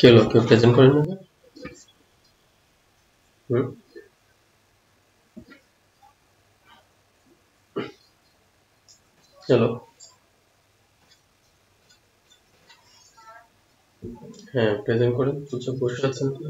কি হলো, কেউ প্রেজেন্ট করেন না? হুম, চলো। হ্যাঁ, প্রেজেন্ট করেন। চুপচাপ বসে আছেন কি?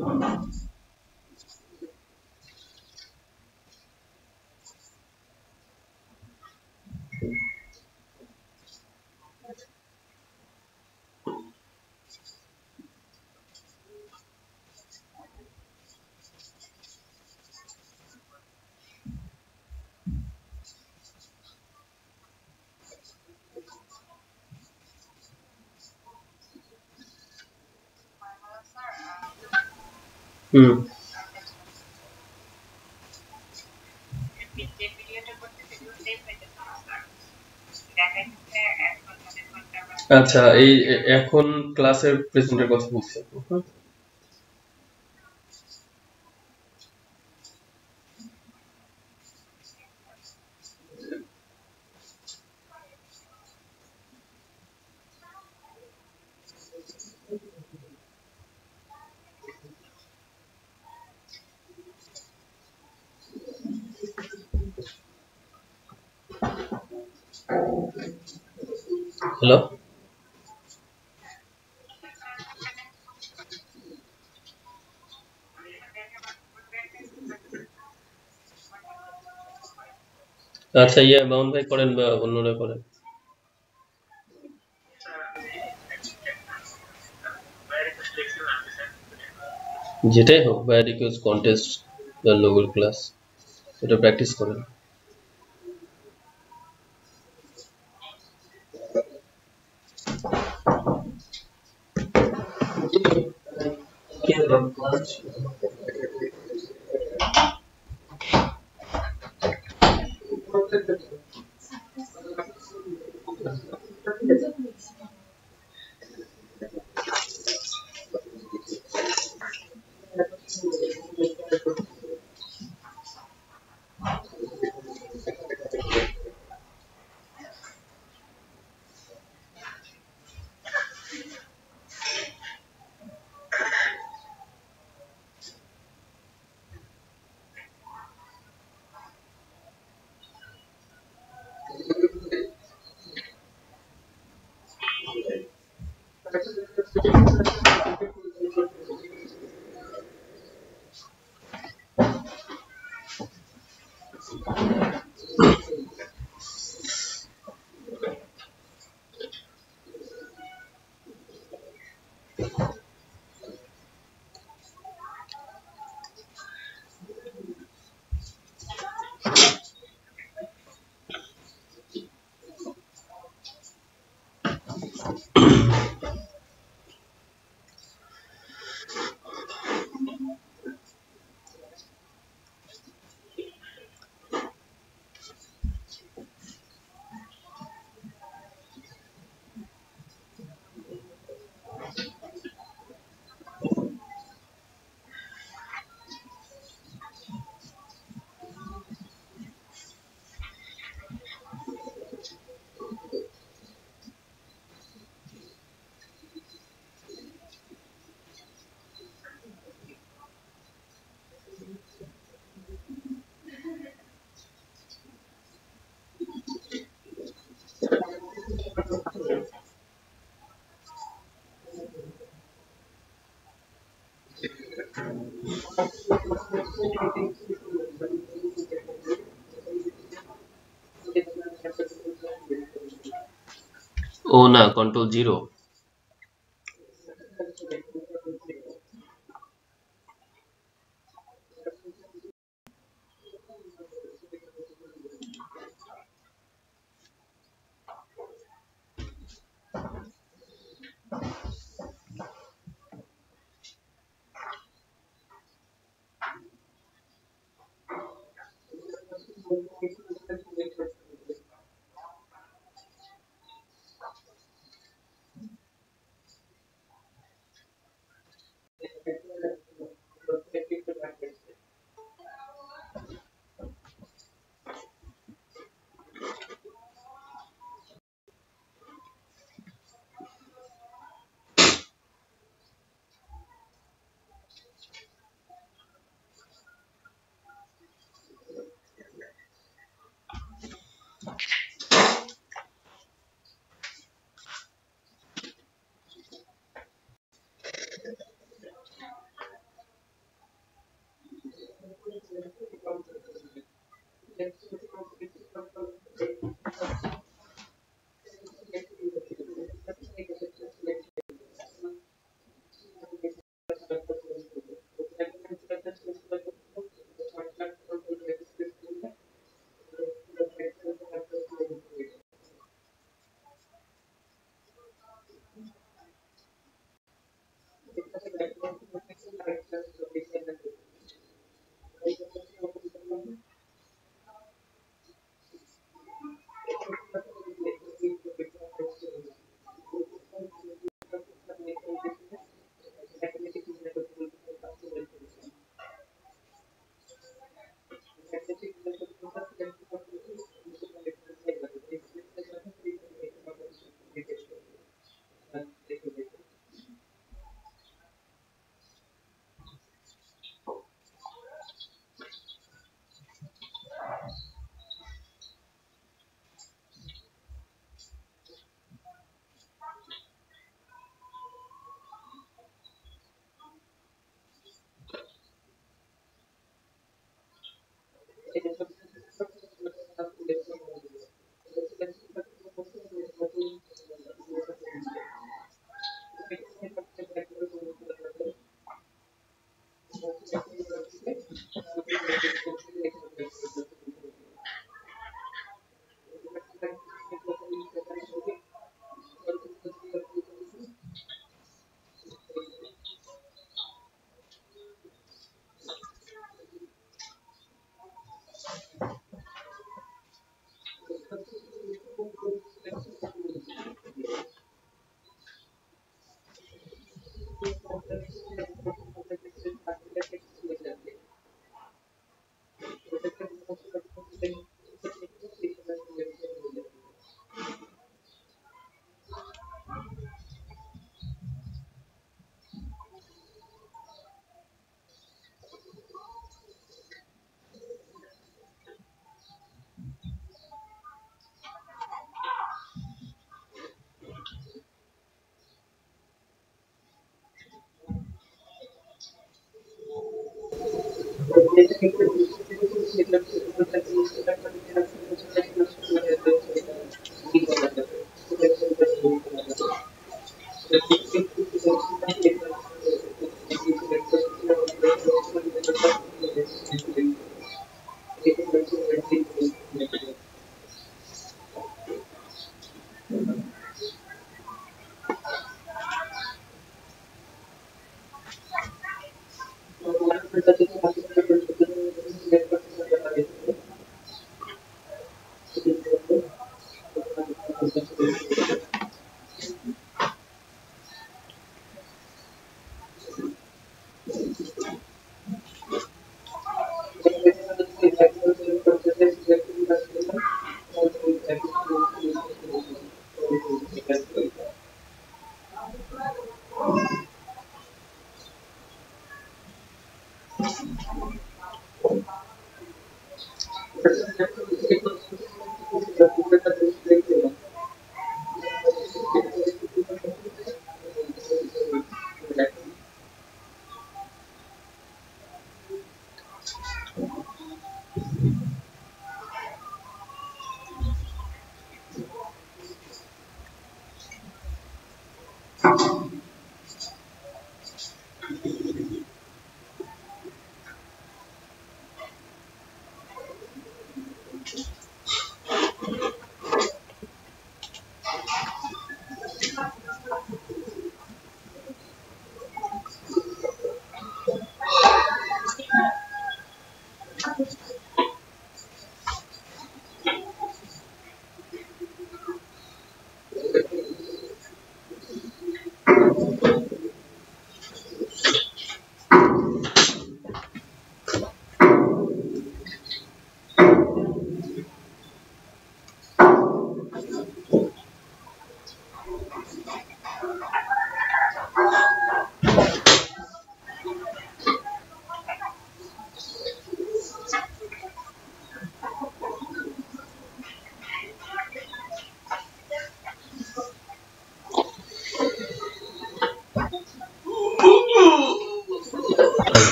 হুম, আচ্ছা, এই এখন ক্লাসের প্রেজেন্টের কথা বলছি। হুম, হ্যালো। আচ্ছা, মামুন ভাই করেন বা অন্যরা করেন, যেটাই হোক, বা রিকোয়েস্ট কন্টেস্ট বা লোগোর ক্লাস, এটা প্র্যাকটিস করেন। ও না, কন্ট্রোল জিরো।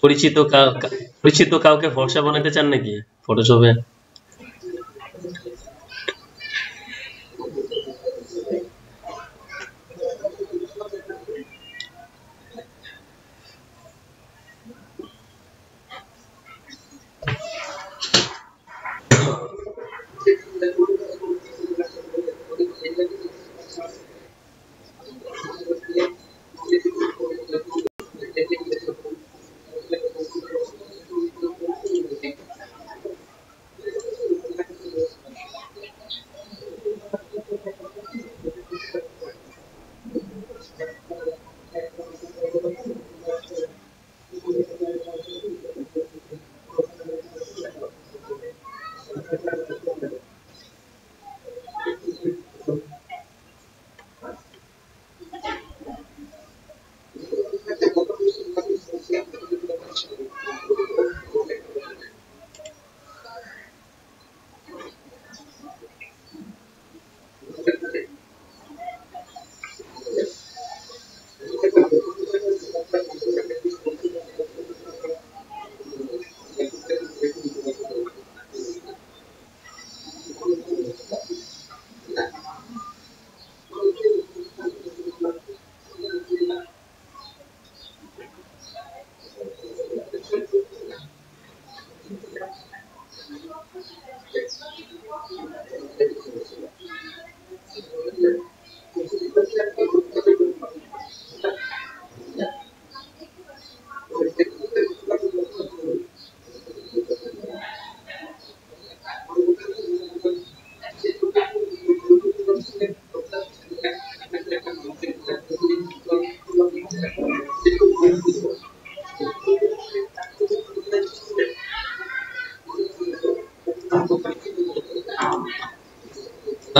পরিচিত পরিচিত কাউকে ফর্সা বানাতে চান নাকি ফটোশপে?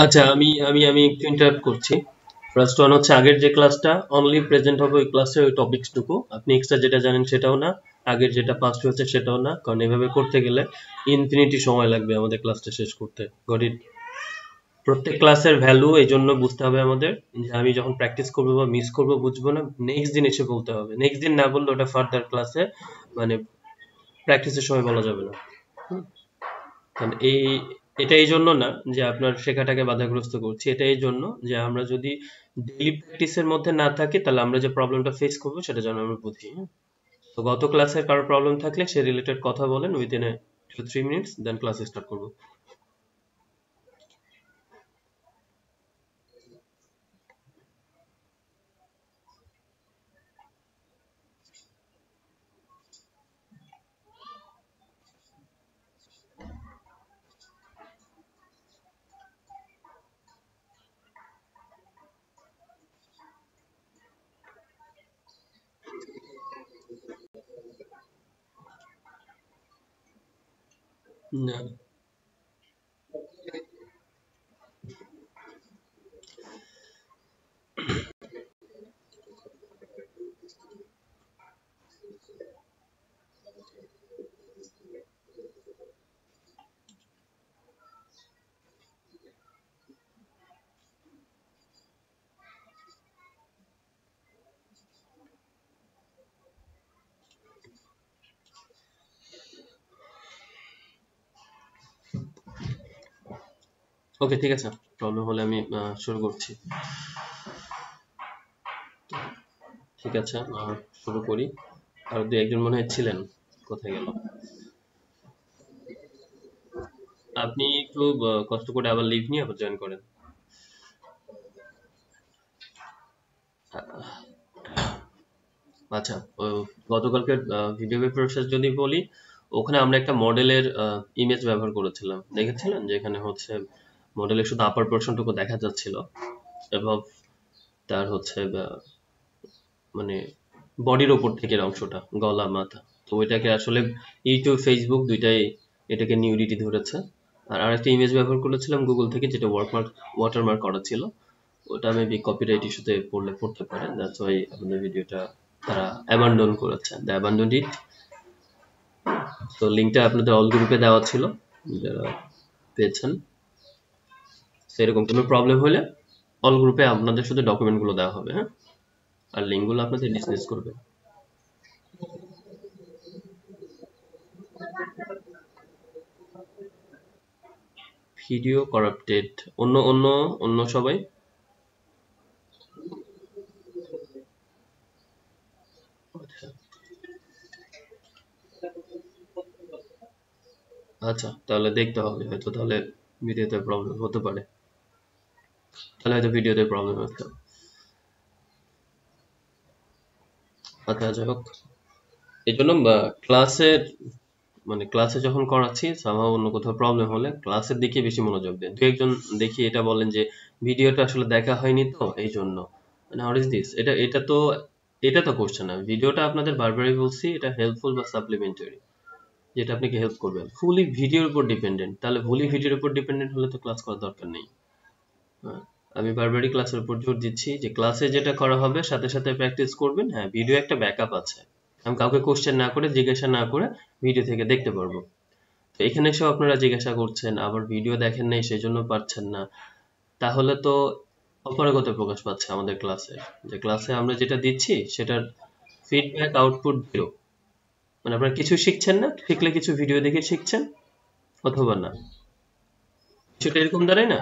আচ্ছা, আমি আমি আমি একটু ইন্টারাপ্ট করছি। ফার্স্ট ওয়ান হচ্ছে, আগের যে ক্লাসটা অনলি প্রেজেন্ট হবে ওই ক্লাসের ওই টপিকসটুকু, আপনি এক্সট্রা যেটা জানেন সেটাও না, আগের যেটা পাস্ট হয়েছে সেটাও না, কারণ এভাবে করতে গেলে ইনফিনিটি সময় লাগবে আমাদের ক্লাসটা শেষ করতে। Got it? প্রত্যেক ক্লাসের ভ্যালু এই জন্য বুঝতে হবে আমাদের, যে আমি যখন প্র্যাকটিস করবো বা মিস করবো বুঝবো না, নেক্সট দিন এসে বলতে হবে। নেক্সট দিন না বললে ওটা ফার্দার ক্লাসে মানে প্র্যাকটিসের সময় বলা যাবে না। কারণ এটা এই জন্য না যে আপনার শেখাটাকে বাধাগ্রস্ত করছি, এটা এই জন্য যে আমরা যদি ডেইলি প্র্যাকটিসের মধ্যে না থাকি তাহলে আমরা যে প্রবলেমটা ফেস করবো সেটা যেন আমরা বুঝি। তো গত ক্লাসের কারো প্রবলেম থাকলে সে রিলেটেড কথা বলেন উইদিন 2-3 মিনিটস, দেন ক্লাস স্টার্ট করবো। না, ওকে, ঠিক আছে। প্রবলেম হলে আমি শুরু করছি। ঠিক আছে, শুরু করি। আর দু একজন মনে হয় ছিলেন, কোথায় গেল? আপনি একটু কষ্ট করে আবার লিভ নিয়ে আবার জয়েন করেন। আচ্ছা, গতকালকের ভিডিও প্রসেস যদি বলি, ওখানে আমরা একটা মডেলের ইমেজ ব্যবহার করেছিলাম, দেখেছিলেন? যে এখানে হচ্ছে মডেলের শুধু আপার পোর্শনটুকু দেখা যাচ্ছিল এবং তার হচ্ছে মানে বডির ওপর থেকে অংশটা, গলা মাথা। তো ওইটাকে আসলে ইউটিউব ফেসবুক দুইটাই এটাকে নিউডিটি ধরেছে। আর আরেকটা ইমেজ ব্যবহার করেছিলাম গুগল থেকে, যেটা ওয়াটারমার্ক করা ছিল। ওটা মেবি কপিরাইট ইস্যুতে পড়তে পারে, দ্যাটস ওয়াই আমাদের ভিডিওটা তারা অ্যাবান্ডন করেছে, দ্য অ্যাবান্ডন ইট। তো লিঙ্কটা আপনাদের অল গ্রুপে দেওয়া ছিল, যারা পেয়েছেন। সেরকম কোনো প্রবলেম হলে অল গ্রুপে আপনাদের শুধু ডকুমেন্টগুলো দেওয়া হবে, হ্যাঁ, আর লিঙ্কগুলো আপনাদের ডিসমিস করবে। ভিডিও করাপ্টেড, অন্য অন্য অন্য সবাই? আচ্ছা আচ্ছা, তাহলে দেখতে হবে হয়তো, তাহলে ভিডিওতে প্রবলেম হতে পারে, তাহলে হয়তো ভিডিওতে প্রবলেম হচ্ছে। আচ্ছা, যাই হোক, এই জন্য ক্লাসের ক্লাসে যখন করাচ্ছি সামহাও অন্য কোথাও প্রবলেম হলে ক্লাসের দিকে বেশি মনোযোগ দেন। দু একজন দেখি এটা বলেন যে ভিডিওটা আসলে দেখা হয়নি, তো এই জন্য। মানে হোয়াট ইজ দিস? এটা তো কোশ্চেন না। ভিডিওটা আপনাদের বারবারই বলছি, এটা হেল্পফুল বা সাপ্লিমেন্টারি, যেটা আপনাকে হেল্প করবে। ফুলি ভিডিওর উপর ডিপেন্ডেন্ট, তাহলে ফুলি ভিডিওর উপর ডিপেন্ডেন্ট হলে তো ক্লাস করার দরকার নেই। হ্যাঁ, আমি বারবারই ক্লাসের উপর জোর দিচ্ছি যে ক্লাসে যেটা করা হবে সাথে সাথে প্র্যাকটিস করবেন। হ্যাঁ, ভিডিও একটা ব্যাকআপ আছে, আমি কাউকে কোশ্চেন না করে, জিজ্ঞাসা না করে ভিডিও থেকে দেখতে পারবো। তো এখানে এসেও আপনারা জিজ্ঞাসা করছেন, আবার ভিডিও দেখেন নাই সেই জন্য পারছেন না, তাহলে তো অপারগতা প্রকাশ পাচ্ছে আমাদের ক্লাসে। যে ক্লাসে আমরা যেটা দিচ্ছি সেটার ফিডব্যাক আউটপুট 0। মানে আপনারা কিছু শিখছেন না, শিখলে কিছু ভিডিও দেখে শিখছেন অথবা না, সেটা এরকম দাঁড়ায় না?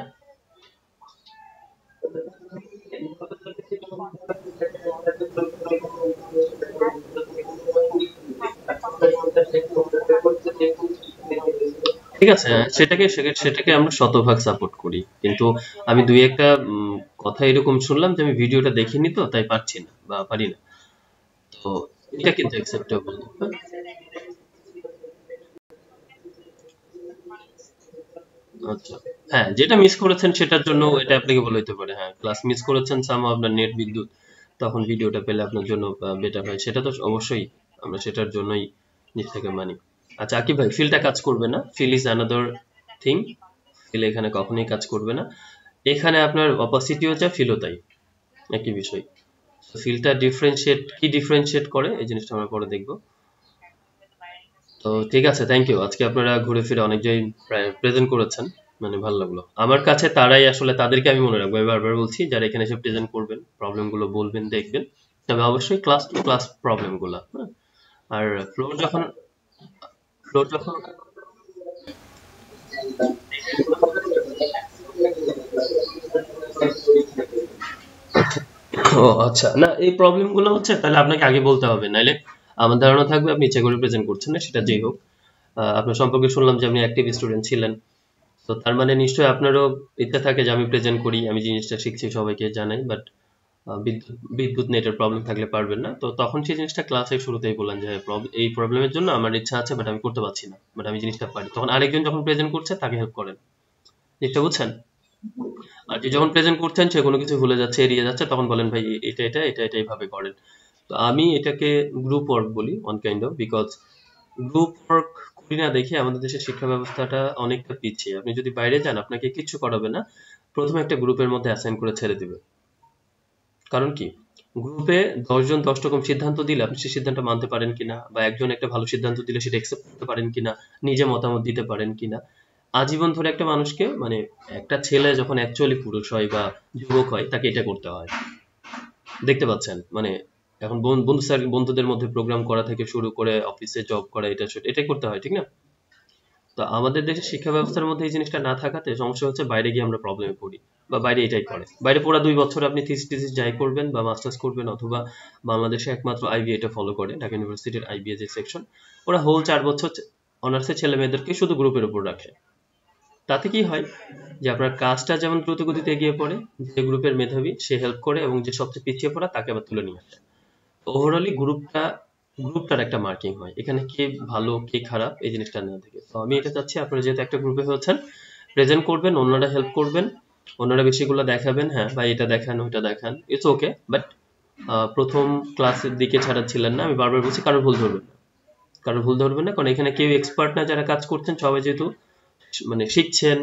ঠিক আছে, হ্যাঁ, সেটাকে আমরা শতভাগ সাপোর্ট করি, কিন্তু আমি দুই একটা কথা এরকম শুনলাম যে আমি ভিডিওটা দেখিনি তো তাই পারছি না বা পারি না। তো এটা কিন্তু অ্যাকসেপ্টেবল। আচ্ছা, হ্যাঁ, যেটা মিস করেছেন সেটার জন্য এটা অ্যাপ্লিকেবল হইতে পারে। হ্যাঁ, ক্লাস মিস করেছেন, সাম আপনার নেট বিদ্যুৎ তখন ভিডিওটা পেলে আপনার জন্য বেটার হয়। সেটা তো অবশ্যই, আমরা সেটার জন্যই নিজ থেকে মানি। আচ্ছা আকিব ভাই, ফিলটা কাজ করবে না, fill is another thing, fill এখানে কখনোই কাজ করবে না। এখানে আপনার অপাসিটিও যা, ফিলও তাই, একই বিষয়। ফিলটা ডিফারেন্সিয়েট করে এই জিনিসটা আমরা পরে দেখবো। তো ঠিক আছে, থ্যাংক ইউ। আজকে আপনারা ঘুরে ফিরে অনেক জায়গায় প্রেজেন্ট করেছেন, মানে ভালো লাগলো আমার কাছে। তারাই আসলে, তাদেরকে আমি মনে রাখবো, আমি বারবার বলছি, যারা এখানে এসে প্রেজেন্ট করবেন, প্রবলেমগুলো বলবেন, দেখবেন, তবে অবশ্যই ক্লাস টু ক্লাস প্রবলেমগুলো। হ্যাঁ, আর ফ্লোর যখন ও আচ্ছা, না এই প্রবলেমগুলো হচ্ছে, তাহলে আপনাকে আগে বলতে হবে, নাইলে আমার ধারণা থাকবে আপনি ইচ্ছা করে প্রেজেন্ট করছেন না। সেটা যেই হোক, আপনার সম্পর্কে শুনলাম যে আপনি অ্যাক্টিভ স্টুডেন্ট ছিলেন, তো তার মানে নিশ্চয়ই আপনারও ইচ্ছা থাকে যে আমি প্রেজেন্ট করি, আমি জিনিসটা শিখছি, সবাইকে জানাই, বাট বিদ্যুৎ নেটের প্রবলেম থাকলে পারবেন না। তো তখন সেই জিনিসটা ক্লাসের শুরুতেই বললেন যে এই প্রবলেমের জন্য আমার ইচ্ছা আছে, বাট আমি করতে পারছি না, বাট আমি জিনিসটা পারি। তখন আরেকজন যখন প্রেজেন্ট করছে তাকে হেল্প করেন, জিনিসটা বুঝছেন? আর যে যখন প্রেজেন্ট করছেন সে কোনো কিছু ভুলে যাচ্ছে, এড়িয়ে যাচ্ছে, তখন বলেন ভাই এটা এইভাবে করেন। তো আমি এটাকে গ্রুপ ওয়ার্ক বলি, one kind of, because group work করি না দেখে আমাদের দেশের শিক্ষা ব্যবস্থাটা অনেকটা পিছিয়ে। আপনি যদি বাইরে যান, আপনাকে কিচ্ছু করাবে না, প্রথমে একটা গ্রুপের মধ্যে অ্যাসাইন করে ছেড়ে দিবে। কারণ কি, গ্রুপে 10 জন 10 রকম সিদ্ধান্ত দিলে আপনি সেই সিদ্ধান্ত মানতে পারেন কিনা, বা একজন একটা ভালো সিদ্ধান্ত দিলে সেটা অ্যাকসেপ্ট করতে পারেন কিনা, নিজে মতামত দিতে পারেন কিনা। আজীবন ধরে একটা মানুষকে, মানে একটা ছেলে যখন অ্যাকচুয়ালি পুরুষ হয় বা যুবক হয়, তাকে এটা করতে হয়। দেখতে পাচ্ছেন, মানে এখন বন্ধুদের মধ্যে প্রোগ্রাম করা থেকে শুরু করে অফিসে জব করা, এটাই করতে হয়, ঠিক না? তো আমাদের দেশের শিক্ষা ব্যবস্থার মধ্যে এই জিনিসটা না থাকাতে সমস্যা হচ্ছে, বাইরে গিয়ে আমরা প্রবলেমে পড়ি, বা বাইরে এটাই করে। বাইরে পুরো 2 বছর আপনি থিসিস যাই করবেন বা মাস্টার্স করবেন, অথবা বাংলাদেশে একমাত্র আইবি এটা ফলো করে, ঢাকা ইউনিভার্সিটির আইবিএ যে সেকশন, ওরা হোল 4 বছর অনার্সের ছেলে মেয়েদেরকে শুধু গ্রুপের উপর রাখে। তাতে কি হয়, যে আপনার কাজটা যেমন দ্রুত গতিতে এগিয়ে পড়ে, যে গ্রুপের মেধাবী সে হেল্প করে, এবং যে সবচেয়ে পিছিয়ে পড়া তাকে আবার তুলে নিয়ে আসে। ওভারঅলি গ্রুপটার একটা মার্কিং হয়, এখানে কে ভালো কে খারাপ এই জিনিসটা না থেকে। তো আমি এটা চাচ্ছি, আপনারা যেহেতু একটা গ্রুপে হচ্ছেন, প্রেজেন্ট করবেন, অন্যরা হেল্প করবেন, অন্যরা বিষয়গুলো দেখাবেন, হ্যাঁ ভাই এটা দেখান ওইটা দেখান, ইটস ওকে, বাট প্রথম ক্লাসের দিকে ছাড়া ছিলেন না, আমি বারবার বলছি, কারোর ভুল ধরবেন না, কারণ এখানে কেউ এক্সপার্ট না, যারা কাজ করছেন সবাই যেহেতু মানে শিখছেন,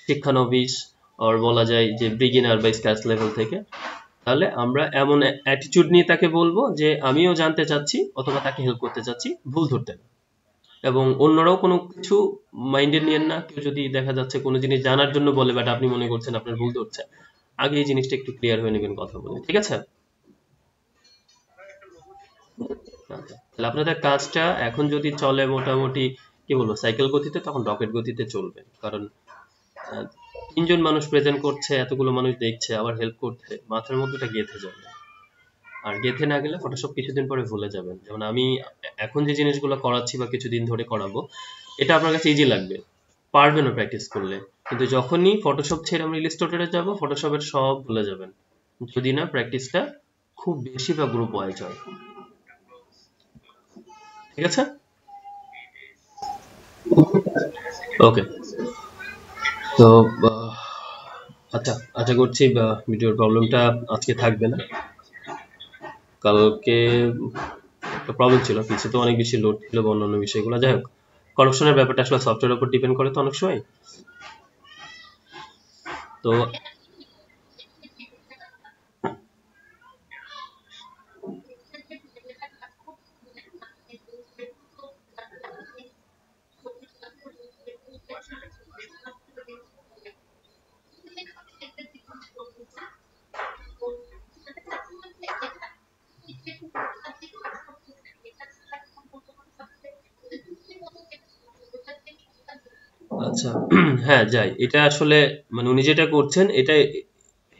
শিক্ষানবিশ, আর বলা যায় যে বিগিনার বা স্ক্র্যাচ লেভেল থেকে। তাহলে আমরা এমন অ্যাটিটিউড নিয়ে তাকে বলবো যে আমিও জানতে চাচ্ছি, অথবা তাকে হেল্প করতে চাচ্ছি, ভুল ধরতে না। এবং অন্যরাও কোনো কিছু মাইন্ডে নিয়েন না, কেউ যদি দেখা যাচ্ছে কোনো জিনিস জানার জন্য বলে, বাট আপনি মনে করছেন আপনার ভুল ধরছে, আগে এই জিনিসটা একটু ক্লিয়ার হয়ে নেবেন কথা বলে, ঠিক আছে? আচ্ছা, তাহলে আপনাদের কাজটা এখন যদি চলে মোটামুটি, কি বলবো, সাইকেল গতিতে, তখন রকেট গতিতে চলবে। কারণ 3 জন মানুষ প্রেজেন্ট করছে, এতগুলো মানুষ দেখছে, আবার হেল্প করছে, মাথার মধ্যে এটা গেঁথে যাবে। আর গেঁথে না গেলে ফটোশপ কিছুদিন পরে ভুলে যাবেন। যেমন আমি এখন যে জিনিসগুলো করাচ্ছি বা কিছুদিন ধরে করাবো, এটা আপনার কাছে ইজি লাগবে, পারবেনও প্র্যাকটিস করলে, কিন্তু যখনই ফটোশপ ছেড়ে আমরা ইলাস্ট্রেটরে যাব, ফটোশপের সব ভুলে যাবেন, যদি না প্র্যাকটিসটা খুব বেশি বা গ্রুপ ওয়াইজ হয়, ঠিক আছে? ওকে। তো আচ্ছা, আশা করছি ভিডিওর প্রবলেমটা আজকে থাকবে না। কালকে একটা প্রবলেম ছিল, পিসি তো অনেক বেশি লোড ছিল বা অন্যান্য বিষয়গুলো, যাই হোক, কারেকশনের ব্যাপারটা আসলে সফটওয়্যারের উপর ডিপেন্ড করে তো অনেক সময়। তো আচ্ছা, হ্যাঁ যাই, এটা আসলে মানে উনি যেটা করছেন এটা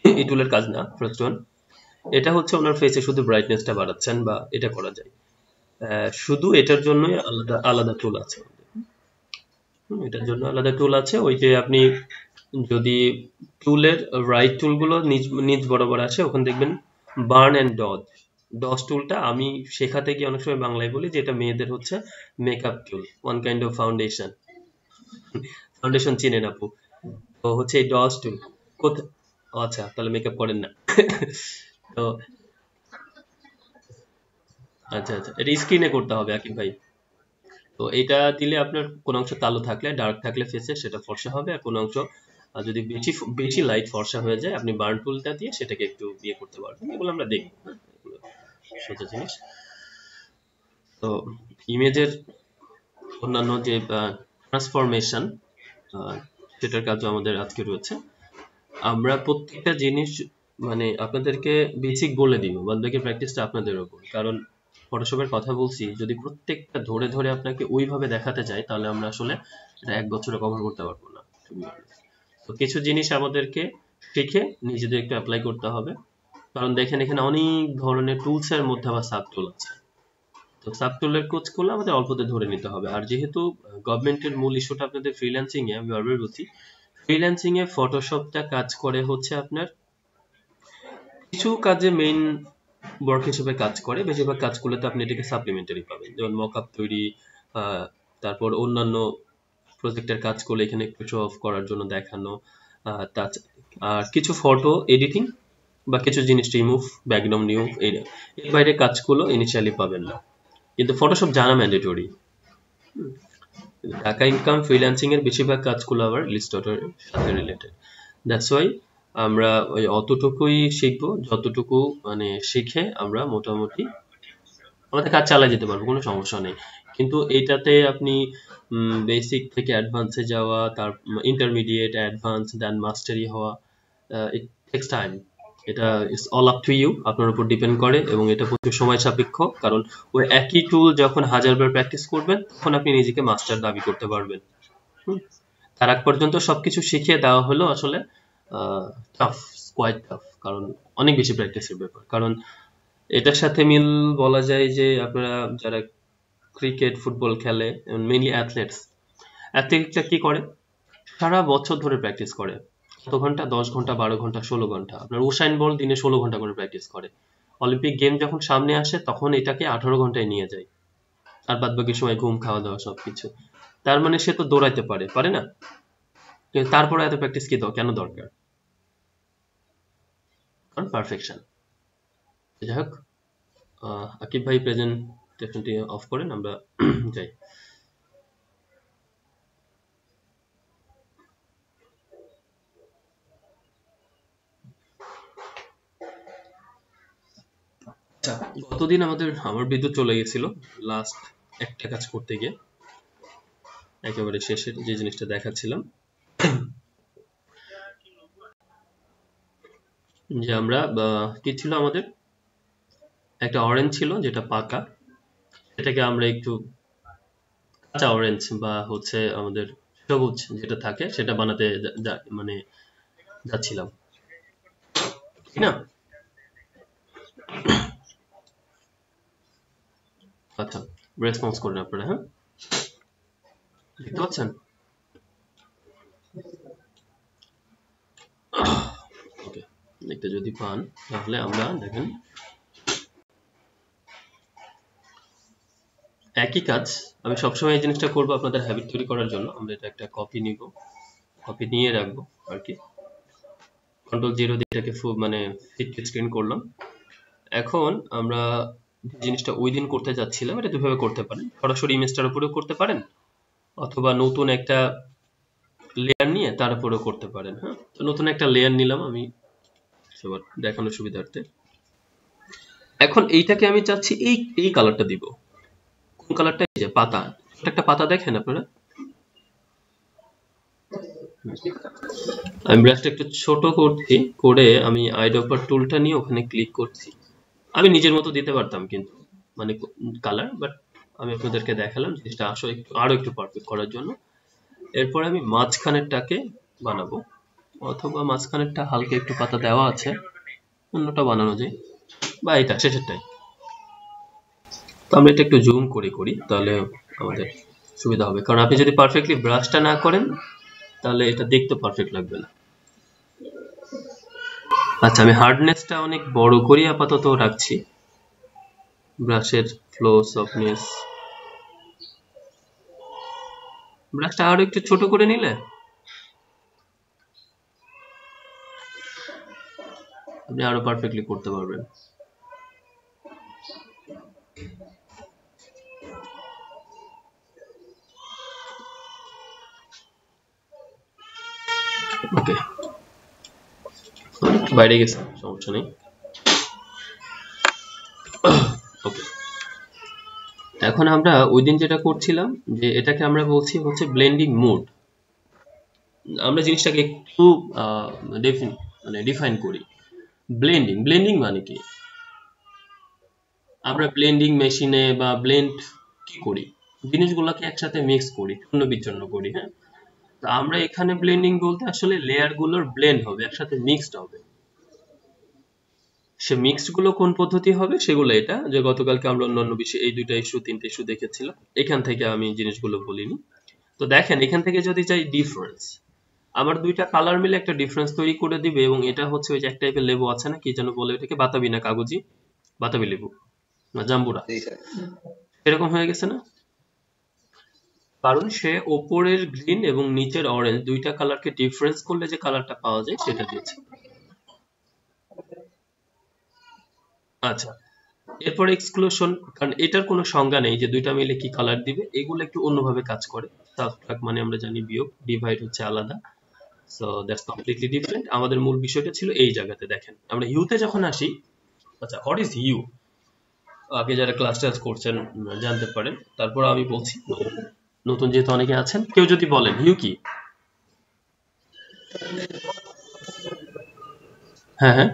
এই টুলের কাজ না, ফার্স্ট ওয়ান। এটা হচ্ছে ওনার ফেসে শুধু ব্রাইটনেসটা বাড়াচ্ছেন, বা এটা করা যায়, শুধু এটার জন্যই আলাদা আলাদা টুল আছে। এটার জন্য আলাদা টুল আছে, ওই যে আপনি যদি টুলের রাইট টুলগুলো নিজ নিজ বরাবর আসে, ওখানে দেখবেন বার্ন অ্যান্ড ডজ। ডজ টুলটা আমি শেখাতে গিয়ে অনেক সময় বাংলায় বলি যে এটা মেয়েদের হচ্ছে makeup tool, one kind of foundation. Foundation চিনেন আপু? তো হচ্ছে এই ডজ টুল কোথায়, আচ্ছা তাহলে মেকআপ করেন না। তো আচ্ছা আচ্ছা, এটা স্ক্রিনে করতে হবে আকিব ভাই। তো এটা দিলে আপনার কোন অংশ কালো থাকলে, ডার্ক থাকলে ফেসে সেটা ফর্সা হবে, আর কোন অংশ যদি বেশি বেশি লাইট ফর্সা হয়ে যায় আপনি বার্ন টুলটা দিয়ে সেটাকে একটু ইয়ে করতে পারবেন। এগুলো আমরা দেখবো, হ্যাঁ, এগুলো সোজা জিনিস। তো ইমেজের অন্যান্য যে ট্রান্সফরমেশন, সেটার কাজও আমাদের আজকে রয়েছে। আমরা প্রত্যেকটা জিনিস মানে আপনাদেরকে বেসিক বলে দিব, বাদ বাকি প্র্যাকটিসটা আপনাদের উপর। কারণ ফটোশপের কথা বলছি, যদি প্রত্যেকটা ধরে ধরে আপনাকে ওইভাবে দেখাতে চাই তাহলে আমরা আসলে এটা এক বছরে কভার করতে পারবো না। তো কিছু জিনিস আমাদেরকে শিখে নিজেদের একটু অ্যাপ্লাই করতে হবে। কারণ দেখেন এখানে অনেক ধরনের টুলস এর মধ্যে আবার সাব টুল আছে। তো সাব টুলের কোর্সগুলো আমাদের অল্পতে ধরে নিতে হবে। আর যেহেতু গভর্নমেন্টের মূল ইস্যুটা আপনাদের ফ্রিল্যান্সিং এ, আমি বারবার বলছি ফ্রিল্যান্সিং এ ফটোশপটা কাজ করে হচ্ছে আপনার কিছু কাজে মেইন ওয়ার্ক হিসেবে কাজ করে, বেশিরভাগ কাজগুলোতে আপনি এটাকে সাপ্লিমেন্টারি পাবেন, যেমন মকআপ তৈরি, তারপর অন্যান্য প্রজেক্টের কাজ করলে এখানে একটু শো অফ করার জন্য দেখানো, আর কিছু ফটো এডিটিং বা কিছু জিনিস রিমুভ, ব্যাকগ্রাউন্ড রিমুভ, এর বাইরে কাজগুলো ইনিশিয়ালি পাবেন না। কিন্তু ফটোশপ জানা ম্যান্ডেটরি। টাকা ইনকাম ফ্রিল্যান্সিং এর বেশিরভাগ কাজগুলো আবার ইলিস্ট্রেটরের সাথে রিলেটেড। দ্যাটস ওয়াই আমরা ওই অতটুকুই শিখবো যতটুকু মানে শিখে আমরা মোটামুটি আমাদের কাজ চালিয়ে যেতে পারবো, কোনো সমস্যা নেই। কিন্তু এইটাতে আপনি বেসিক থেকে অ্যাডভান্সে যাওয়া, তার ইন্টারমিডিয়েট, অ্যাডভান্স, দেন মাস্টারি হওয়া, ইট টেক্স টাইম। এটা it's all up to you, আপনার উপর ডিপেন্ড করে, এবং এটা প্রচুর সময় সাপেক্ষ। কারণ ওই একই টুল যখন হাজারবার প্র্যাকটিস করবেন তখন আপনি নিজেকে মাস্টার দাবি করতে পারবেন। তার আগ পর্যন্ত সবকিছু শিখিয়ে দেওয়া হলো আসলে টাফ, কোয়াইট টাফ, কারণ অনেক বেশি প্র্যাকটিসের ব্যাপার। কারণ এটার সাথে মিল বলা যায় যে আপনারা যারা ক্রিকেট ফুটবল খেলে, মেইনলি অ্যাথলেটরা কি করে, সারা বছর ধরে প্র্যাকটিস করে। কত ঘন্টা? 10 ঘন্টা, 12 ঘন্টা, 16 ঘন্টা। আপনার উসাইন বল দিনে 16 ঘন্টা করে প্র্যাকটিস করে। অলিম্পিক গেম যখন সামনে আসে তখন এটাকে 18 ঘন্টায় নিয়ে যায়, আর বাদ বাকি সময় ঘুম, খাওয়া দাওয়া সবকিছু। তার মানে সে তো দৌড়াইতে পারে, পারে না? কিন্তু তারপরে এত প্র্যাকটিস কি কেন দরকার? কারণ পারফেকশন। যাই হোক, আকিব ভাই প্রেজেন্টেশনটি অফ করেন, আমরা যাই। আচ্ছা, গতদিন আমার বিদ্যুৎ চলে গেছিল লাস্ট একটা কাজ করতে গিয়ে, একেবারে শেষের যে জিনিসটা দেখাচ্ছিলাম, যে আমরা কি ছিল আমাদের, একটা অরেঞ্জ ছিল যেটা পাকা, এটাকে আমরা একটু কাঁচা অরেঞ্জ বা হচ্ছে আমাদের সবুজ যেটা থাকে সেটা বানাতে মানে যাচ্ছিলাম, ঠিক না? আচ্ছা, রেসপন্স করেন আপনারা, হ্যাঁ, দেখতে পাচ্ছেন? ওকে, দেখতে যদি পান তাহলে আমরা দেখেন একই কাজ। আমি সবসময় এই জিনিসটা করবো আপনাদের হ্যাবিট তৈরি করার জন্য। আমরা এটা একটা কপি নিব, কপি নিয়ে রাখবো আর কি। কন্ট্রোল 0 দিয়ে এটাকে মানে ফিট স্ক্রিন করলাম। এখন আমরা জিনিসটা ওই দিন করতে যাচ্ছিলাম, এটা দুভাবে করতে পারেন, সরাসরি ইমেজটার উপরেও করতে পারেন, অথবা নতুন একটা লেয়ার নিয়ে তার উপরেও করতে পারেন। হ্যাঁ, তো নতুন একটা লেয়ার নিলাম আমি সবার দেখানোর সুবিধার্থে। এখন এইটাকে আমি চাচ্ছি এই এই কালারটা দিব। কোন কালারটা? এই যে পাতা, একটা পাতা দেখেন আপনারা। আমি ব্রাশটা একটু ছোট করছি, করে আমি আইড্রপার টুলটা নিয়ে ওখানে ক্লিক করছি। আমি নিজের মতো দিতে পারতাম কিন্তু মানে কালার, বাট আমি আপনাদেরকে দেখালাম জিনিসটা আসলে আরো একটু পারফেক্ট করার জন্য। এরপর আমি মাঝখানেরটাকে বানাবো, অথবা মাঝখানেরটা হালকা একটু পাতা দেওয়া আছে, অন্যটা বানানো যায়, বা এটা শেষেরটাই। তো আমরা এটা একটু জুম করে করি তাহলে আমাদের সুবিধা হবে, কারণ আপনি যদি পারফেক্টলি ব্রাশটা না করেন তাহলে এটা দেখতে পারফেক্ট লাগবে না। আচ্ছা, আমি হার্ডনেসটা অনেক বড় করি আপাতত রাখছি, ব্রাশের ফ্লো, সফটনেস। ব্রাশটা আরো একটু ছোট করে নিলে আপনি আরো পারফেক্টলি করতে পারবেন। ওকে, বাইরে গেছে, সমস্যা নেই। ওকে, এখন আমরা ওই দিন যেটা করছিলাম যে এটাকে আমরা বলছি হচ্ছে ব্লেন্ডিং মোড। আমরা জিনিসটাকে একটু ডিফাইন করি। ব্লেন্ডিং মানে কি? আমরা ব্লেন্ডিং মেশিনে বা ব্লেন্ড কি করি, জিনিসগুলোকে একসাথে মিক্স করি, চূর্ণ বিচূর্ণ করি। হ্যাঁ, তো আমরা এখানে ব্লেন্ডিং বলতে আসলে লেয়ার গুলোর ব্লেন্ড হবে, একসাথে মিক্সড হবে। সে মিক্সড গুলো কোন পদ্ধতি হবে সেগুলো, এটা যে গতকালকে আমরা অন্যান্য বিষয়ে এই দুইটা ইস্যু তিনটে ইস্যু দেখেছিলাম, এখান থেকে আমি জিনিসগুলো বলিনি। তো দেখেন এখান থেকে যদি চাই ডিফারেন্স, আমার দুইটা কালার মিলে একটা ডিফারেন্স তৈরি করে দিবে, এবং এটা হচ্ছে ওই যে এক টাইপের লেবু আছে না, কি যেন বলে ওটাকে, বাতাবি না কাগজি, বাতাবি লেবু না জাম্বুরা, এরকম হয়ে গেছে না? কারণ সে ওপরের গ্রিন এবং নিচের অরেঞ্জ দুইটা কালারকে ডিফারেন্স করলে যে কালারটা পাওয়া যায় সেটা দিয়েছে। আচ্ছা, এরপর এক্সক্লুশন, কারণ এটার কোনো সংজ্ঞা নেই যে দুইটা মিলে কি কালার দিবে, এগুলো একটু অন্যভাবে কাজ করে। সাবট্রাক্ট মানে আমরা জানি বিয়োগ, ডিভাইড হচ্ছে আলাদা। So that's completely different. আমাদের মূল বিষয়টা ছিল এই জায়গাতে। দেখেন আমরা হিউতে যখন আসি, আচ্ছা হোয়াট ইজ হিউ, আগে যারা ক্লাস টাস করছেন জানতে পারেন, তারপর আমি বলছি, নতুন যেহেতু অনেকে আছেন, কেউ যদি বলেন হিউ কি? হ্যাঁ হ্যাঁ,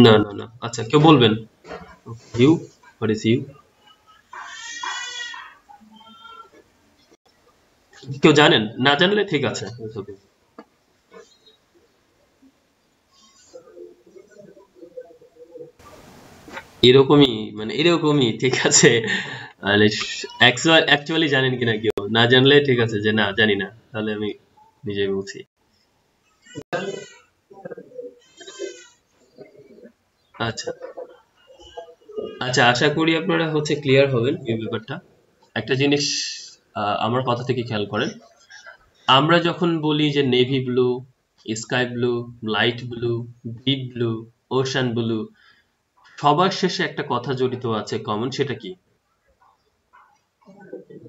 না না না, আচ্ছা কেউ বলবেন হিউ, হোয়াট ইজ হিউ? কেউ জানেন? না জানলে ঠিক আছে, it's okay. এরকমই, মানে এরকমই ঠিক আছে। মানে অ্যাকচুয়ালি জানেন কিনা কেউ, না জানলে ঠিক আছে যে না জানি না, তাহলে আমি নিজেই বলছি। আচ্ছা আচ্ছা, আশা করি আপনারা হচ্ছে ক্লিয়ার হবেন এই ব্যাপারটা। একটা জিনিস আমার কথা থেকে খেয়াল করেন, আমরা যখন বলি যে navy blue, sky blue, light blue, deep blue, ocean blue, সবার শেষে একটা কথা জড়িত আছে কমন, সেটা কি?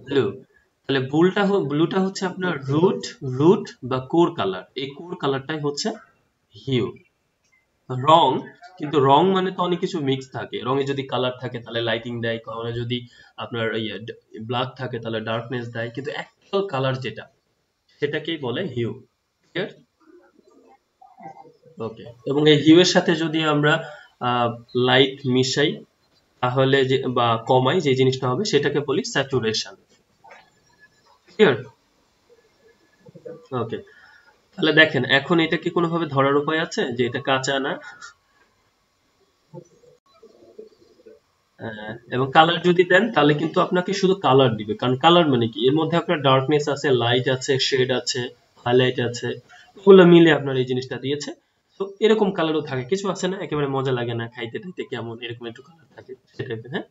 ব্লু। তাহলে ব্লুটা হচ্ছে আপনার রুট বা কোর কালার, এই কোর কালারটাই হচ্ছে হিউ। রং, কিন্তু রং মানে তো অনেক কিছু মিক্স থাকে, রঙে যদি কালার থাকে তাহলে লাইটিং দেয়, কালারে যদি আপনার ব্ল্যাক থাকে তাহলে ডার্কনেস দেয়, কিন্তু অ্যাকচুয়াল কালার যেটা, সেটাকেই বলে হিউ। ক্লিয়ার? ওকে, এবং এই হিউ এর সাথে যদি আমরা লাইট মিশাই তাহলে যে, বা কমাই, যে জিনিসটা হবে সেটাকে বলি স্যাচুরেশন। ক্লিয়ার? ওকে, তাহলে দেখেন এখন এটা কি কোনোভাবে ধরার উপায় আছে যে এটা কাঁচা না? এবং কালার যদি দেন তাহলে কিন্তু আপনাকে শুধু কালার দিবে, কারণ কালার মানে কি, এর মধ্যে আপনার ডার্কনেস আছে, লাইট আছে, শেড আছে, হাইলাইট আছে, ওগুলো মিলে আপনার এই জিনিসটা দিয়েছে। তো এরকম কালারও থাকে, কিছু আছে না একেবারে মজা লাগে না, খাইতে টাইতে কেমন, এরকম একটু কালার থাকে, সেটা। হ্যাঁ,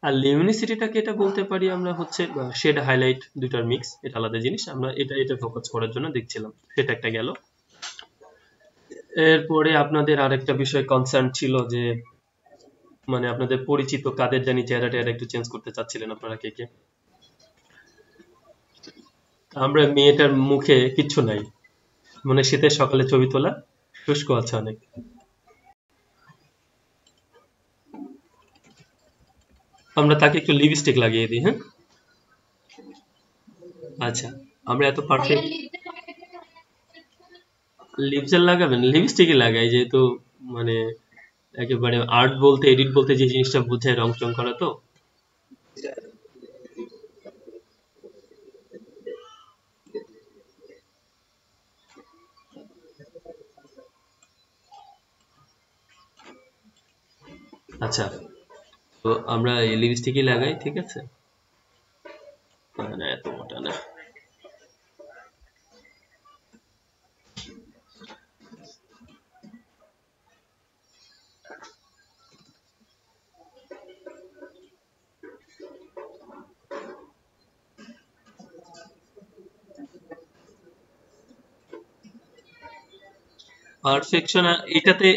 আর লিউমিনিসিটিটাকে এটা বলতে পারি আমরা হচ্ছে শেড হাইলাইট দুইটার মিক্স, এটা আলাদা জিনিস, আমরা এটা ফোকাস করার জন্য দেখছিলাম, সেটা একটা গেল। এরপরে আপনাদের আরেকটা বিষয় কনসার্ন ছিল যে, মানে আপনাদের পরিচিত কাদের জানি চেহারা টেহারা একটু চেঞ্জ করতে চাচ্ছিলেন আপনারা কে কে? আমরা মেয়েটার মুখে কিচ্ছু নাই, মানে শীতের সকালে ছবি তোলা, শুষ্ক আছে অনেক। আমরা তাকে একটু লিপস্টিক লাগিয়ে দিই, হ্যাঁ? আচ্ছা, আমরা এত পারফেক্ট। লিপস্টিক লাগাবেন, লিপস্টিকই লাগাই যেহেতু, মানে একেবারে আর্ট বলতে, এডিট বলতে যে জিনিসটা বোঝায় রং চং করা, তো আচ্ছা, তো আমরা এই লিপস্টিকই লাগাই, ঠিক আছে? না না, এত মোটা না। পারফেকশন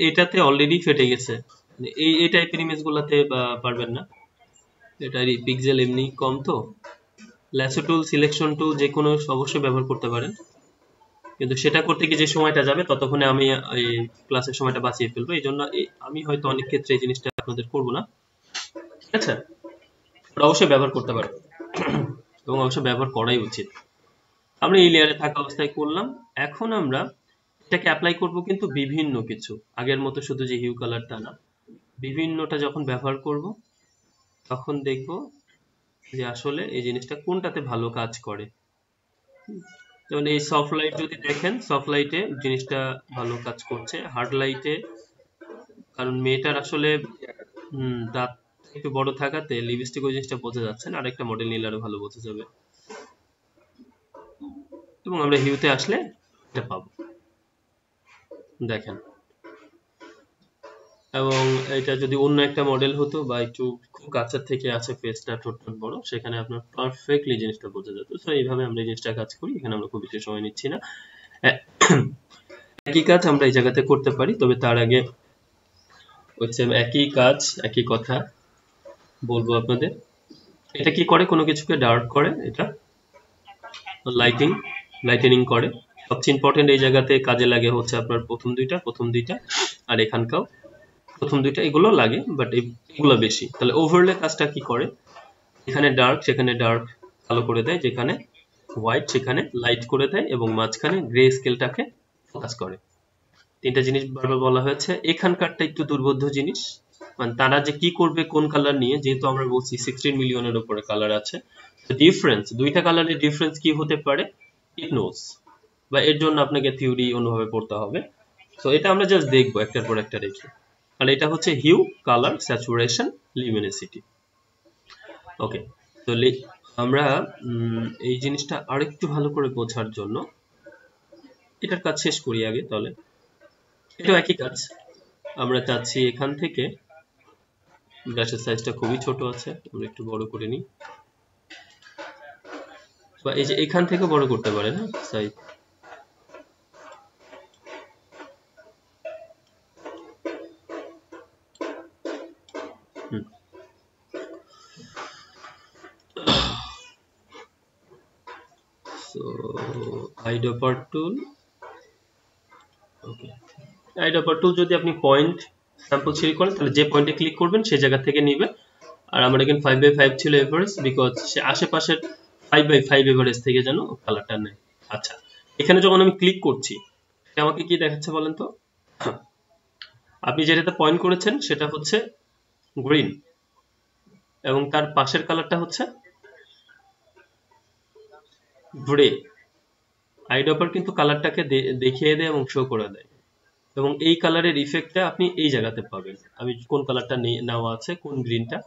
এটাতে অলরেডি ফেটে গেছে, এই টাইপের ইমেজ গুলাতে পারবেন না। এটার পিক্সেল এমনি কম, তো ল্যাসো টুল, সিলেকশন টুল যে কোনো অবশ্যই ব্যবহার করতে পারেন, কিন্তু সেটা করতে গিয়ে যে সময়টা যাবে ততক্ষণে আমি এই ক্লাসের সময়টা বাঁচিয়ে ফেলবো। এই জন্য আমি হয়তো অনেক ক্ষেত্রে এই জিনিসটা আপনাদের করবো না, ঠিক আছে? ওটা অবশ্যই ব্যবহার করতে পারেন এবং অবশ্যই ব্যবহার করাই উচিত। আমরা এই লেয়ারে থাকা অবস্থায় করলাম। এখন আমরা এটাকে অ্যাপ্লাই করব কিন্তু বিভিন্ন কিছু, আগের মতো শুধু যে হিউ কালারটা না, বিভিন্নটা যখন ব্যবহার করব তখন দেখব যে আসলে এই জিনিসটা কোনটাতে ভালো কাজ করে। যেমন এই সফট লাইট যদি দেখেন, সফট লাইটে জিনিসটা ভালো কাজ করছে। হার্ড লাইটে, কারণ মেয়েটার আসলে দাঁত একটু বড় থাকাতে লিপস্টিক ওই জিনিসটা বোঝা যাচ্ছে না, আরেকটা মডেল নিলে আরো ভালো বোঝা যাবে। এবং আমরা হিউতে আসলে এটা পাবো, দেখেন। এবং এটা যদি অন্য একটা মডেল হতো বা একটু খুব কাছের থেকে আছে ফেসটা, ঠোঁট বড়, সেখানে আপনার পারফেক্টলি জিনিসটা বোঝা যেত। সো এইভাবে আমরা এই জিনিসটা কাজ করি, এখানে আমরা খুব বেশি সময় নিচ্ছি না। একই কাজ আমরা এই জায়গাতে করতে পারি, তবে তার আগে হচ্ছে একই কাজ একই কথা বলবো আপনাদের। এটা কি করে? কোনো কিছুকে ডার্ক করে, এটা লাইটেনিং করে। সবচেয়ে ইম্পর্টেন্ট এই জায়গাতে কাজে লাগে হচ্ছে আপনার প্রথম দুইটা, আর এখানকাও প্রথম দুইটা, এগুলো লাগে, বাট এগুলো বেশি। তাহলে ওভারলে কাজটা কি করে? এখানে ডার্ক সেখানে ডার্ক কালো করে দেয়, যেখানে হোয়াইট সেখানে লাইট করে দেয়, এবং মাঝখানে গ্রে স্কেলটাকে ফোকাস করে। তিনটা জিনিস বারবার বলা হয়েছে। এখানকারটা একটু দুর্বোধ্য জিনিস, মানে তারা যে কি করবে কোন কালার নিয়ে, যেহেতু আমরা বলছি 16 মিলিয়নের উপরে কালার আছে, ডিফারেন্স, দুইটা কালারের ডিফারেন্স কি হতে পারে ইট নোস, বা এর জন্য আপনাকে থিওরি অন্যভাবে পড়তে হবে। তো এটা আমরা জাস্ট দেখবো একটার পর একটা রেখে। আর এটা হচ্ছে হিউ, কালার, স্যাচুরেশন, লিউমিনিসিটি। ওকে, তো আমরা এই জিনিসটা আরেকটু ভালো করে বোঝার জন্য এটার কাজ শেষ করি আগে। তাহলে এটাও একই কাজ, আমরা চাচ্ছি এখান থেকে, ব্রাশের সাইজটা খুবই ছোট আছে, আমরা একটু বড় করে নিই, বা এই যে এখান থেকে বড় করতে পারেন সাইজ। সো আইড্রপার টুল, ওকে, আইড্রপার টুল যদি আপনি পয়েন্ট স্যাম্পল সিলেক্ট করেন, তাহলে যে পয়েন্টে ক্লিক করবেন সেই জায়গা থেকে নিবে। আর আমার এখানে 5/5 ছিল এভারেজ, বিকজ সে আশেপাশের 5/5 এভারেজ থেকে যেন কালারটা নেয়। আচ্ছা, এখানে যখন আমি ক্লিক করছি আমাকে কি দেখাচ্ছে বলেন তো? আপনি যেটাতে পয়েন্ট করেছেন সেটা হচ্ছে গ্রিন, এবং তার পাশের কালারটা হচ্ছে গ্রে। আইড্রপার কিন্তু কালারটাকে দেখিয়ে দেয় এবং শো করে দেয়, এবং এই কালারের ইফেক্টটা আপনি এই জায়গাতে পাবেন। আমি কোন কালারটা নেওয়া আছে, কোন গ্রিনটা,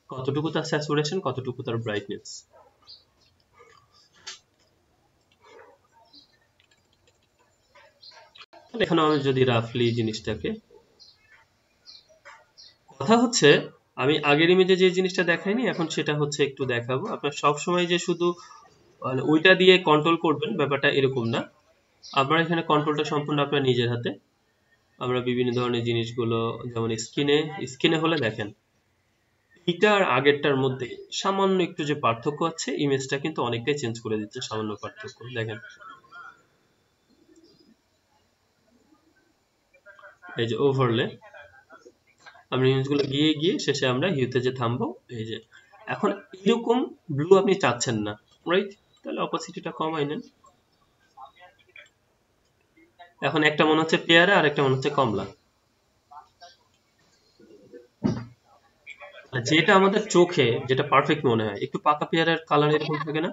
কতটুকু তার স্যাচুরেশন, কতটুকু তার ব্রাইটনেস। এখানে আমি যদি রাফলি জিনিসটাকে, কথা হচ্ছে আমি আগের ইমেজে যে জিনিসটা দেখাইনি এখন সেটা হচ্ছে একটু দেখাবো। আপনার সব সময় যে শুধু ওইটা দিয়ে কন্ট্রোল করবেন ব্যাপারটা এরকম না, আপনার এখানে কন্ট্রোলটা সম্পূর্ণ আপনার নিজের হাতে। আমরা বিভিন্ন ধরনের জিনিসগুলো, যেমন স্কিনে হলে দেখেন এটা আর আগেরটার মধ্যে সামান্য একটু যে পার্থক্য আছে, ইমেজটা কিন্তু অনেকটাই চেঞ্জ করে দিচ্ছে, সামান্য পার্থক্য দেখেন। এই যে ওভারলে, আমরা ইমেজগুলো গিয়ে গিয়ে শেষে আমরা হিউতে যে থামবো, এই যে এখন এরকম ব্লু আপনি চাচ্ছেন না, রাইট? তাহলে অপাসিটিটা কমাই নেন। এখন একটা মনে হচ্ছে পেয়ারা আর একটা মনে হচ্ছে কমলা, যেটা আমাদের চোখে যেটা পারফেক্ট মনে হয়, একটু পাকা পেয়ারার কালার এরকম থাকে না?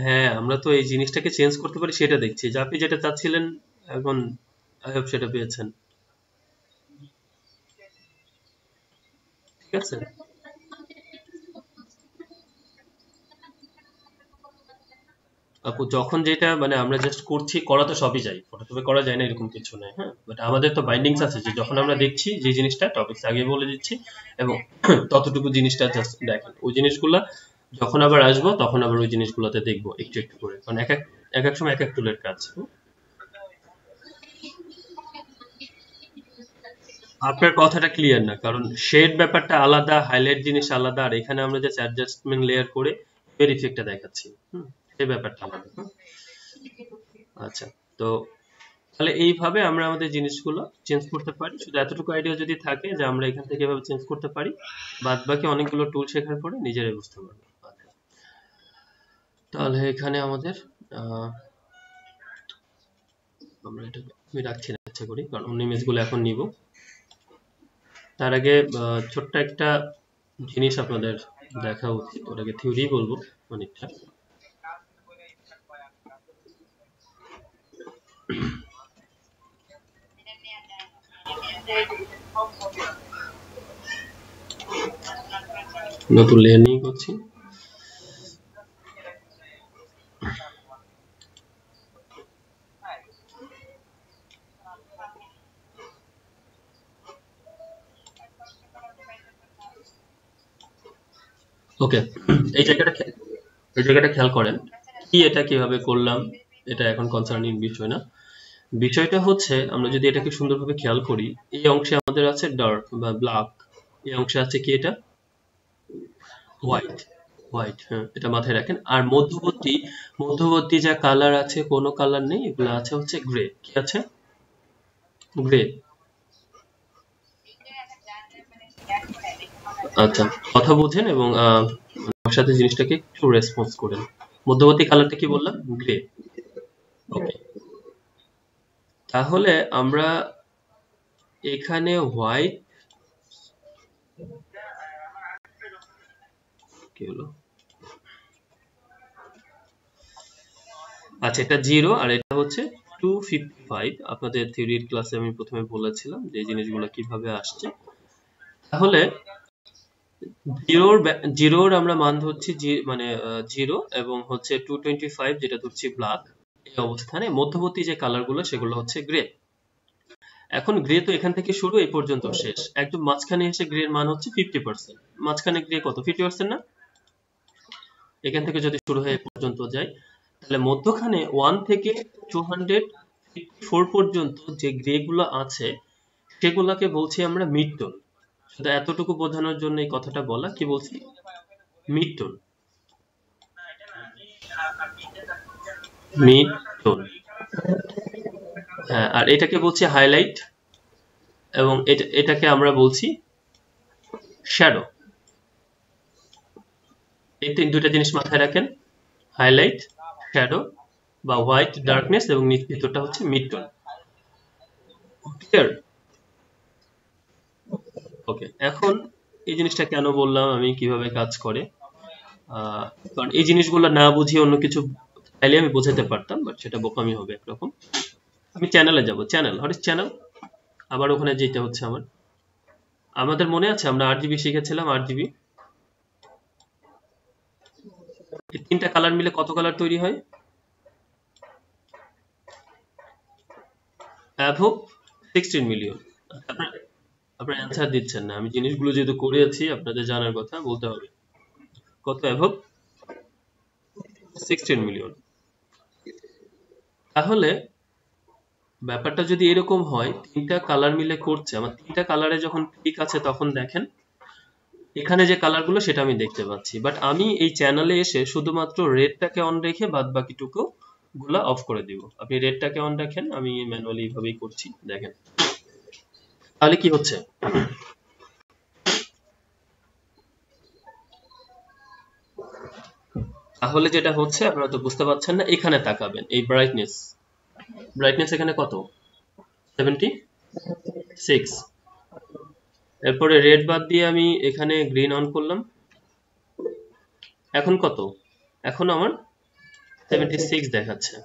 হ্যাঁ, আমরা তো এই জিনিসটাকে চেঞ্জ করতে পারি সেটা দেখছি, যে আপনি যেটা চাচ্ছিলেন এখন আই হোপ সেটা পেয়েছেন, ঠিক আছে? আপু যখন যেটা মানে আমরা জাস্ট করছি, করা তো সবই যায়, ফটোশপে করা যায় না এরকম কিছু নাই, হ্যাঁ, বাট আমাদের তো বাইন্ডিংস আছে যে যখন আমরা দেখছি যে জিনিসটা টপিকস আগে বলে দিচ্ছি এবং ততটুকু জিনিসটা জাস্ট দেখেন, ওই জিনিসগুলা যখন আবার আসবো তখন আবার ওই জিনিসগুলোতে দেখবো একটু একটু করে, কারণ এক এক সময় এক এক টুলের কাজ। আপনার কথাটা ক্লিয়ার না, কারণ শেড ব্যাপারটা আলাদা, হাইলাইট জিনিস আলাদা, আর এখানে আমরা জাস্ট অ্যাডজাস্টমেন্ট লেয়ার করে এর ইফেক্টটা দেখাচ্ছি। সেই ব্যাপারটা আলাদা। আচ্ছা, তো তাহলে এইভাবে আমরা আমাদের জিনিসগুলো চেঞ্জ করতে পারি। শুধু এতটুকু আইডিয়া যদি থাকে যে আমরা এখান থেকে এভাবে চেঞ্জ করতে পারি, বাদ বাকি অনেকগুলো টুল শেখার পরে নিজেরাই বুঝতে পারবো। আচ্ছা, তাহলে এখানে আমাদের আমরা এটা আমি রাখছি না ইচ্ছা করি, কারণ অন্য ইমেজগুলো এখন নিব। তার আগে ছোট্ট একটা জিনিস আপনাদের দেখা উচিত, ওটাকে থিওরি বলবো অনেকটা। নতুন লেয়ার নিয়ে করছি। ওকে, এই জায়গাটা খেয়াল করেন কি, এটা কিভাবে করলাম এটা এখন কনসার্নিং বিষয় না। বিষয়টা হচ্ছে আমরা যদি এটাকে সুন্দরভাবে খেয়াল করি, এই অংশে আমাদের আছে ডার্ক বা ব্ল্যাক, এই অংশে আছে কি এটা হোয়াইট। হোয়াইট, হ্যাঁ, এটা মাথায় রাখেন। আর মধ্যবর্তী যা কালার আছে, কোনো কালার নেই, এগুলো আছে হচ্ছে গ্রে। কি আছে? গ্রে। আচ্ছা, কথা বুঝেন এবং আমার সাথে জিনিসটাকে একটু রেসপন্স করেন। মধ্যবর্তী কালারটা কি বললাম? গ্রে। ওকে, তাহলে আমরা এখানে হোয়াইট, কি হলো, আচ্ছা এটা 0 আর এটা হচ্ছে 255। আপনাদের থিওরির ক্লাসে আমি প্রথমে বলেছিলাম যে এই জিনিসগুলো কিভাবে আসছে। তাহলে জিরোর আমরা মান ধরছি মানে 0 এবং হচ্ছে 225 যেটা ধরছি ব্ল্যাক। এই অবস্থানে মধ্যবর্তী যে কালারগুলো সেগুলো হচ্ছে গ্রে। এখন গ্রে তো এখান থেকে শুরু এই পর্যন্ত শেষ, একদম মাঝখানে এসে গ্রের মান হচ্ছে 50%। মাঝখানে গ্রে কত, 50% না? এখান থেকে যদি শুরু হয়ে এই পর্যন্ত যায়, তাহলে মধ্যখানে 1 থেকে 254 পর্যন্ত যে গ্রে গুলো আছে সেগুলোকে বলছি আমরা মিড টোন। শুধু এতটুকু বোঝানোর জন্য এই কথাটা বলা, কি বলছি, মিড টোন। মিড টোন, হ্যাঁ, আর এটাকে বলছি হাইলাইট এবং এটাকে আমরা বলছি শ্যাডো। এই দুইটা জিনিস মাথায় রাখেন, হাইলাইট, শ্যাডো বা হোয়াইট ডার্কনেস এবং ভিতরটা হচ্ছে মিড টোন। ক্লিয়ার? ওকে, এখন এই জিনিসটা কেন বললাম, আমি কিভাবে কাজ করে, কারণ এই জিনিসগুলো না বুঝিয়ে অন্য কিছু চাইলে আমি বোঝাতে পারতাম, বাট সেটা বোকামি হবে একরকম। আমি চ্যানেলে যাব, চ্যানেল, হোয়াট ইজ চ্যানেল, আবার ওখানে যেতে হচ্ছে আমার। আমাদের মনে আছে আমরা আরজিবি শিখেছিলাম, আরজিবি এই তিনটা কালার মিলে কত কালার তৈরি হয়? Above 16 million. আপনার অ্যান্সার দিচ্ছেন না, আমি জিনিসগুলো যেহেতু করেছি আপনাদের জানার কথা বলতে হবে। কত অ্যাভব? 16 মিলিয়ন। তাহলে ব্যাপারটা যদি এরকম হয়, তিনটা কালার মিলে করছে, আমার তিনটা কালারে যখন পিক আছে তখন দেখেন এখানে যে কালারগুলো সেটা আমি দেখতে পাচ্ছি, বাট আমি এই চ্যানেলে এসে শুধুমাত্র রেডটাকে অন রেখে বাদ বাকিটুকু গুলা অফ করে দিব। আপনি রেডটাকে অন রাখেন, আমি ম্যানুয়ালি এইভাবেই করছি, দেখেন তাহলে কি হচ্ছে। তাহলে যেটা হচ্ছে, আপনারা তো বুঝতে পারছেন না, এখানে তাকাবেন, এই ব্রাইটনেস এখানে কত, 76। এরপরে রেড বাদ দিয়ে আমি এখানে গ্রিন অন করলাম, এখন কত, এখন আমার 76 দেখাচ্ছে।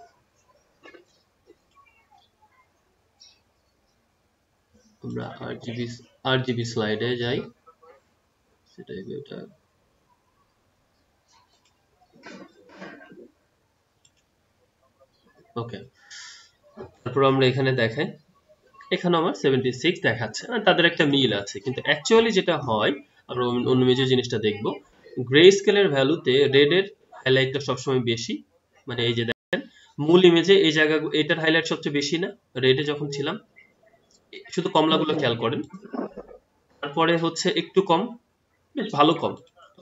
আমরা আরজিবি স্লাইডে যাই, সেটাই এটা। ওকে, তারপর আমরা এখানে দেখাই, এখানে আমার 76 দেখাচ্ছে, তাদের একটা মিল আছে, কিন্তু অ্যাকচুয়ালি যেটা হয় আমরা অন্য মেজর জিনিসটা দেখব। গ্রে স্কেলের ভ্যালুতে রেডের হাইলাইটটা সবসময় বেশি, মানে এই যে দেখেন মূল ইমেজে এই জায়গা এটার হাইলাইট সবচেয়ে বেশি না, রেডে যখন ছিলাম, শুধু কমলাগুলো খেয়াল করেন, তারপরে হচ্ছে একটু কম, বেশ ভালো কম,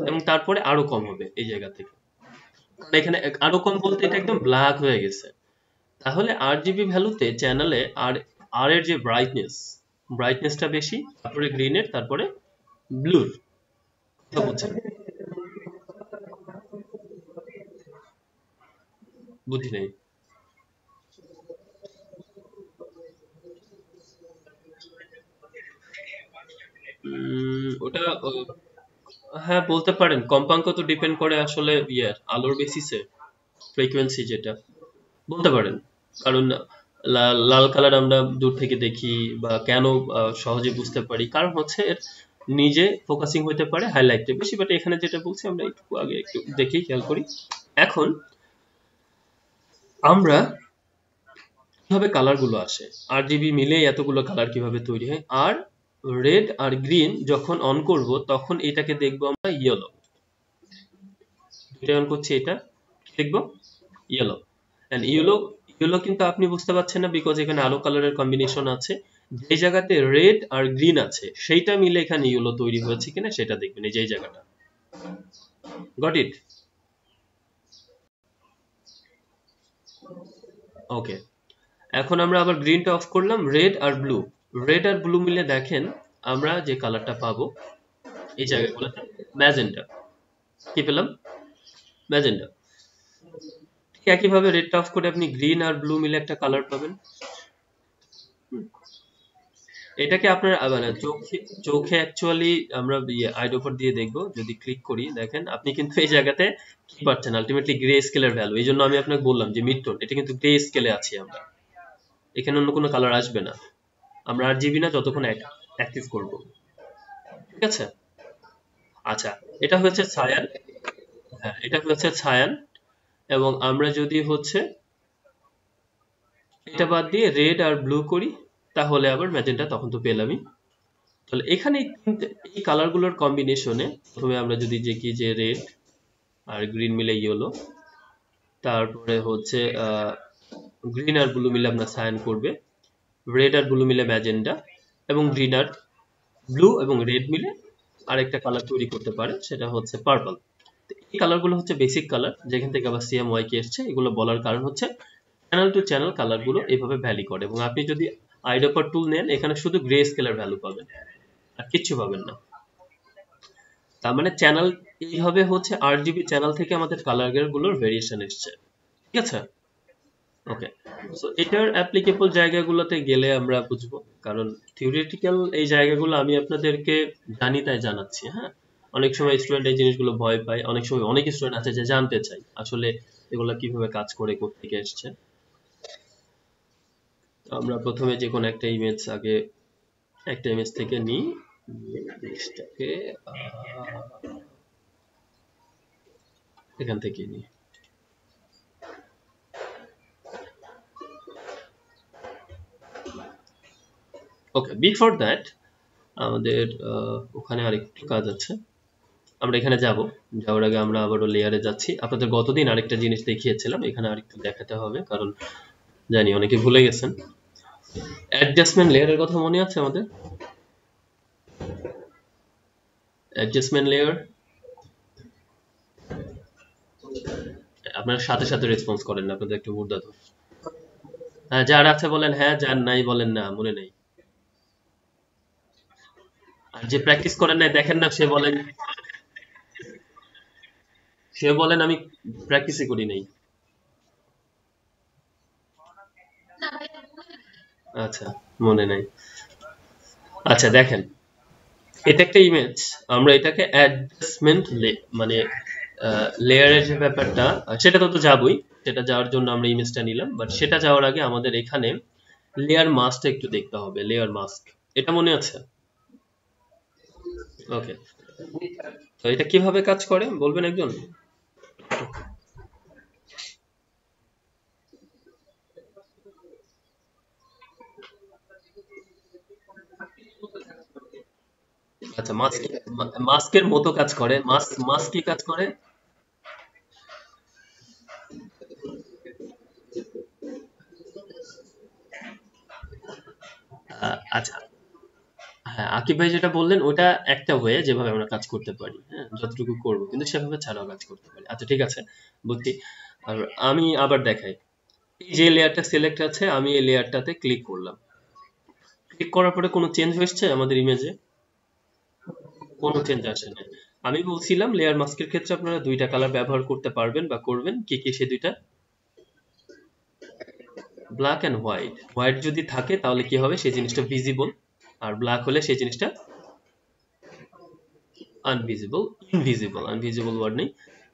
এবং তারপরে আরো কম হবে এই জায়গা থেকে, কারণ এখানে আরো কম বলতে এটা একদম ব্ল্যাক হয়ে গেছে। তাহলে আরজিবি ভ্যালুতে চ্যানেলে আর আর এর যে ব্রাইটনেসটা বেশি, তারপরে গ্রিনের, তারপরে ব্লুর, কথা বুঝছেন? বুঝি নাই। ওটা হ্যাঁ বলতে পারেন, কম্পাঙ্ক তো ডিপেন্ড করে আসলে আলোর বেসিসে, ফ্রিকোয়েন্সি যেটা বলতে পারেন। কারণ লাল কালার আমরা দূর থেকে দেখি, বা কেন সহজে বুঝতে পারি, কারণ হচ্ছে এর নিজে ফোকাসিং হতে পারে হাইলাইটে বেশি, বাট এখানে যেটা বলছি আমরা একটু আগে একটু দেখি খেয়াল করি। এখন আমরা কিভাবে কালার গুলো আসে, আরজিবি মিলে এতগুলো কালার কিভাবে তৈরি হয়, আর রেড আর গ্রিন যখন অন করব তখন এটাকে দেখবো আমরা ইয়েলো, এটা অন করছি, এটা দেখবো ইয়েলো। এন্ড ইয়েলো, ইয়েলো কিন্তু আপনি বুঝতে পারছেন না, বিকজ এখানে আলো কালারের কম্বিনেশন আছে, যে জায়গাতে রেড আর গ্রিন আছে সেইটা মিলে এখানে ইয়েলো তৈরি হয়েছে কিনা সেটা দেখবেন, এই যে এই জায়গাটা। Got it? ওকে, এখন আমরা আবার গ্রিনটা অফ করলাম, রেড আর ব্লু মিলে দেখেন আমরা যে কালারটা পাবো এই জায়গাগুলোতে, ম্যাজেন্টা। কি পেলাম? ম্যাজেন্টা। ঠিক একইভাবে রেডটা অফ করে আপনি গ্রিন আর ব্লু মিলে একটা কালার পাবেন। এটাকে আপনার মানে চোখে চোখে অ্যাকচুয়ালি আমরা আইডোপার দিয়ে দেখবো, যদি ক্লিক করি দেখেন আপনি কিন্তু এই জায়গাতে কি পাচ্ছেন, আলটিমেটলি গ্রে স্কেলের ভ্যালু। এই জন্য আমি আপনাকে বললাম যে মিড টোন, এটা কিন্তু গ্রে স্কেলে আছি আমরা, এখানে অন্য কোনো কালার আসবে না, আমরা আর জিবি না যতক্ষণ অ্যাক্টিভ করব। ঠিক আছে? আচ্ছা, এটা হচ্ছে ছায়ান। হ্যাঁ, এটা হচ্ছে ছায়ান। এবং আমরা যদি হচ্ছে এটা বাদ দিয়ে রেড আর ব্লু করি, তাহলে আবার ম্যাজেন্টা তখন তো পেলামই। তাহলে এখানে এই কালার গুলোর কম্বিনেশনে প্রথমে আমরা যদি দেখি যে রেড আর গ্রিন মিলে ইয়েলো, তারপরে হচ্ছে গ্রিন আর ব্লু মিলে আপনার সায়ান করবে, রেড আর ব্লু মিলে ম্যাজেন্ডা, এবং গ্রিন আর ব্লু এবং রেড মিলে আরেকটা কালার তৈরি করতে পারে, সেটা হচ্ছে পার্পল। এই কালারগুলো হচ্ছে বেসিক কালার, যেখান থেকে আবার সিএমওয়াই কে এসছে। এগুলো বলার কারণ হচ্ছে চ্যানেল টু চ্যানেল কালারগুলো এইভাবে ভ্যারি করে, এবং আপনি যদি আইডোপার টুল নেন এখানে শুধু গ্রে স্কেলের ভ্যালু পাবেন, আর কিচ্ছু পাবেন না। তার মানে চ্যানেল এইভাবে হচ্ছে আরজিবি চ্যানেল থেকে আমাদের কালার গুলোর ভেরিয়েশন এসছে। ঠিক আছে? ওকে, সো এটার অ্যাপ্লিকেবল জায়গাগুলোতে গেলে আমরা বুঝবো, কারণ থিওরিটিক্যাল এই জায়গাগুলো আমি আপনাদেরকে জানি তাই জানাচ্ছি। হ্যাঁ, অনেক সময় স্টুডেন্ট এই জিনিসগুলো ভয় পায়, অনেক সময় অনেক স্টুডেন্ট আছে যে জানতে চাই আসলে এগুলো কিভাবে কাজ করে, কোত্থেকে এসছে। তো আমরা প্রথমে যে কোনো একটা ইমেজ আগে একটা ইমেজ থেকে নিই, জিনিসটাকে এখান থেকে নিই। ওকে, বিফোর দ্যাট আমাদের ওখানে আরেকটু কাজ আছে, আমরা এখানে যাব। যাওয়ার আগে আমরা আবারও লেয়ারে যাচ্ছি। আপনাদের গতদিন আরেকটা জিনিস দেখিয়েছিলাম, এখানে আরেকটু দেখাতে হবে, কারণ জানি অনেকে ভুলে গেছেন। অ্যাডজাস্টমেন্ট লেয়ারের কথা মনে আছে আমাদের? অ্যাডজাস্টমেন্ট লেয়ার, আপনারা সাথে সাথে রেসপন্স করেন না, আপনাদের একটু মুদ্রা ধর। হ্যাঁ, যার আছে বলেন হ্যাঁ, যার নাই বলেন না, মনে নেই। আর যে প্র্যাকটিস করেন নাই দেখেন না, সে বলেন আমি প্র্যাকটিসই করি নাই। আচ্ছা, মনে নাই। আচ্ছা দেখেন, এটা একটা ইমেজ, আমরা এটাকে অ্যাডজাস্টমেন্ট মানে লেয়ারের যে ব্যাপারটা, সেটা তো যাবই, সেটা যাওয়ার জন্য আমরা ইমেজটা নিলাম, বাট সেটা যাওয়ার আগে আমাদের এখানে লেয়ার মাস্কটা একটু দেখতে হবে। লেয়ার মাস্ক, এটা মনে আছে? ওকে, তো এটা কিভাবে কাজ করে বলবেন একজন? আচ্ছা, মাস্কের মতো কাজ করে। মাস্ক কি কাজ করে? আচ্ছা, হ্যাঁ, আকিব ভাই যেটা বললেন ওটা একটা ওয়ে যেভাবে আমরা কাজ করতে পারি, হ্যাঁ, যতটুকু করব কিন্তু সেভাবে ছাড়াও কাজ করতে পারি। আচ্ছা, ঠিক আছে, বুঝছি। আর আমি আবার দেখাই, এই যে লেয়ারটা সিলেক্ট আছে, আমি এই লেয়ারটাতে ক্লিক করলাম। ক্লিক করার পরে কোনো চেঞ্জ হয়েছে আমাদের ইমেজে? কোনো চেঞ্জ আসে না। আমি বলছিলাম লেয়ার মাস্কের ক্ষেত্রে আপনারা দুইটা কালার ব্যবহার করতে পারবেন বা করবেন, কি কি সে দুইটা? Black and white. হোয়াইট যদি থাকে তাহলে কি হবে, সেই জিনিসটা ভিজিবল, আর ব্ল্যাক হলে সেই জিনিসটা আনভিজিবল। আনভিজিবল ওয়ার্ড নেই,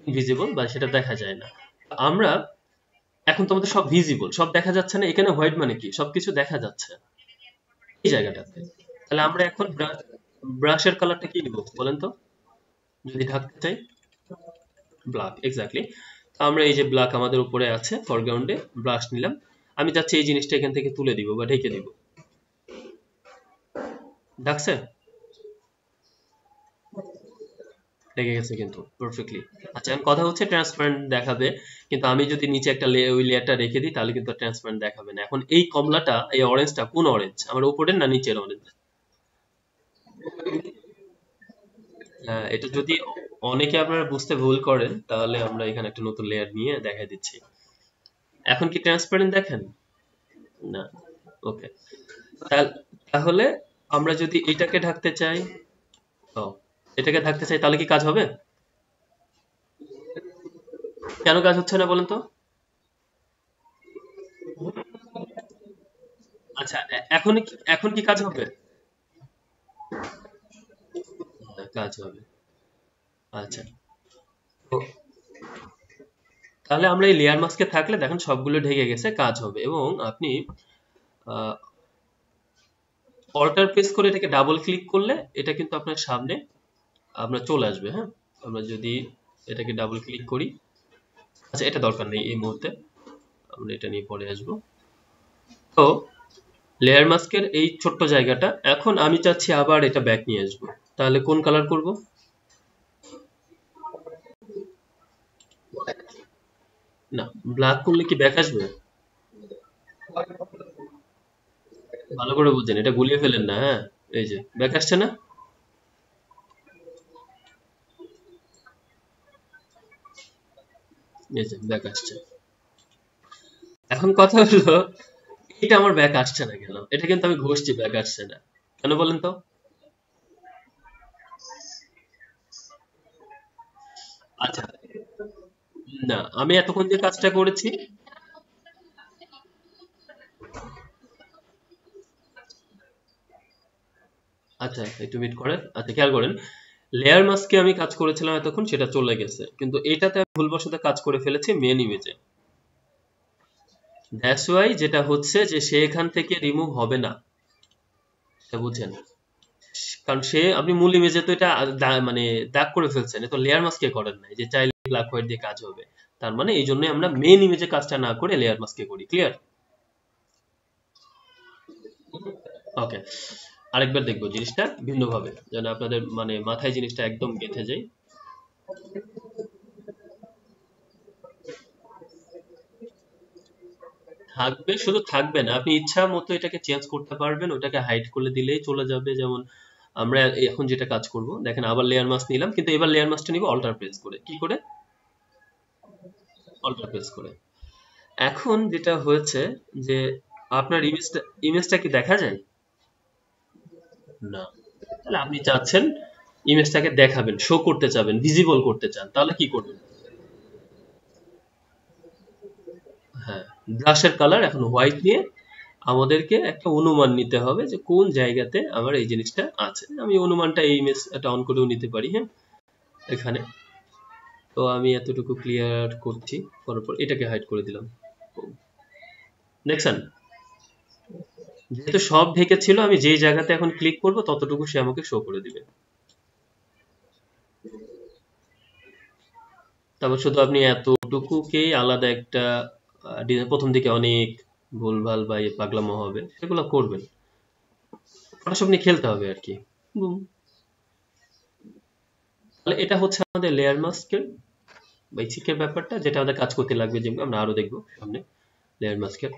ইনভিজিবল, বা সেটা দেখা যায় না। আমরা এখন তো আমাদের সব ভিজিবল, সব দেখা যাচ্ছে না, এখানে হোয়াইট মানে কি সবকিছু দেখা যাচ্ছে এই জায়গাটাতে। তাহলে আমরা এখন ব্রাশের কালারটা কি নিব বলেন তো, যদি ঢাকতে চাই? Black, exactly. আমরা এই যে ব্ল্যাক আমাদের উপরে আছে ফরগ্রাউন্ডে, ব্রাশ নিলাম। আমি চাচ্ছি এই জিনিসটা এখান থেকে তুলে দিব বা ঢেকে দিব। ঢাকছে? লেগে গেছে কিন্তু পারফেক্টলি। আচ্ছা, এখন কথা হচ্ছে ট্রান্সপারেন্ট দেখাবে, কিন্তু আমি যদি নিচে একটা ওই লেয়ারটা রেখে দিই তাহলে কিন্তু ট্রান্সপারেন্ট দেখাবে না। এখন এই কমলাটা, এই অরেঞ্জটা কোন অরেঞ্জ, আমার উপরের না নিচের অরেঞ্জ? এটা যদি অনেকে আপনারা বুঝতে ভুল করেন তাহলে আমরা এখানে একটা নতুন লেয়ার নিয়ে দেখাই দিচ্ছি। এখন কি ট্রান্সপারেন্ট দেখেন? না। ওকে, তাহলে আমরা যদি এটাকে ঢাকতে চাই, ও, এটাকে ঢাকতে চাই তাহলে কি কাজ হবে? কেন কাজ হচ্ছে না বলেন তো? আচ্ছা, এখন কি কাজ হবে? হ্যাঁ, কাজ হবে। আচ্ছা, তো তাহলে আমরা এই লেয়ার মাস্কে থাকলে দেখেন সবগুলো ঢেকে গেছে, কাজ হবে। এবং আপনি অল্টার প্রেস করে এটাকে ডাবল ক্লিক করলে এটা কিন্তু আপনার সামনে আমরা চলে আসবে, হ্যাঁ। আমরা যদি এটাকে ডাবল ক্লিক করি, আচ্ছা এটা দরকার নেই এই মুহূর্তে, আমরা এটা নিয়ে পরে আসবো। তো লেয়ার মাস্কের এই ছোট্ট জায়গাটা, এখন আমি চাচ্ছি আবার এটা ব্যাক নিয়ে আসবো, তাহলে কোন কালার করব? না, ব্ল্যাক করলে কি ব্যাক আসবে? ভালো করে বুঝছেন, এটা গুলিয়ে ফেলেন না, হ্যাঁ। এই যে ব্যাক আসছে না? এই যে ব্যাক আসছে। এখন কথা হলো, এটা আমার ব্যাক আসছে না কেন? এটা কিন্তু আমি ঘষছি, ব্যাক আসছে না কেন বলেন তো? আচ্ছা, না, আমি এতক্ষণ যে কাজটা করেছি, আচ্ছা একটু মিট করেন, আচ্ছা খেয়াল করেন, লেয়ার মাস্কে আমি কাজ করেছিলাম এতক্ষণ, সেটা চলে গেছে, কিন্তু এটাতে আমি ভুলবশত কাজ করে ফেলেছি মেন ইমেজে। দ্যাটস ওয়াই যেটা হচ্ছে যে সে এখান থেকে রিমুভ হবে না, সেটা বুঝেন। কারণ সে, আপনি মূল ইমেজে তো এটা মানে দাগ করে ফেলছেন, এ তো লেয়ার মাস্কে করেন নাই যে চাইলে ব্ল্যাক হোয়াইট দিয়ে কাজ হবে। তার মানে এই জন্য আমরা মেন ইমেজে কাজটা না করে লেয়ার মাস্কে করি, ক্লিয়ার? ওকে, আরেকবার দেখবো জিনিসটা ভিন্নভাবে, যেন আপনাদের মানে মাথায় জিনিসটা একদম গেঁথে যায়। থাকবে, শুধু থাকবে না, আপনি ইচ্ছা মতো এটাকে চেঞ্জ করতে পারবেন, ওটাকে হাইড করে দিলেই চলে যাবে। যেমন আমরা এখন যেটা কাজ করব, দেখেন আবার লেয়ার মাস্ক নিলাম, কিন্তু এবার লেয়ার মাস্কটা নিব অল্টার প্রেস করে। কি করে? অল্টার প্রেস করে। এখন যেটা হয়েছে যে আপনার ইমেজটা কি দেখা যায়? না। তাহলে আপনি চাচ্ছেন ইমেজটাকে দেখাবেন, শো করতে চাবেন, ভিজিবল করতে চান, তাহলে কি করবেন? হ্যাঁ, ব্রাশের কালার এখন হোয়াইট নিয়ে আমাদেরকে একটা অনুমান নিতে হবে যে কোন জায়গাতে আমার এই জিনিসটা আছে। আমি অনুমানটা এই ইমেজটা অন করেও নিতে পারি, হ্যাঁ, এখানে। তো আমি এতটুকু ক্লিয়ার করছি, করার পর এটাকে হাইড করে দিলাম। দেখছেন, যেহেতু সব ঢেকে ছিল, আমি যেই জায়গাতে এখন ক্লিক করব ততটুকু সে আমাকে শো করে দিবে। তারপর শুধু আপনি এতটুকুকেই আলাদা একটা প্রথম দিকে অনেক ভুলভাল বা পাগলামো হবে, সেগুলো করবেন, ফটোশপ নিয়ে খেলতে হবে আর কি। বুম। তাহলে এটা হচ্ছে আমাদের লেয়ার মাস্কের বেসিকের ব্যাপারটা, যেটা আমাদের কাজ করতে লাগবে, যেগুলো আমরা আরো দেখবো সামনে। লেয়ার মাস্কের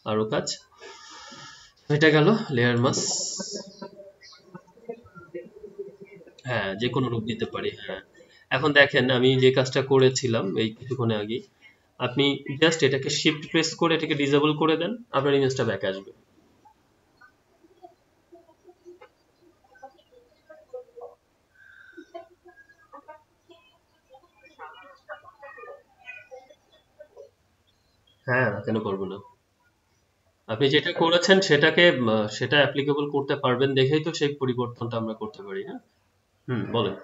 আরো কাজ, এটা গেল লেয়ার মাস্ক। হ্যাঁ, যে কোনো রূপ দিতে পারি, হ্যাঁ। এখন দেখেন আমি যে কাজটা করেছিলাম এই কিছুক্ষণ আগে, আপনি জাস্ট এটাকে শিফট প্রেস করে এটাকে ডিসেবল করে দেন, আপনার ইমেজটা ব্যাক আসবে। হ্যাঁ, কেন করবো না? আপনি যেটা করেছেন সেটাকে সেটা অ্যাপ্লিকেবল করতে পারবেন দেখেই তো সেই পরিবর্তনটা আমরা করতে পারি, হ্যাঁ। বলেন।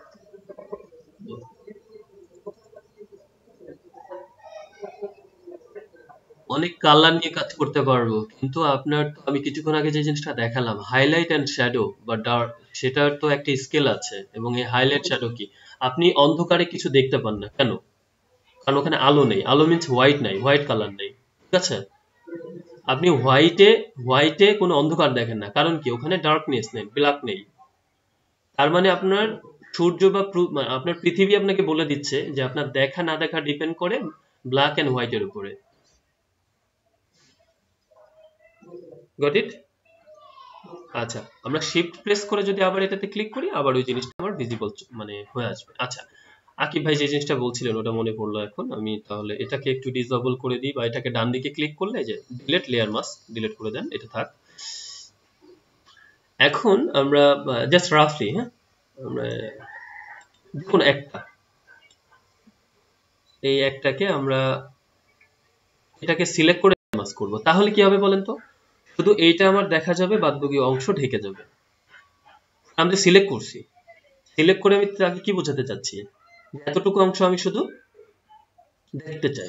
অনেক কালার নিয়ে কাজ করতে পারবো, কিন্তু আপনার তো আমি কিছুক্ষণ আগে যে জিনিসটা দেখালাম, হাইলাইট অ্যান্ড শ্যাডো বা ডার্ক, সেটার তো একটা স্কেল আছে। এবং এই হাইলাইট শ্যাডো কি, আপনি অন্ধকারে কিছু দেখতে পান না কেন? কারণ ওখানে আলো নেই। আলো মিন্স হোয়াইট নাই, হোয়াইট কালার নেই, ঠিক আছে? আপনি হোয়াইটে হোয়াইটে কোনো অন্ধকার দেখেন না, কারণ কি? ওখানে ডার্কনেস নেই, ব্ল্যাক নেই। তার মানে আপনার সূর্য বা মানে আপনার পৃথিবী আপনাকে বলে দিচ্ছে যে আপনার দেখা না দেখা ডিপেন্ড করে ব্ল্যাক এন্ড হোয়াইটের উপরে। Got it? আচ্ছা, আমরা শিফট প্রেস করে যদি আবার এটাতে ক্লিক করি, আবার ওই জিনিসটা আমার ভিজিবল মানে হয়ে আসবে। আচ্ছা, আকিব ভাই যে জিনিসটা বলছিলেন ওটা মনে পড়লো এখন। আমি তাহলে এটাকে একটু ডিসেবল করে দিই, বা এটাকে ডান দিকে ক্লিক করলে যে ডিলিট লেয়ার মাস্ক, ডিলিট করে দেন, এটা থাক। এখন আমরা জাস্ট রাফলি, হ্যাঁ, আমরা দেখুন একটা, এই একটাকে আমরা এটাকে সিলেক্ট করে মাস্ক করব, তাহলে কি হবে বলেন তো? শুধু এইটা আমার দেখা যাবে, বাদ বাকি অংশ ঢেকে যাবে। আমি সিলেক্ট করছি, সিলেক্ট করে আমি তাকে কি বোঝাতে চাচ্ছি, এতটুকু অংশ আমি শুধু দেখতে চাই।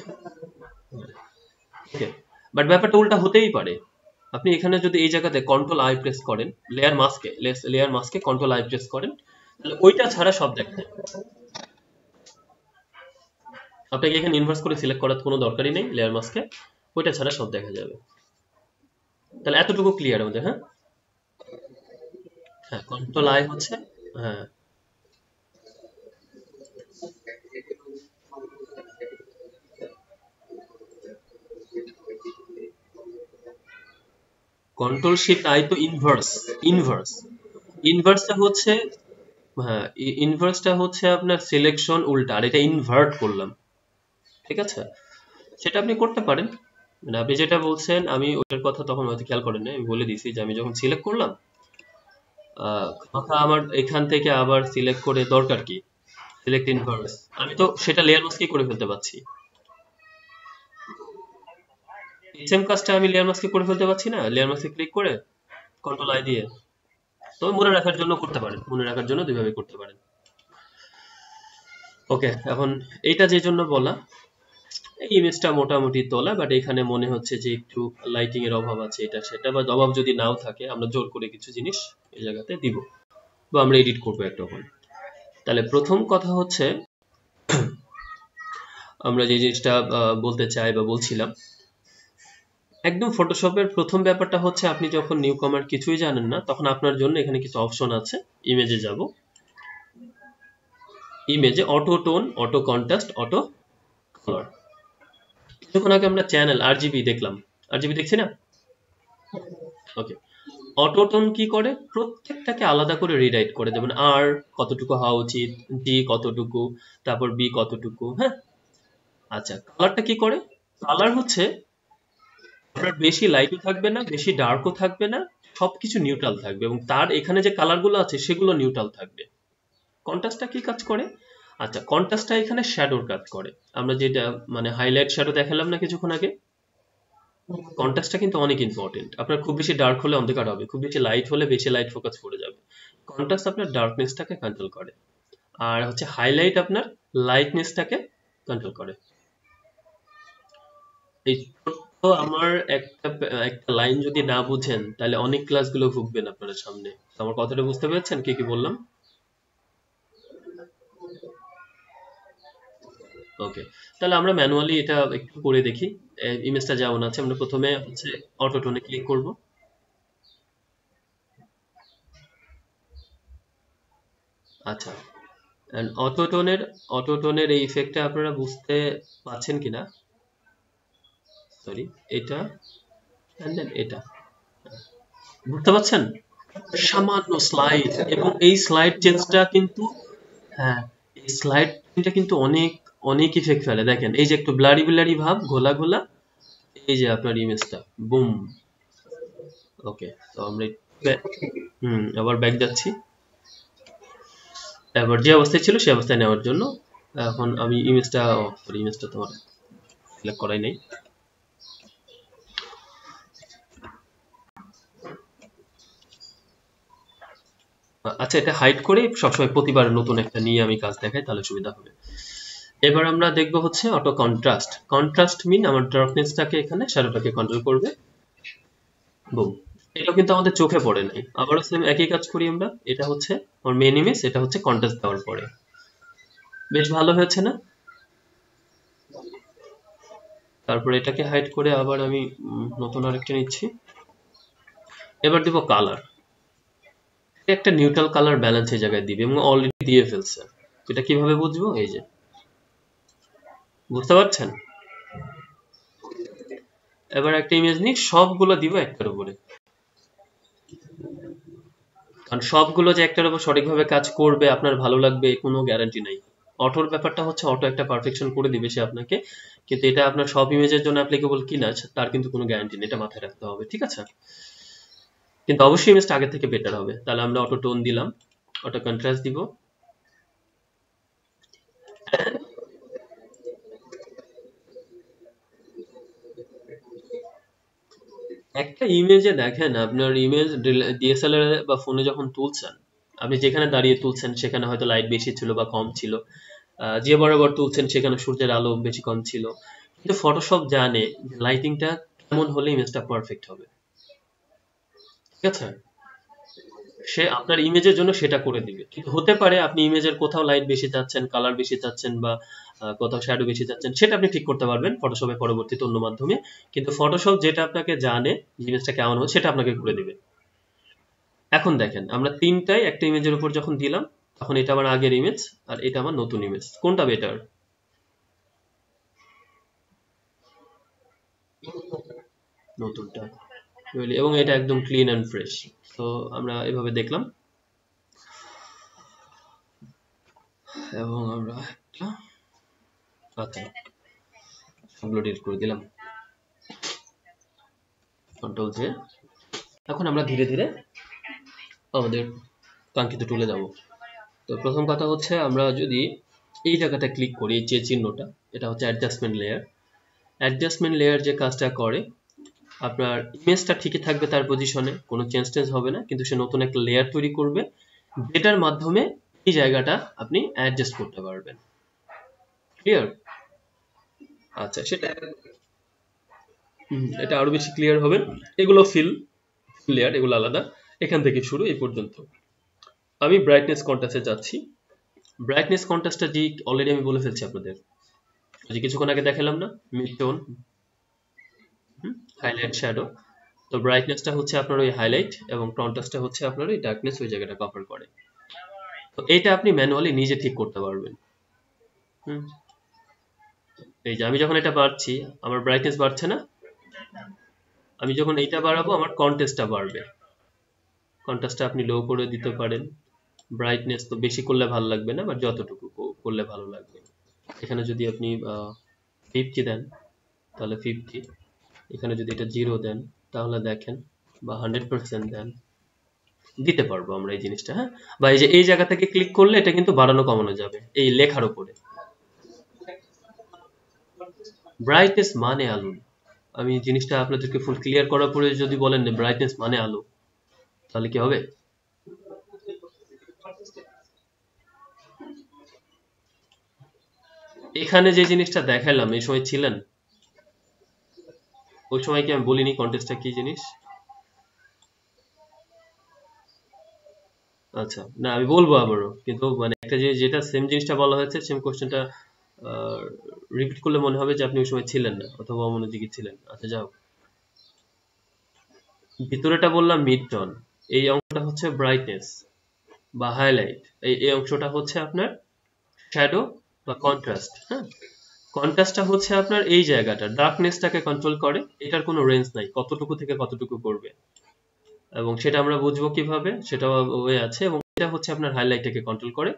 ওকে, বাট ব্যাপারটা উল্টা হতেই পারে। আপনি এখানে যদি এই জায়গাতে কন্ট্রোল আই প্রেস করেন, লেয়ার মাস্কে কন্ট্রোল আই প্রেস করেন, তাহলে ওইটা ছাড়া সব দেখা যায়। আপনাকে এখানে ইনভার্স করে সিলেক্ট করার কোনো দরকারই নেই, লেয়ার মাস্কে ওইটা ছাড়া সব দেখা যাবে। তাহলে এতটুকু ক্লিয়ার আমাদের, হ্যাঁ। হ্যাঁ, কন্ট্রোল আই হচ্ছে, হ্যাঁ, কন্ট্রোল শিফট আই তো ইনভার্স। ইনভার্স ইনভার্সটা হচ্ছে, হ্যাঁ, ইনভার্সটা হচ্ছে আপনার সিলেকশন উল্টা, আর এটা ইনভার্ট করলাম, ঠিক আছে? সেটা আপনি করতে পারেন। মানে আপনি যেটা বলছেন, আমি ওটার কথা তখন হয়তো খেয়াল করেন নাই, আমি বলে দিছি যে আমি যখন সিলেক্ট করলাম, কথা আমার এখান থেকে আবার সিলেক্ট করে দরকার কি? সিলেক্ট ইনভার্স, আমি তো সেটা লেয়ার মাস্কে করে ফেলতে পারছি। সেম কাজটা আমি লেয়ার মাস্কে করে ফেলতে পারছি না, লেয়ার মাস্কে ক্লিক করে কন্ট্রোল আই দিয়ে। তবে মনে রাখার জন্য করতে পারেন, মনে রাখার জন্য দুইভাবে করতে পারেন। ওকে, এখন এইটা যে জন্য বলা, এই ইমেজটা মোটামুটি তোলা, বাট এখানে মনে হচ্ছে যে একটু লাইটিং এর অভাব আছে, এটা সেটা, বা অভাব যদি নাও থাকে আমরা জোর করে কিছু জিনিস এই জায়গাতে দিব, বা আমরা এডিট করবো একরকম। তাহলে প্রথম কথা হচ্ছে, আমরা যে জিনিসটা বলতে চাই বা বলছিলাম, একদম ফটোশপের প্রথম ব্যাপারটা হচ্ছে, আপনি যখন নিউ কমার কিছুই জানেন না, তখন আপনার জন্য এখানে কিছু অপশন আছে। ইমেজে যাব, ইমেজে auto tone, auto contrast, auto colour. কিছুক্ষণ আগে আমরা চ্যানেল আরজিবি দেখলাম, আরজিবি দেখছি না? ওকে, অটোটোন কি করে, প্রত্যেকটাকে আলাদা করে রিরাইট করে, যেমন আর কতটুকু হওয়া উচিত, ডি কতটুকু, তারপর বি কতটুকু, হ্যাঁ। আচ্ছা, কালারটা কি করে? কালার হচ্ছে আপনার বেশি লাইটও থাকবে না, বেশি ডার্কও থাকবে না, সবকিছু নিউট্রাল থাকবে, এবং তার এখানে যে কালারগুলো আছে সেগুলো নিউট্রাল থাকবে। কন্ট্রাস্টটা কি কাজ করে? আচ্ছা, কন্ট্রাস্টটা এখানে শ্যাডোর কাজ করে। আমরা যেটা মানে হাইলাইট শ্যাডো দেখালাম না কিছুক্ষণ আগে, কন্ট্রাস্টটা কিন্তু অনেক ইম্পর্টেন্ট। আপনার খুব বেশি ডার্ক হলে অন্ধকার হবে, খুব বেশি লাইট হলে বেশি লাইট ফোকাস পড়ে যাবে। কন্ট্রাস্ট আপনার ডার্কনেসটাকে কন্ট্রোল করে, আর হচ্ছে হাইলাইট আপনার লাইটনেসটাকে কন্ট্রোল করে। এই ছোট্ট আমার একটা একটা লাইন যদি না বুঝেন, তাহলে অনেক ক্লাসগুলো ভুগবেন আপনারা সামনে। তো আমার কথাটা বুঝতে পেরেছেন কি কি বললাম? ওকে, তাহলে আমরা ম্যানুয়ালি এটা একটু করে দেখি। ইমেজটা যেমন আছে, আমরা প্রথমে হচ্ছে অটোটোনে ক্লিক করব। আচ্ছা, এন্ড অটোটোনের এই ইফেক্টটা আপনারা বুঝতে পাচ্ছেন কিনা, সরি, এটা এন্ড দেন এটা বুঝতে পাচ্ছেন? সামান্য স্লাইড, এবং এই স্লাইড চেঞ্জটা কিন্তু, হ্যাঁ, এই স্লাইড চেঞ্জটা কিন্তু অনেক অনেক ইফেক্ট ফেলে। দেখেন এই যে একটু ব্লারি ব্লারি ভাব, ঘোলা ঘোলা, এই যে আপনার ইমেজটা বুম। ওকে, তো আমরা আবার ব্যাক যাচ্ছি, এবার যে অবস্থায় ছিল সেই অবস্থায় নেওয়ার জন্য। এখন আমি ইমেজটা, সরি, ইমেজটা তোমার সিলেক্ট করাই নাই। আচ্ছা, এটা হাইড করে সবসময় প্রতিবার নতুন একটা নিয়ে আমি কাজ দেখাই, তাহলে সুবিধা হবে। এবার আমরা দেখবো হচ্ছে অটো কন্ট্রাস্ট। কন্ট্রাস্ট মিন আমার ডার্কনেসটাকে, এখানে শ্যাডোটাকে কন্ট্রোল করবে। বুম, এটা কিন্তু আমাদের চোখে পড়ে নাই। আবারও সেম একই কাজ করি আমরা। এটা হচ্ছে আমার মেন ইমেজ, এটা হচ্ছে কন্ট্রাস্ট দেওয়ার পরে। বেশ ভালো হয়েছে না? তারপর এটাকে হাইড করে আবার আমি নতুন আরেকটা নিচ্ছি। এবার দিব কালার। একটা নিউট্রাল কালার ব্যালেন্স এই জায়গায় দিবে, এবং অলরেডি দিয়ে ফেলছে। এটা কিভাবে বুঝবো? এই যে, বুঝতে পারছেন? এবার একটা ইমেজ নিই, সবগুলো দিব একটার উপরে, কারণ সবগুলো যে একটার উপর সঠিকভাবে কাজ করবে, আপনার ভালো লাগবে, কোনো গ্যারান্টি নাই। অটোর ব্যাপারটা হচ্ছে অটো একটা পারফেকশন করে দিবে সে আপনাকে, কিন্তু এটা আপনার সব ইমেজের জন্য অ্যাপ্লিকেবল কিনা তার কিন্তু কোনো গ্যারান্টি নেই, এটা মাথায় রাখতে হবে, ঠিক আছে? কিন্তু অবশ্যই ইমেজটা আগে থেকে বেটার হবে। তাহলে আমরা অটো টোন দিলাম, অটো কন্ট্রাস্ট দিব। একটা ইমেজে দেখেন, আপনার ইমেজ ডিএসএলআর বা ফোনে যখন তুলছেন, আপনি যেখানে দাঁড়িয়ে তুলছেন সেখানে হয়তো লাইট বেশি ছিল বা কম ছিল, যে বরাবর তুলছেন সেখানে সূর্যের আলো বেশি কম ছিল, কিন্তু ফটোশপ জানে লাইটিংটা কেমন হলে ইমেজটা পারফেক্ট হবে, ঠিক আছে? সে আপনার ইমেজের জন্য সেটা করে দিবে। কিন্তু হতে পারে আপনি ইমেজের কোথাও লাইট বেশি চাচ্ছেন, কালার বেশি চাচ্ছেন, বা কোথাও শ্যাডো বেশি চাচ্ছেন, সেটা আপনি ঠিক করতে পারবেন ফটোশপে পরবর্তীতে অন্য মাধ্যমে। কিন্তু ফটোশপ যেটা আপনাকে জানে ইমেজটা কেমন হবে সেটা আপনাকে করে দিবে। এখন দেখেন, আমরা তিনটাই একটা ইমেজের উপর যখন দিলাম, তখন এটা আমার আগের ইমেজ আর এটা আমার নতুন ইমেজ, কোনটা বেটার? নতুনটা, এবং এটা একদম ক্লিন অ্যান্ড ফ্রেশ। তো আমরা এভাবে দেখলাম, এবং আমরা একটা, আচ্ছা, সবগুলো ডিলিট করে দিলাম, কন্ট্রোল জে। এখন আমরা ধীরে ধীরে আমাদের কাঙ্ক্ষিত টুলে যাব। তো প্রথম কথা হচ্ছে, আমরা যদি এই জায়গাটা ক্লিক করি, যে চিহ্নটা, এটা হচ্ছে অ্যাডজাস্টমেন্ট লেয়ার। অ্যাডজাস্টমেন্ট লেয়ার যে কাজটা করে, আপনার ইমেজটা ঠিকই থাকবে তার পজিশনে, কোনো চেঞ্জ হবে না, কিন্তু সে নতুন একটা লেয়ার তৈরি করবে, যেটার মাধ্যমে এই জায়গাটা আপনি অ্যাডজাস্ট করতে পারবেন। ক্লিয়ার? আচ্ছা, সেটা এটা আরো বেশি ক্লিয়ার হবে। এগুলো ফিল লেয়ার, এগুলো আলাদা। এখান থেকে শুরু এই পর্যন্ত। আমি ব্রাইটনেস কন্ট্রাস্টে যাচ্ছি। ব্রাইটনেস কন্ট্রাস্টটা যে অলরেডি আমি বলে ফেলছি আপনাদের, যে কিছুক্ষণ আগে দেখালাম না, মিড টোন, হাইলাইট, শ্যাডো। তো ব্রাইটনেসটা হচ্ছে আপনার ওই হাইলাইট, এবং কন্ট্রাস্টটা হচ্ছে আপনার ওই ডার্কনেস, ওই জায়গাটা কভার করে। তো এটা আপনি ম্যানুয়ালি নিজে ঠিক করতে পারবেন। হুম, এই যে আমি যখন এটা বাড়ছি, আমার ব্রাইটনেস বাড়ছে না? আমি যখন এইটা বাড়াবো, আমার কন্ট্রাস্টটা বাড়বে। কন্ট্রাস্টটা আপনি লো করে দিতে পারেন। ব্রাইটনেস তো বেশি করলে ভালো লাগবে না, বাট যতটুকু করলে ভালো লাগবে। এখানে যদি আপনি 50 দেন তাহলে 50, এখানে যদি এটা 0 দেন তাহলে দেখেন, বা 100% দেন, দিতে পারবো আমরা এই জিনিসটা, হ্যাঁ। বা এই যে এই জায়গা থেকে ক্লিক করলে এটা কিন্তু বাড়ানো কমানো যাবে এই লেখার উপরে। ব্রাইটনেস মানে আলো। আমি জিনিসটা আপনাদেরকে ফুল ক্লিয়ার করার পরে যদি বলেন ব্রাইটনেস মানে আলো, তাহলে কি হবে? এখানে যে জিনিসটা দেখালাম, এই সময় ছিলেন? ওই সময় কি আমি বলিনি কন্টেস্টটা কি জিনিস? আচ্ছা, না আমি বলবো আবারও, কিন্তু মানে একটা যে যেটা সেম জিনিসটা বলা হয়েছে, সেম কোশ্চেনটা রিপিট করলে মনে হবে যে আপনি ওই সময় ছিলেন না, অথবা অমনোযোগী ছিলেন। আচ্ছা, যাও। ভিতরেটা বললাম মিড টোন, এই অংশটা হচ্ছে ব্রাইটনেস বা হাইলাইট, এই অংশটা হচ্ছে আপনার শ্যাডো বা কন্ট্রাস্ট। হ্যাঁ, কন্ট্রাস্টটা হচ্ছে আপনার এই জায়গাটা ডার্কনেসটাকে কন্ট্রোল করে, এটার কোনো রেঞ্জ নাই কতটুকু থেকে কতটুকু করবে, এবং সেটা আমরা বুঝবো কিভাবে, সেটা ওয়ে আছে। এবং এটা হচ্ছে আপনার হাইলাইটটাকে কন্ট্রোল করে,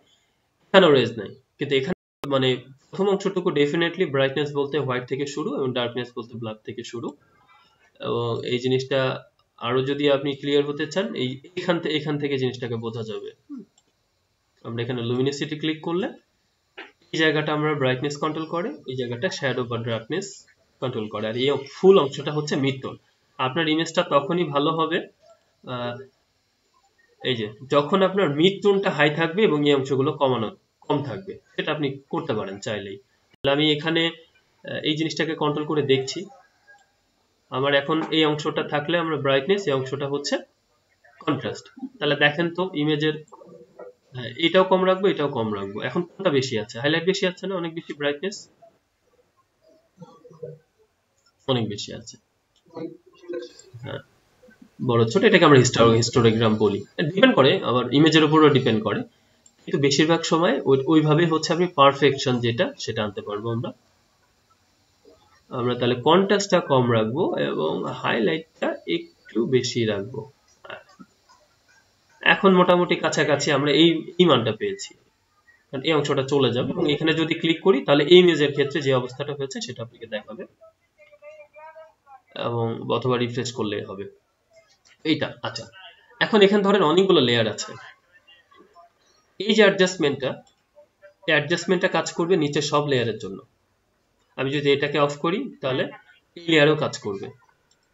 এখানেও রেঞ্জ নাই, কিন্তু এখানে মানে প্রথম অংশটুকু ডেফিনেটলি ব্রাইটনেস বলতে হোয়াইট থেকে শুরু এবং ডার্কনেস বলতে ব্ল্যাক থেকে শুরু। এবং এই জিনিসটা আরো যদি আপনি ক্লিয়ার হতে চান, এখান থেকে জিনিসটাকে বোঝা যাবে। আমরা এখানে লুমিনিসিটি ক্লিক করলে এই জায়গাটা আমরা ব্রাইটনেস কন্ট্রোল করে, এই জায়গাটা শ্যাডো বা ডার্কনেস কন্ট্রোল করে, আর এই ফুল অংশটা হচ্ছে মিড টোন। আপনার ইমেজটা তখনই ভালো হবে এই যে যখন আপনার মিড টোনটা হাই থাকবে এবং এই অংশগুলো কম থাকবে। সেটা আপনি করতে পারেন চাইলেই। তাহলে আমি এখানে এই জিনিসটাকে কন্ট্রোল করে দেখছি, আমার এখন এই অংশটা থাকলে আমরা ব্রাইটনেস, এই অংশটা হচ্ছে কন্ট্রাস্ট। তাহলে দেখেন তো ইমেজের, এটাও কম রাখবো এটাও কম রাখবো, এখন কোনটা বেশি আছে? হাইলাইট বেশি আছে না অনেক বেশি? ব্রাইটনেস অনেক বেশি আছে। হ্যাঁ, বড় ছোট এটাকে আমরা হিস্টোগ্রাম বলি, ডিপেন্ড করে আবার ইমেজের উপরও ডিপেন্ড করে, কিন্তু বেশিরভাগ সময় ওইভাবে হচ্ছে আপনি পারফেকশন যেটা সেটা আনতে পারবো আমরা। আমরা তাহলে কন্ট্রাস্টটা কম রাখবো এবং হাইলাইটটা একটু বেশি রাখবো। এখন মোটামুটি কাছাকাছি আমরা এই মানটা পেয়েছি, কারণ এই অংশটা চলে যাবে এবং এখানে যদি ক্লিক করি তাহলে এই ইমেজের ক্ষেত্রে যে অবস্থাটা হয়েছে সেটা আপনাকে দেখাবে, এবং অথবা রিফ্রেশ করলেই হবে এইটা। আচ্ছা, এখন এখানে ধরেন অনেকগুলো লেয়ার আছে, এই যে অ্যাডজাস্টমেন্টটা কাজ করবে নিচে সব লেয়ারের জন্য। আমি যদি এটাকে অফ করি তাহলে এই লেয়ারও কাজ করবে,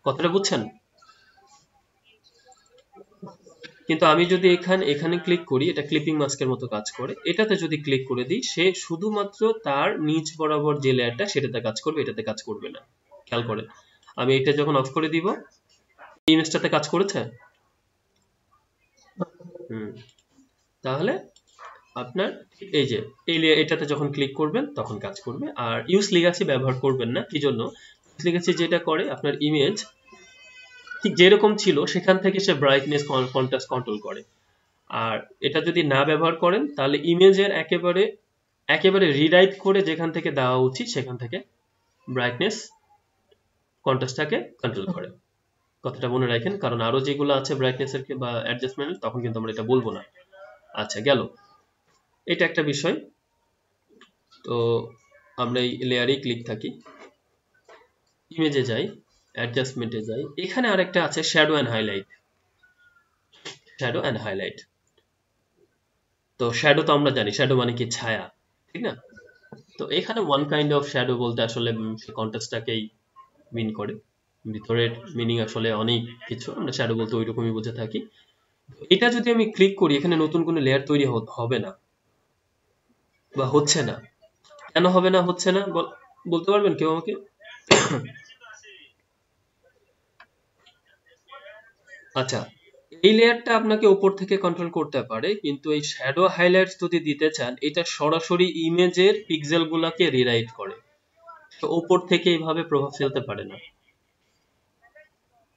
কথাটা বুঝছেন? কিন্তু আমি যদি এখানে ক্লিক করি, এটা ক্লিপিং মাস্কের মতো কাজ করে, এটাতে যদি ক্লিক করে দিই সে শুধুমাত্র তার নিচ বরাবর যে লেয়ারটা সেটাতে কাজ করবে, এটাতে কাজ করবে না। খেয়াল করেন, আমি এটা যখন অফ করে দিব এই ইমেজটাতে কাজ করেছে। তাহলে আপনার এই যে এটাতে যখন ক্লিক করবেন তখন কাজ করবে। আর ইউজ লিগাসি ব্যবহার করবেন না। কি জন্য? ইউজ লিগাসি যেটা করে, আপনার ইমেজ ঠিক যেরকম ছিল সেখান থেকে সে ব্রাইটনেস কন্ট্রাস্ট কন্ট্রোল করে। আর এটা যদি না ব্যবহার করেন তাহলে ইমেজের একেবারে রিরাইট করে যেখান থেকে দেওয়া উচিত সেখান থেকে ব্রাইটনেস কন্ট্রাস্টটাকে কন্ট্রোল করে। কথাটা মনে রাখেন, কারণ আরো যেগুলো আছে ব্রাইটনেসের বা অ্যাডজাস্টমেন্ট তখন কিন্তু আমরা এটা বলবো না। আচ্ছা, গেল এটা একটা বিষয়। তো আমরা এই লেয়ারেই ক্লিক থাকি, ইমেজে যাই, অ্যাডজাস্টমেন্টে যাই, এখানে আরেকটা আছে শ্যাডো অ্যান্ড হাইলাইট। তো শ্যাডো তো আমরা জানি, শ্যাডো মানে কি? ছায়া, ঠিক না? তো এখানে ওয়ান কাইন্ড অফ শ্যাডো বলতে আসলে কন্টেক্সটটাকেই মিন করে, ভিতরের মিনিং আসলে অনেক কিছু, আমরা শ্যাডো বলতে ওই রকমই বুঝে থাকি। এটা যদি আমি ক্লিক করি এখানে নতুন কোনো লেয়ার তৈরি হবে না বা হচ্ছে না। কেন হবে না, হচ্ছে না বলতে পারবেন কেউ আমাকে? আচ্ছা, এই লেয়ারটা আপনাকে উপর থেকে কন্ট্রোল করতে পারে, কিন্তু এই শ্যাডো হাইলাইটস যদি দিতে চান এটা সরাসরি ইমেজের পিক্সেলগুলোকে রিরাইট করে, তো উপর থেকে এইভাবে প্রভাব ফেলতে পারে না।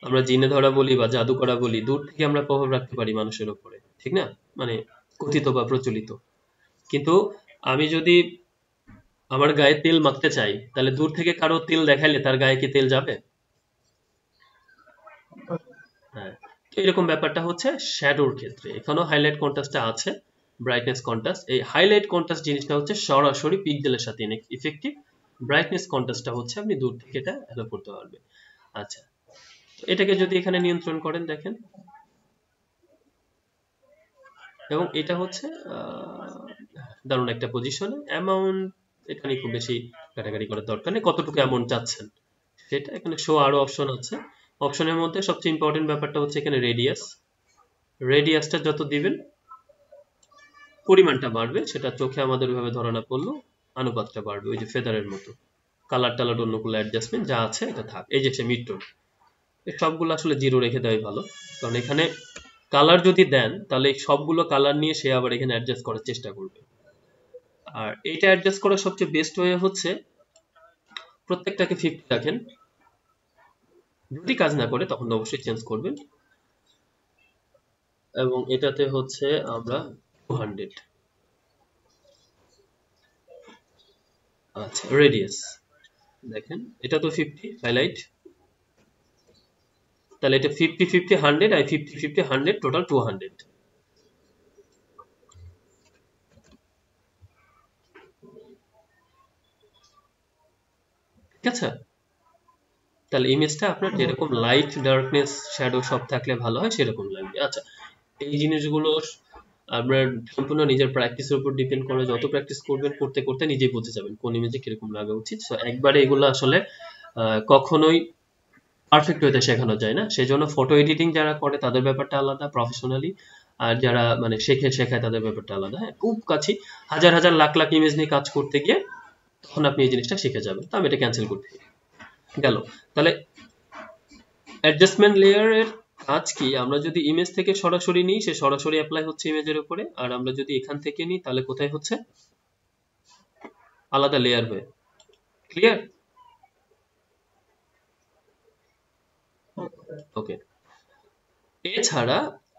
আমরা জিনে ধরা বলি বা জাদু করা বলি, দূর থেকে আমরা প্রভাব রাখতে পারি মানুষের উপরে, ঠিক না? মানে কথিত বা প্রচলিত। কিন্তু আমি যদি আমার গায়ে তেল মাখতে চাই তাহলে দূর থেকে কারো তেল দেখাইলে তার গায়ে কি তেল যাবে? হ্যাঁ, তো এরকম ব্যাপারটা হচ্ছে শ্যাডোর ক্ষেত্রে। এখানেও হাইলাইট কন্ট্রাস্টটা আছে, ব্রাইটনেস কন্ট্রাস্ট। এই হাইলাইট কন্ট্রাস্ট জিনিসটা হচ্ছে সরাসরি পিক্সেলের সাথে ইফেক্টিভ, ব্রাইটনেস কন্ট্রাস্টটা হচ্ছে আপনি দূর থেকে এটা অ্যালো করতে পারবেন। আচ্ছা, এটাকে যদি এখানে নিয়ন্ত্রণ করেন দেখেন, এবং এটা হচ্ছে দারুণ একটা পজিশনে। অ্যামাউন্ট এখানে খুব বেশি ঘাটাঘাটি করার দরকার নেই, কতটুকু অ্যামাউন্ট চাচ্ছেন সেটা এখানে শো আরো অপশন আছে। অপশনের মধ্যে সবচেয়ে ইম্পর্টেন্ট ব্যাপারটা হচ্ছে এখানে রেডিয়াসটা যত দিবেন পরিমাণটা বাড়বে, সেটা চোখে আমাদের ওইভাবে ধরা না পড়লো, অনুপাতটা বাড়বে, ওই যে ফেদারের মতো। কালার টালার অন্যগুলো অ্যাডজাস্টমেন্ট যা আছে এটা থাক। এই যে সে মিডটোন, সবগুলো আসলে জিরো রেখে দেওয়াই ভালো, কারণ এখানে কালার যদি দেন তাহলে সবগুলো কালার নিয়ে সে আবার এখানে অ্যাডজাস্ট করার চেষ্টা করবে। আর এইটা অ্যাডজাস্ট করার সবচেয়ে বেস্ট ওয়ে হচ্ছে প্রত্যেকটাকে 50 রাখেন, যদি কাজ না করে তখন অবশ্যই চেঞ্জ করবেন, এবং এটাতে হচ্ছে আমরা 200 আচ্ছা রেডিয়াস দেখেন এটা তো 50 হাইলাইট, তাহলে এটা 50 50 100 আর 50 50 100 টোটাল 200। ঠিক আছে, তাহলে ইমেজটা আপনার যেরকম লাইট ডার্কনেস শ্যাডো সব থাকলে ভালো হয় সেরকম লাগবে। আচ্ছা এই জিনিসগুলো আপনার সম্পূর্ণ নিজের প্র্যাকটিসের উপর ডিপেন্ড করে, যত প্র্যাকটিস করবেন করতে করতে নিজেই বুঝে যাবেন কোন ইমেজে কিরকম লাগা উচিত। সো একবারে এগুলো আসলে কখনোই পারফেক্ট হইতে শেখানো যায় না, সেই জন্য ফটো এডিটিং যারা করে তাদের ব্যাপারটা আলাদা প্রফেশনালি, আর যারা মানে শেখায় তাদের ব্যাপারটা আলাদা। হ্যাঁ খুব কাছে হাজার হাজার লাখ লাখ ইমেজ নিয়ে কাজ করতে গিয়ে তখন আপনি এই জিনিসটা শিখে যাবেন। তো আমি এটা ক্যান্সেল করতে গেল। তাহলে অ্যাডজাস্টমেন্ট লেয়ারের কাজ কি, আমরা যদি ইমেজ থেকে সরাসরি নিই সে সরাসরি অ্যাপ্লাই হচ্ছে ইমেজের উপরে, আর আমরা যদি এখান থেকে নিই তাহলে কোথায় হচ্ছে আলাদা লেয়ার হয়ে। ক্লিয়ার? ওকে, এছাড়া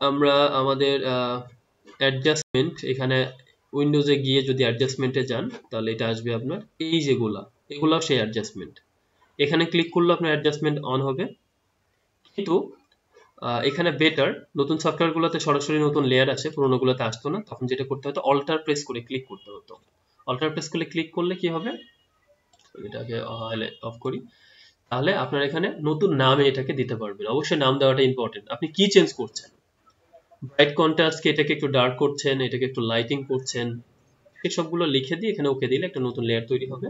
আমরা আমাদের অ্যাডজাস্টমেন্ট এখানে উইন্ডোজে গিয়ে যদি অ্যাডজাস্টমেন্টে যান তাহলে এটা আসবে আপনার এই যেগুলা, এগুলাও সেই অ্যাডজাস্টমেন্ট। এখানে ক্লিক করলে আপনার অ্যাডজাস্টমেন্ট অন হবে, কিন্তু এখানে বেটার নতুন সফটওয়্যারগুলোতে সরাসরি নতুন লেয়ার আসে, পুরোনোগুলোতে আসতো না। তখন যেটা করতে হতো অল্টার প্রেস করে ক্লিক করতে হতো। অল্টার প্রেস করে ক্লিক করলে কি হবে, এটাকে অফ করি, তাহলে আপনার এখানে নতুন নামে এটাকে দিতে পারবেন। অবশ্যই নাম দেওয়াটা ইম্পর্টেন্ট। আপনি কি চেঞ্জ করছেন, ব্রাইট কন্ট্রাস্ট এটাকে একটু ডার্ক করছেন, এটাকে একটু লাইটিং করছেন, এই সবগুলো লিখে দিয়ে এখানে ওকে দিলে একটা নতুন লেয়ার তৈরি হবে,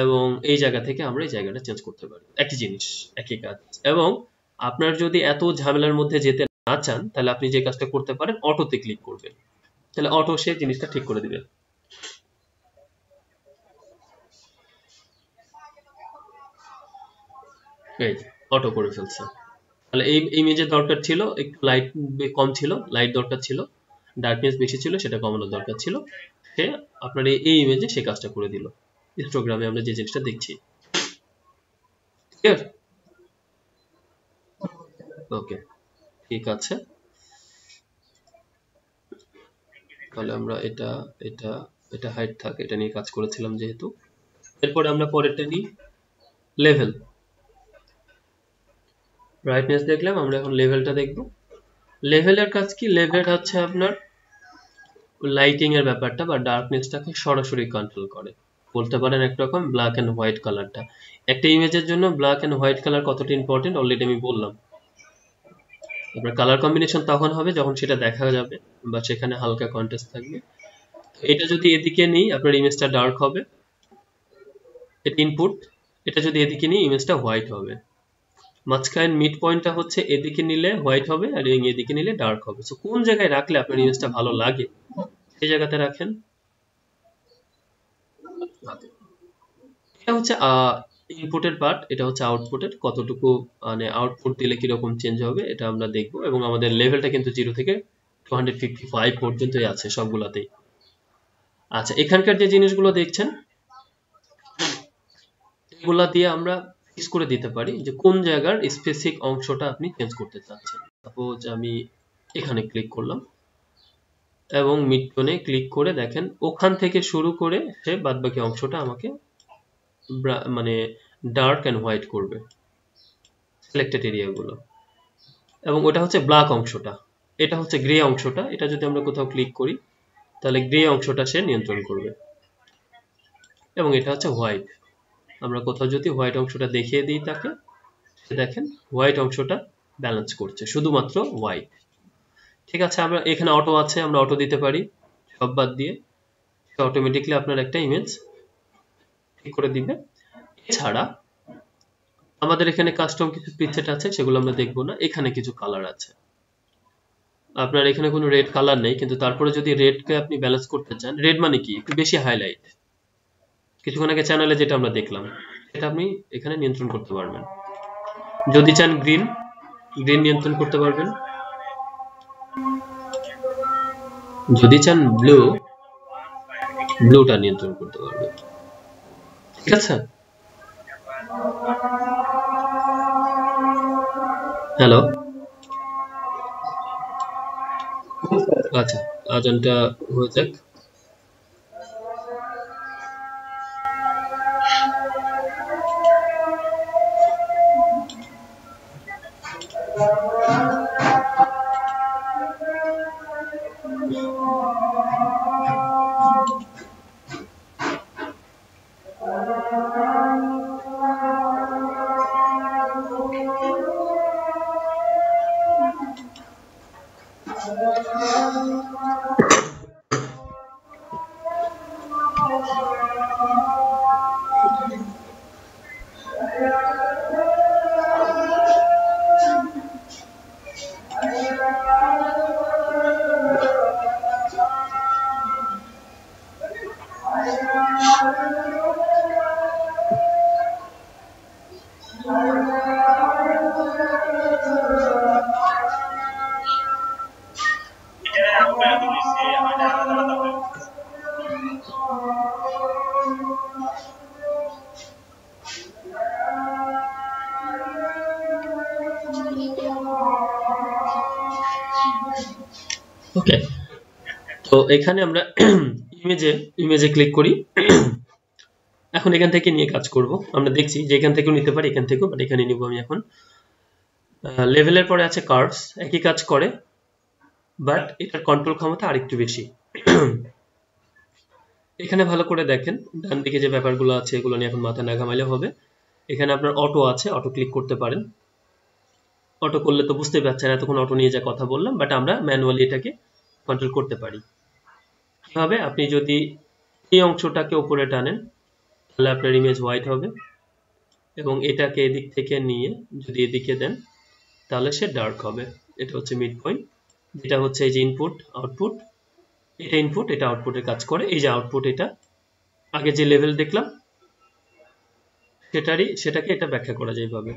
এবং এই জায়গা থেকে আমরা এই জায়গাটা চেঞ্জ করতে পারি। একই জিনিস, একই কাজ। এবং আপনার যদি এত ঝামেলার মধ্যে যেতে না চান তাহলে আপনি যে কাজটা করতে পারেন অটোতে ক্লিক করবেন, তাহলে অটো সে জিনিসটা ঠিক করে দিবে। এই অটো করে ফেলছে। তাহলে এই ইমেজের দরকার ছিল একটু লাইট কম ছিল, লাইট দরকার ছিল, ডার্কনেস বেশি ছিল সেটা কমানোর দরকার ছিল, সে আপনার এই ইমেজে সে কাজটা করে দিল। হিস্টোগ্রামে আমরা যে জিনিসটা দেখছি। ক্লিয়ার? ওকে ঠিক আছে, তাহলে আমরা এটা এটা এটা হাইট থাক, এটা নিয়ে কাজ করেছিলাম যেহেতু। এরপরে আমরা পরেরটা নিই লেভেল। ব্রাইটনেস দেখলাম, আমরা এখন লেভেলটা দেখব। লেভেলের কাজ কি, লেভেল হচ্ছে আপনার লাইটিং এর ব্যাপারটা বা ডার্কনেসটাকে সরাসরি কন্ট্রোল করে, বলতে পারেন একরকম ব্ল্যাক এন্ড হোয়াইট কালারটা। একটা ইমেজের জন্য ব্ল্যাক এন্ড হোয়াইট কালার কতটা ইম্পর্টেন্ট অলরেডি আমি বললাম। আপনার কালার কম্বিনেশন তখন হবে যখন সেটা দেখা যাবে বা সেখানে হালকা কন্ট্রাস্ট থাকবে। এটা যদি এদিকে নেই আপনার ইমেজটা ডার্ক হবে, এটা ইনপুট। এটা যদি এদিকে নিই ইমেজটা হোয়াইট হবে। মাঝখানে মিড পয়েন্টটা হচ্ছে এদিকে নিলে হোয়াইট হবে আর এদিকে নিলে ডার্ক হবে। সো কোন জায়গায় রাখলে আপনার ইমেজটা ভালো লাগে সেই জায়গাতে রাখেন। এটা হচ্ছে ইনপুটের পার্ট, এটা হচ্ছে আউটপুটের, কতটুকু মানে আউটপুট দিলে কিরকম চেঞ্জ হবে এটা আমরা দেখব। এবং আমাদের লেভেলটা কিন্তু 0 থেকে 255 পর্যন্তই আছে সবগুলাতেই। আচ্ছা এখানকার যে জিনিসগুলো দেখছেন এগুলা দিয়ে আমরা ফিক্স করে দিতে পারি যে কোন জায়গার স্পেসিফিক অংশটা আপনি চেঞ্জ করতে চাচ্ছেন। সাপোজ আমি এখানে ক্লিক করলাম এবং মিড টোনে ক্লিক করে দেখেন ওখান থেকে শুরু করে সে বাদবাকি অংশটা আমাকে মানে ডার্ক এন্ড হোয়াইট করবে সিলেক্টেড এরিয়াগুলো, এবং ওটা হচ্ছে ব্ল্যাক অংশটা, এটা হচ্ছে গ্রে অংশটা। এটা যদি আমরা কোথাও ক্লিক করি তাহলে গ্রে অংশটা সে নিয়ন্ত্রণ করবে, এবং এটা হচ্ছে হোয়াইট। আমরা কোথাও যদি হোয়াইট অংশটা দেখিয়ে দিই তাকে, সে দেখেন হোয়াইট অংশটা ব্যালেন্স করছে, শুধুমাত্র হোয়াইট। ঠিক আছে, আমরা এখানে অটো আছে, আমরা অটো দিতে পারি সব বাদ দিয়ে, অটোমেটিকলি আপনার একটা ইমেজ ঠিক করে দিবে। এছাড়া আমাদের এখানে কাস্টম কিছু প্রিসেট আছে, সেগুলো আমরা দেখবো না। এখানে কিছু কালার আছে, আপনার এখানে কোনো রেড কালার নেই, কিন্তু তারপরে যদি রেডকে আপনি ব্যালেন্স করতে চান, রেড মানে কি একটু বেশি হাইলাইট, কিছুক্ষণ আগে চ্যানেলে যেটা আমরা দেখলাম সেটা আপনি এখানে নিয়ন্ত্রণ করতে পারবেন। যদি চান গ্রিন, গ্রিন নিয়ন্ত্রণ করতে পারবেন। যদি চান ব্লু, ব্লুটা নিয়ন্ত্রণ করতে পারবেন। ঠিক আছে, হ্যালো, আচ্ছা আজানটা হয়ে যাক। ওকে, তো এখানে আমরা ইমেজে ক্লিক করি। এখন এখান থেকে নিয়ে কাজ করব। আমরা দেখছি যে এখান থেকেও নিতে পারি, এখান থেকেও, বাট এখানে নিব আমি এখন। লেভেলের পরে আছে কার্ভস, একই কাজ করে, বাট এটার কন্ট্রোল ক্ষমতা আরেকটু বেশি। এখানে ভালো করে দেখেন, ডান দিকে যে ব্যাপারগুলো আছে এগুলো নিয়ে এখন মাথা না ঘামাইলে হবে। এখানে আপনার অটো আছে, অটো ক্লিক করতে পারেন। অটো করলে তো বুঝতে পারছেন, এতক্ষণ অটো নিয়ে যা কথা বললাম, বাট আমরা ম্যানুয়ালি এটাকে কন্ট্রোল করতে পারি। কিভাবে? আপনি যদি এই অংশটাকে উপরে টানেন তাহলে আপনার ইমেজ হোয়াইট হবে, এবং এটাকে এদিক থেকে নিয়ে যদি এদিকে দেন তাহলে সে ডার্ক হবে। এটা হচ্ছে মিড পয়েন্ট, যেটা হচ্ছে এই যে ইনপুট আউটপুট, এটা ইনপুট এটা আউটপুটের কাজ করে। এই যে আউটপুট, এটা আগে যে লেভেল দেখলাম সেটাকে এটা ব্যাখ্যা করা যায় এইভাবে।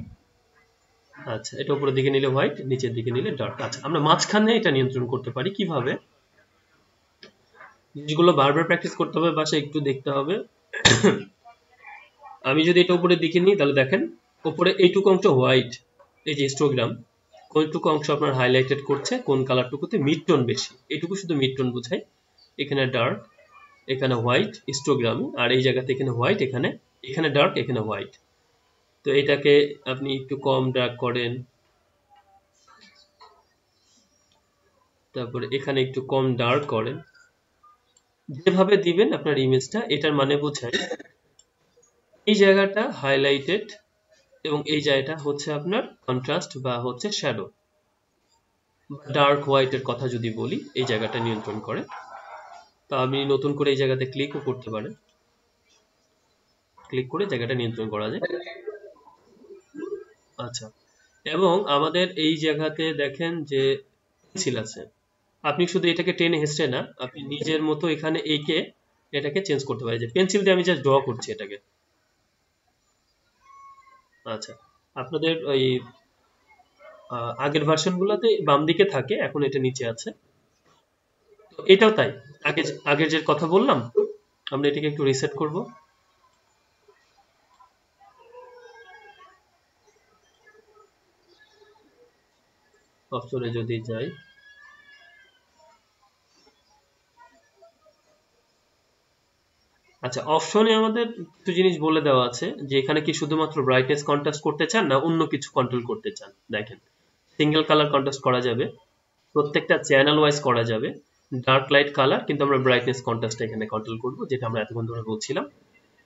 আচ্ছা, এটা উপরের দিকে নিলে হোয়াইট, নিচের দিকে নিলে ডার্ক। আচ্ছা, আমরা মাঝখানে এটা নিয়ন্ত্রণ করতে পারি কিভাবে? জিনিসগুলো বারবার প্র্যাকটিস করতে হবে, বাসায় একটু দেখতে হবে। আমি যদি এটা উপরের দিকে নিই তাহলে দেখেন উপরে এইটুকু অংশ হোয়াইট, এই যে হিস্টোগ্রাম, কোনটুকু অংশ আপনার হাইলাইটেড করছে, কোন কালারটুকুতে মিড টোন বেশি, এটুকু শুধু মিড টোন বোঝায়। এখানে ডার্ক, এখানে হোয়াইট হিস্টোগ্রাম, আর এই জায়গাতে এখানে হোয়াইট, এখানে ডার্ক, এখানে হোয়াইট। তো এটাকে আপনি একটু কম ডার্ক করেন, তারপরে এখানে একটু কম ডার্ক করেন, যেভাবে দিবেন আপনার ইমেজটা এটার মানে বোঝায় এই জায়গাটা হাইলাইটেড এবং এই জায়গাটা হচ্ছে আপনার কন্ট্রাস্ট বা হচ্ছে শ্যাডো। ডার্ক হোয়াইটের কথা যদি বলি, এই জায়গাটা নিয়ন্ত্রণ করে। তো আমি নতুন করে এই জায়গাতে ক্লিকও করতে পারেন, ক্লিক করে জায়গাটা নিয়ন্ত্রণ করা যায়। আচ্ছা, এবং আমাদের এই জায়গাতে দেখেন যে পেন্সিল আছে, আপনি শুধু এটাকে টেনে হেসড়ে না, আপনি নিজের মতো এখানে এঁকে এটাকে চেঞ্জ করতে পারেন। যে পেন্সিল দিয়ে আমি জাস্ট ড্র করছি এটাকে। আচ্ছা, আপনাদের ওই আগের ভার্সনগুলোতে বাম দিকে থাকে, এখন এটা নিচে আছে। তো এটাও তাই, আগের যে কথা বললাম, আমরা এটাকে একটু রিসেট করব। অপশনে যদি যাই, আচ্ছা অপশনে আমাদের কিছু জিনিস বলে দেওয়া আছে যে এখানে কি শুধুমাত্র ব্রাইটনেস কন্ট্রাস্ট করতে চান না অন্য কিছু কন্ট্রোল করতে চান। দেখেন, সিঙ্গেল কালার কন্ট্রাস্ট করা যাবে, প্রত্যেকটা চ্যানেল ওয়াইজ করা যাবে, ডার্ক লাইট কালার, কিন্তু আমরা ব্রাইটনেস কন্ট্রাস্ট এখানে কন্ট্রোল করব, যেটা আমরা এতক্ষণ ধরে বলছিলাম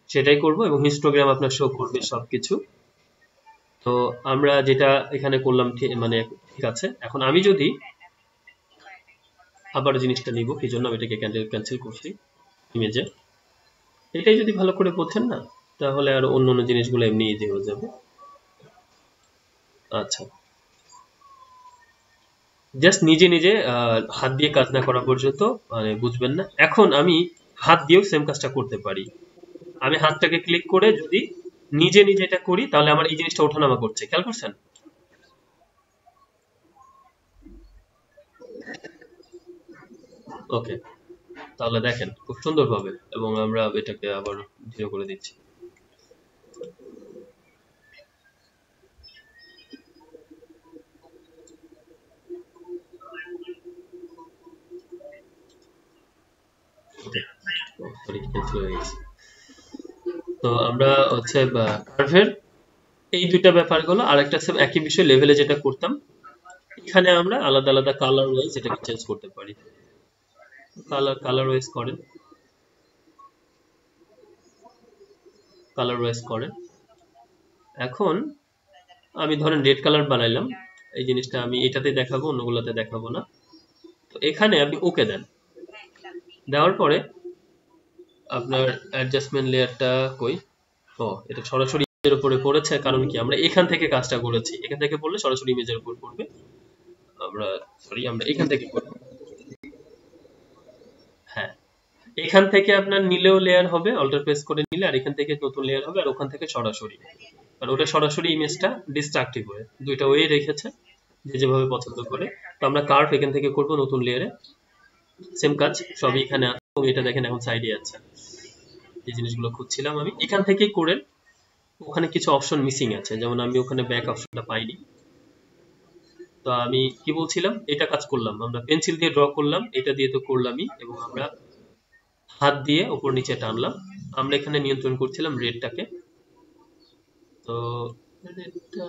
সেটাই করব, এবং হিস্টোগ্রাম আপনার শো করবে সবকিছু। তো আমরা যেটা এখানে করলাম মানে ঠিক আছে। এখন আমি যদি আবার জিনিসটা নিব, কি জন্য আমি এটাকে ক্যান্সেল করছি ইমেজে, এটাই যদি ভালো করে বোঝেন না তাহলে আর অন্য অন্য জিনিসগুলো এমনি ইজি হয়ে যাবে। আচ্ছা, জাস্ট নিজে নিজে হাত দিয়ে কাজ না করা পর্যন্ত মানে বুঝবেন না। এখন আমি হাত দিয়েও সেম কাজটা করতে পারি। আমি হাতটাকে ক্লিক করে যদি নিজে নিজে এটা করি তাহলে আমার এই জিনিসটা ওঠানামা করছে, খেয়াল করছেন? ওকে, তাহলে দেখেন খুব সুন্দরভাবে, এবং আমরা এটাকে আবার ধীরে করে দিচ্ছি। তো আমরা হচ্ছে কার্ভের এই দুইটা ব্যাপার গেল। আরেকটা একই বিষয় লেভেলে যেটা করতাম, এখানে আমরা আলাদা আলাদা কালার ওয়াইজ এটাকে চেঞ্জ করতে পারি। কালার ওয়াইজ করেন। এখন আমি ধরেন রেড কালার বানাইলাম, এই জিনিসটা আমি এটাতে দেখাবো, অন্যগুলোতে দেখাবো না। তো এখানে আপনি ওকে দেন, দেওয়ার পরে আপনার অ্যাডজাস্টমেন্ট লেয়ারটা কই, এটা সরাসরি ইমেজের উপরে পড়েছে। কারণ কি, আমরা এখান থেকে কাজটা করেছি, এখান থেকে পড়লে সরাসরি ইমেজের উপর পড়বে। আমরা এখান থেকে করব। হ্যাঁ, এখান থেকে আপনার নিলেও লেয়ার হবে, অল্টার প্রেস করে নিলে, আর এখান থেকে নতুন লেয়ার হবে, আর ওখান থেকে সরাসরি। আর ওটা সরাসরি ইমেজটা ডিস্ট্রাকটিভ হয়ে দুইটা ওয়ে রেখেছে, যে যেভাবে পছন্দ করে। তো আমরা কার্ভ এখান থেকে করব নতুন লেয়ারে, সেম কাজ সবই এখানে আছে। এবং এটা দেখেন এখন সাইডে আছে, এই জিনিসগুলো খুঁজছিলাম আমি। এখান থেকে করে ওখানে কিছু অপশন মিসিং আছে, যেমন আমি ওখানে ব্যাক অপশনটা পাইনি। তো আমি কি বলছিলাম, এটা কাজ করলাম, আমরা পেন্সিল দিয়ে ড্র করলাম, এটা দিয়ে তো করলামই, এবং আমরা হাত দিয়ে উপর নিচে টানলাম। আমরা এখানে নিয়ন্ত্রণ করছিলাম রেডটাকে। তো রেডটা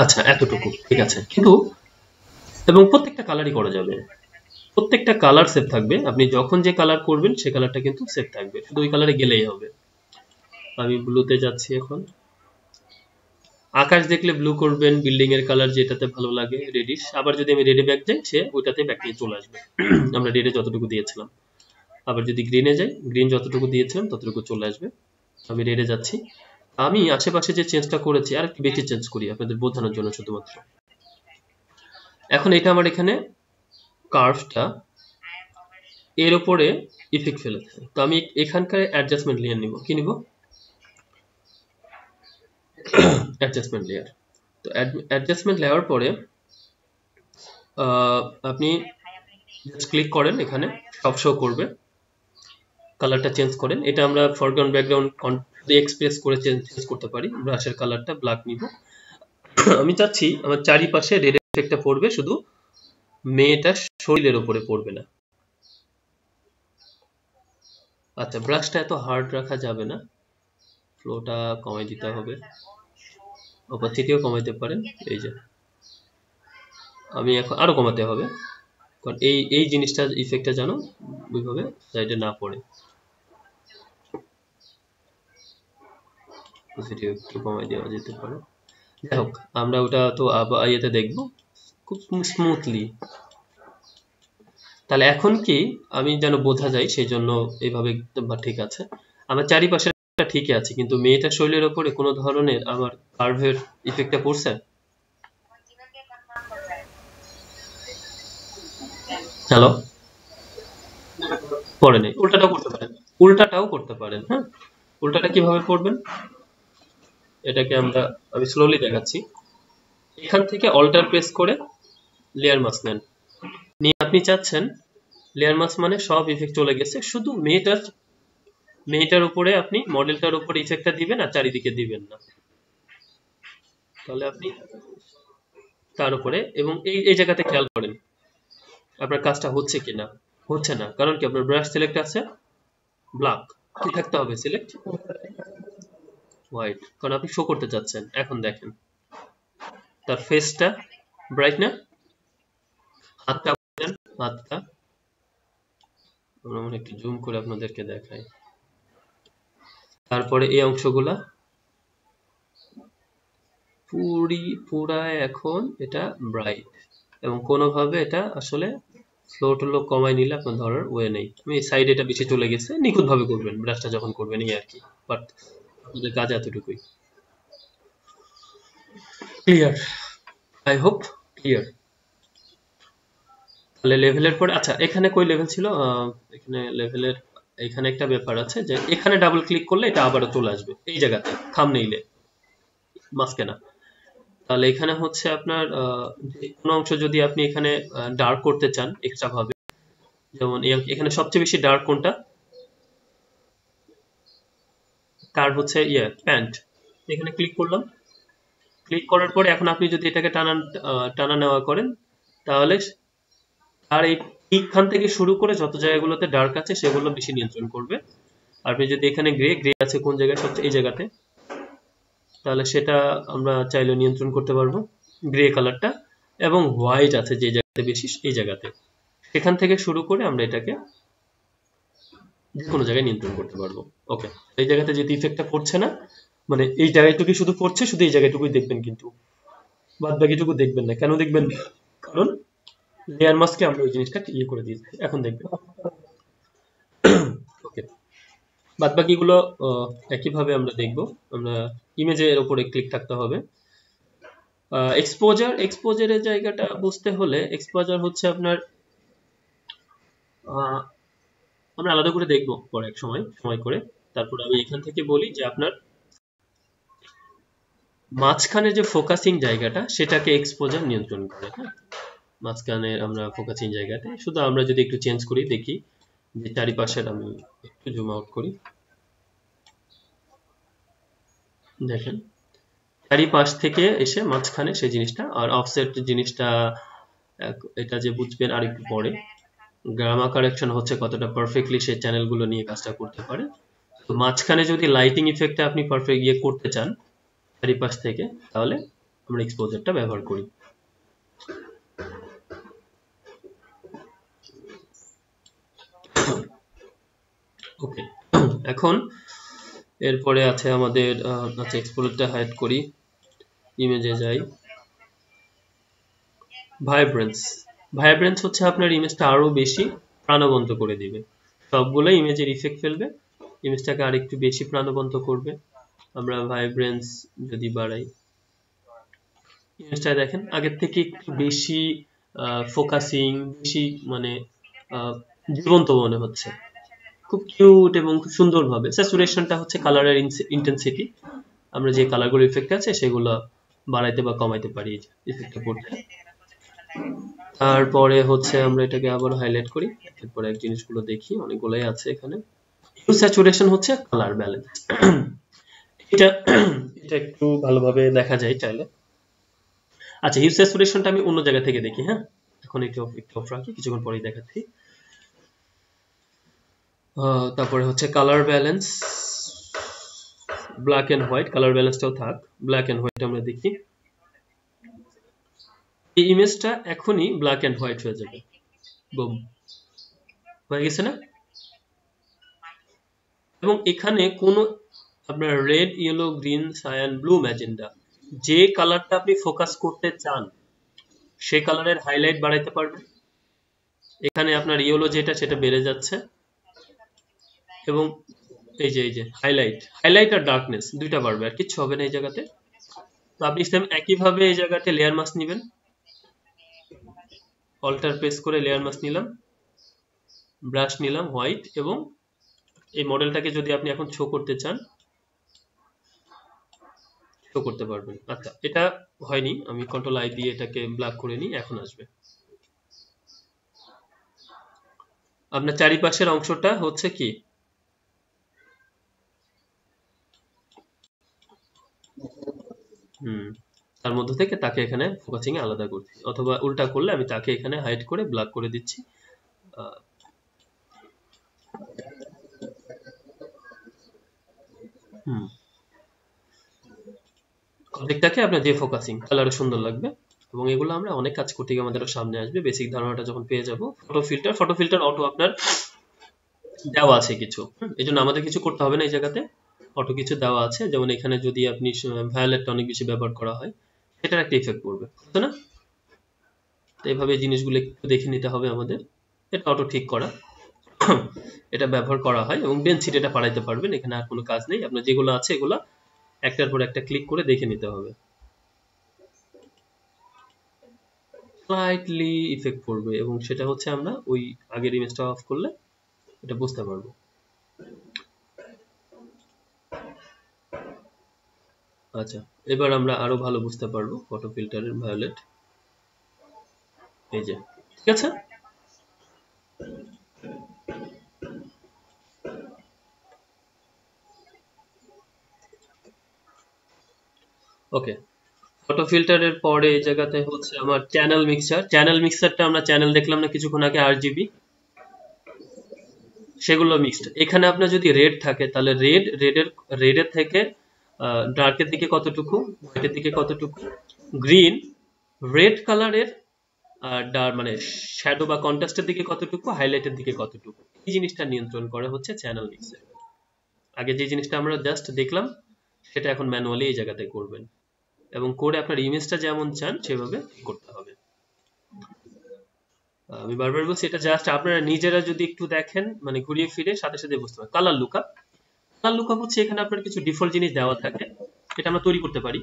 আচ্ছা, এতটুকু ঠিক আছে। কিন্তু এবং প্রত্যেকটা কালারই করা যাবে, প্রত্যেকটা কালার সেভ থাকবে। আপনি যখন যে কালার করবেন সে কালারটা কিন্তু সেভ থাকবে, শুধু ওই কালারে গেলেই হবে। আমি ব্লুতে যাচ্ছি এখন। আকাশ দেখলে ব্লু করবেন, বিল্ডিং এর কালার যেটাতে ভালো লাগে রেডিশ। আবার যদি আমি রেডে ব্যাক যাই, সে ওইটাতে ব্যাক নিয়ে চলে আসবে। আমরা রেডে যতটুকু দিয়েছিলাম। আবার যদি গ্রিনে যাই, গ্রিন যতটুকু দিয়েছিলাম ততটুকু চলে আসবে। আমি রেডে যাচ্ছি। আমি আশেপাশে যে চেঞ্জটা করেছি আর একটু বেশি চেঞ্জ করি আপনাদের বোঝানোর জন্য শুধুমাত্র। এখন এটা আমার এখানে কার্ভটা এর উপরে ইফেক্ট ফেলেছে। তো আমি এখানকার অ্যাডজাস্টমেন্ট লেয়ার নিব। কি নিব? Adjustment layer. তো অ্যাডজাস্টমেন্ট লেয়ার পরে আপনি জাস্ট ক্লিক করেন, এখানে সব শো করবে। কালারটা চেঞ্জ করেন। এটা আমরা ফরগ্রাউন্ড ব্যাকগ্রাউন্ড এক্সপ্রেস করে চেঞ্জ করতে পারি। ব্রাশের কালারটা ব্ল্যাক নিব। আমি চাচ্ছি আমার চারিপাশে রেড এফেক্টটা পড়বে, শুধু মেয়েটার শরীরের উপরে পড়বে না। আচ্ছা, ব্রাশটা এত হার্ড রাখা যাবে না, ফ্লোটা কমাই দিতে হবে, অপাসিটিও কমাইতে পারেন। এই যে আমি এখন আরো কমাতে হবে, কারণ এই জিনিসটা ইফেক্টটা যেন ওইভাবে সাইডে না পড়ে। অপাসিটিও একটু কমাই দেওয়া যেতে পারে। যাই হোক, আমরা ওটা তো আবার ইয়েতে দেখবো খুব স্মুথলি। তাহলে এখন কি আমি যেন বোঝা যায় সেই জন্য এইভাবে ঠিক আছে। আমার চারিপাশে ঠিকই আছে, কিন্তু মেয়েটার শরীরের উপরে কোনো ধরনের আমার কার্ভের ইফেক্টটা পড়ছে? হ্যালো, পড়ে নেই। উল্টাটাও করতে পারেন, হ্যাঁ। উল্টাটা কিভাবে করবেন, এটাকে আমি স্লোলি দেখাচ্ছি। এখান থেকে অল্টার প্রেস করে লেয়ার মাস্ক নেন, নিয়ে আপনি চাচ্ছেন লেয়ার মাস্ক মানে সব ইফেক্ট চলে গেছে, শুধু মেয়েটার উপরে আপনি মডেলটার উপরে ইফেক্টটা দিবেন আর চারিদিকে দিবেন না। তাহলে আপনি তার উপরে, এবং এই জায়গাতে খেয়াল করেন আপনার কাজটা হচ্ছে কিনা। হচ্ছে না, কারণ কি আপনার ব্রাশ সিলেক্ট আছে ব্ল্যাক, কি থাকতে হবে সিলেক্ট হোয়াইট, কারণ আপনি শো করতে চাচ্ছেন। এখন দেখেন তার ফেসটা ব্রাইট না, হাতটা হাতটা আমরা একটু জুম করে আপনাদেরকে দেখাই। তারপরে এই অংশগুলা পুরায় এখন এটা ব্রাইট, এবং কোনোভাবে এটা আসলে ফ্লো টুলো কমাই নিলে আপনার ধরার ওয়ে নেই। আমি সাইডে এটা বেশি চলে গেছে, নিখুঁত ভাবে করবেন ব্রাশটা যখন করবেন, এই আর কি। বাট আপনাদের কাজ এতটুকুই। ক্লিয়ার? I hope clear. তাহলে লেভেলের পরে, আচ্ছা এখানে কই লেভেল ছিল, এখানে লেভেলের এখানে একটা ব্যাপার আছে যে এখানে ডাবল ক্লিক করলে এটা আবারও চলে আসবে এই জায়গাতে, থাম্বনেইলে, মাস্কে না। তাহলে এখানে হচ্ছে আপনার যে কোনো অংশ যদি আপনি এখানে ডার্ক করতে চান এক্সট্রা ভাবে, যেমন এখানে সবচেয়ে বেশি ডার্ক কোনটা, তার হচ্ছে প্যান্ট। এখানে ক্লিক করলাম, ক্লিক করার পরে এখন আপনি যদি এটাকে টানা নেওয়া করেন, তাহলে আর এই এইখান থেকে শুরু করে যত জায়গাগুলোতে ডার্ক আছে সেগুলো বেশি নিয়ন্ত্রণ করবে। আর আপনি যদি এখানে গ্রে গ্রে আছে কোন জায়গায়, সবচেয়ে এই জায়গাতে, তাহলে সেটা আমরা চাইলে নিয়ন্ত্রণ করতে পারবো গ্রে কালারটা। এবং হোয়াইট আছে যে জায়গাতে বেশি এই জায়গাতে, সেখান থেকে শুরু করে আমরা এটাকে যে কোনো জায়গায় নিয়ন্ত্রণ করতে পারবো। ওকে, এই জায়গাতে যেহেতু ইফেক্টটা পড়ছে না, মানে এই জায়গাটুকু শুধু পড়ছে, শুধু এই জায়গাটুকুই দেখবেন, কিন্তু বাদ বাকিটুকু দেখবেন না। কেন দেখবেন না? কারণ লেয়ার মাস্কে আমরা ওই জিনিসটা ইয়ে করে দিয়েছি, এখন দেখবেন। ওকে, বাদ বাকিগুলো একইভাবে আমরা দেখব। আমরা ইমেজের উপরে ক্লিক থাকতে হবে। এক্সপোজারের জায়গাটা বুঝতে হলে, এক্সপোজার হচ্ছে আপনার, আমরা আলাদা করে দেখব পরে এক সময় করে। তারপর আমি এখান থেকে বলি যে আপনার মাঝখানে যে ফোকাসিং জায়গাটা, সেটাকে এক্সপোজার নিয়ন্ত্রণ করে। হ্যাঁ, মাঝখানে আমরা ফোকাসিং জায়গাতে শুধু আমরা যদি একটু চেঞ্জ করি, দেখি যে চারিপাশের, আমি একটু জুম আউট করি, দেখেন চারিপাশ থেকে এসে মাঝখানে সেই জিনিসটা। আর অফসেট জিনিসটা এটা যে বুঝবেন আরেকটু পরে। গ্রামা কারেকশন হচ্ছে কতটা পারফেক্টলি সেই চ্যানেলগুলো নিয়ে কাজটা করতে পারে। তো মাঝখানে যদি লাইটিং ইফেক্টটা আপনি পারফেক্ট ইয়ে করতে চান চারিপাশ থেকে, তাহলে আমরা এক্সপোজারটা ব্যবহার করি। ওকে, এখন এরপরে আছে আমাদের, আচ্ছা এক্সপোজারটা হাইড করি, ইমেজে যাই। ভাইব্রেন্স হচ্ছে আপনার ইমেজটা আরো বেশি প্রাণবন্ত করে দিবে। সবগুলো ইমেজের ইফেক্ট ফেলবে, ইমেজটাকে আরেকটু বেশি প্রাণবন্ত করবে। আমরা ভাইব্রেন্স যদি বাড়াই, ইমেজটা দেখেন আগের থেকে একটু বেশি ফোকাসিং, বেশি মানে জীবন্ত মনে হচ্ছে, খুব কিউট এবং খুব সুন্দরভাবে। স্যাচুরেশনটা হচ্ছে কালারের ইন্টেন্সিটি, আমরা যে কালারগুলো ইফেক্ট আছে সেগুলো বাড়াইতে বা কমাইতে পারি ইফেক্টটা করতে। তারপরে হচ্ছে আমরা এটাকে আবার হাইলাইট করি, এরপরে এক জিনিসগুলো দেখি, অনেকগুলোই আছে এখানে। হিউ স্যাচুরেশন হচ্ছে কালার ব্যালেন্স। এটা এটা একটু ভালোভাবে দেখা যায় চাইলে। আচ্ছা, হিউ স্যাচুরেশনটা আমি অন্য জায়গা থেকে দেখি। হ্যাঁ, এখন একটু অফ রাখি, কিছুক্ষণ পরেই দেখাচ্ছি। তারপরে হচ্ছে colour balance, black and white, colour ব্যালেন্সটাও থাক, ব্ল্যাক এন্ড হোয়াইট আমরা দেখি। এই ইমেজটা এখনই ব্ল্যাক এন্ড হোয়াইট হয়ে যাবে, বুম, হয়ে গেছে না? এবং এখানে কোনো আপনার red, yellow, green, cyan, blue, magenta, যে কালারটা আপনি ফোকাস করতে চান সেই কালারের হাইলাইট বাড়াইতে পারবেন। এখানে আপনার ইয়েলো যেটা, সেটা বেড়ে যাচ্ছে। এবং এই যে হাইলাইট আর ডার্কনেস দুইটা বাড়বে, আর কিছু হবে না এই জায়গাতে। তো আপনি সেম একইভাবে এই জায়গাতে লেয়ার মাস্ক নেবেন, অল্টার প্রেস করে লেয়ার মাস্ক নিলাম, ব্রাশ নিলাম হোয়াইট, এবং এই মডেলটাকে যদি আপনি এখন শো করতে চান, শো করতে পারবেন। আচ্ছা, এটা হয়নি, আমি কন্ট্রোল আই দিয়ে এটাকে ব্ল্যাক করে নিই, এখন আসবে। আপনার চারিপাশের অংশটা হচ্ছে কি, তার মধ্যে থেকে তাকে এখানে ফোকাসিং এ আলাদা করছি, অথবা উল্টা করলে আমি তাকে এখানে হাইড করে ব্ল্যাক করে দিচ্ছি। অনেকটাকে আপনার যে ফোকাসিং কালারে সুন্দর লাগবে। এবং এগুলো আমরা অনেক কাজ করতে গিয়ে আমাদের সামনে আসবে, বেসিক ধারণাটা যখন পেয়ে যাব। ফটো ফিল্টার অটো আপনার দেওয়া আছে কিছু, এই জন্য আমাদের কিছু করতে হবে না। এই জায়গাতে অটো কিছু দেওয়া আছে, যেমন এখানে যদি আপনি ভায়োলেটটা অনেক বেশি ব্যবহার করা হয়, সেটার একটা ইফেক্ট পড়বে, তাই না? তো এইভাবে জিনিসগুলো একটু দেখে নিতে হবে আমাদের। এটা অটো ঠিক করা, এটা ব্যবহার করা হয়, এবং ডেনসিটিটা বাড়াইতে পারবেন। এখানে আর কোনো কাজ নেই, আপনার যেগুলো আছে এগুলো একটার পর একটা ক্লিক করে দেখে নিতে হবে। স্লাইটলি ইফেক্ট পড়বে, এবং সেটা হচ্ছে আমরা ওই আগের ইমেজটা অফ করলে এটা বুঝতে পারবো। আচ্ছা, এবার আমরা আরো ভালো বুঝতে পারবো ফটো ফিল্টারের ভায়োলেট, এই যে, ঠিক আছে। ওকে, অটো ফিল্টারের পরে এই জায়গাতে হচ্ছে আমার চ্যানেল মিক্সারটা আমরা চ্যানেল দেখলাম না কিছুক্ষণ আগে, RGB, সেগুলো মিক্সড। এখানে আপনার যদি রেড থাকে তাহলে রেডের থেকে ডার্কের দিকে কতটুকু, হোয়াইটের দিকে কতটুকু, গ্রিন রেড কালারের মানে শ্যাডো বা কন্ট্রাস্টের দিকে কতটুকু, হাইলাইটের দিকে কতটুকু, এই জিনিসটা নিয়ন্ত্রণ করে হচ্ছে চ্যানেল মিক্সার। আগে যে জিনিসটা আমরা জাস্ট দেখলাম সেটা এখন ম্যানুয়ালি এই জায়গাতে করবেন, এবং করে আপনার ইমেজটা যেমন চান সেভাবে করতে হবে। আমি বারবার বলছি, এটা জাস্ট আপনারা নিজেরা যদি একটু দেখেন, মানে ঘুরিয়ে ফিরে সাথে সাথে বুঝতে পারেন। কালার লুকআপ হচ্ছে এখানে আপনার কিছু ডিফল্ট জিনিস দেওয়া থাকে, এটা আমরা তৈরি করতে পারি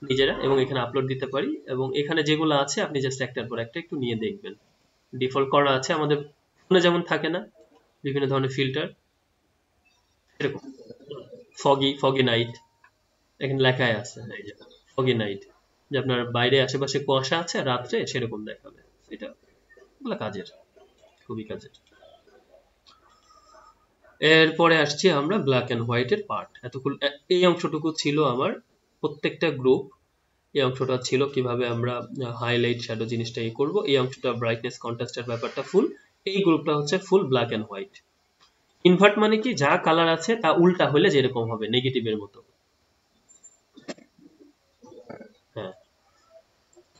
নিজেরা এবং এখানে আপলোড দিতে পারি, এবং এখানে যেগুলো আছে আপনি জাস্ট একটার পর একটা একটু নিয়ে দেখবেন। ডিফল্ট করা আছে আমাদের ফোনে, যেমন থাকে না বিভিন্ন ধরনের ফিল্টার, এরকম ফগি নাইট, এখানে লেখাই আছে এই যে ফগি নাইট, যে আপনার বাইরে আশেপাশে কুয়াশা আছে রাত্রে সেরকম দেখাবে। এটা এগুলো কাজের, খুবই কাজের। এরপরে আসছি আমরা ব্ল্যাক এন্ড হোয়াইটের পার্ট। এতক্ষণ এই অংশটুকু ছিল আমার প্রত্যেকটা গ্রুপ। এই অংশটা ছিল কিভাবে আমরা হাইলাইট শ্যাডো জিনিসটা করব, এই অংশটা ব্রাইটনেস কন্ট্রাস্টের ব্যাপারটা ফুল, এই গ্রুপটা হচ্ছে full black and white. Invert মানে কি, যা কালার আছে তা উল্টা হলে যেরকম হবে নেগেটিভের মতো। হ্যাঁ,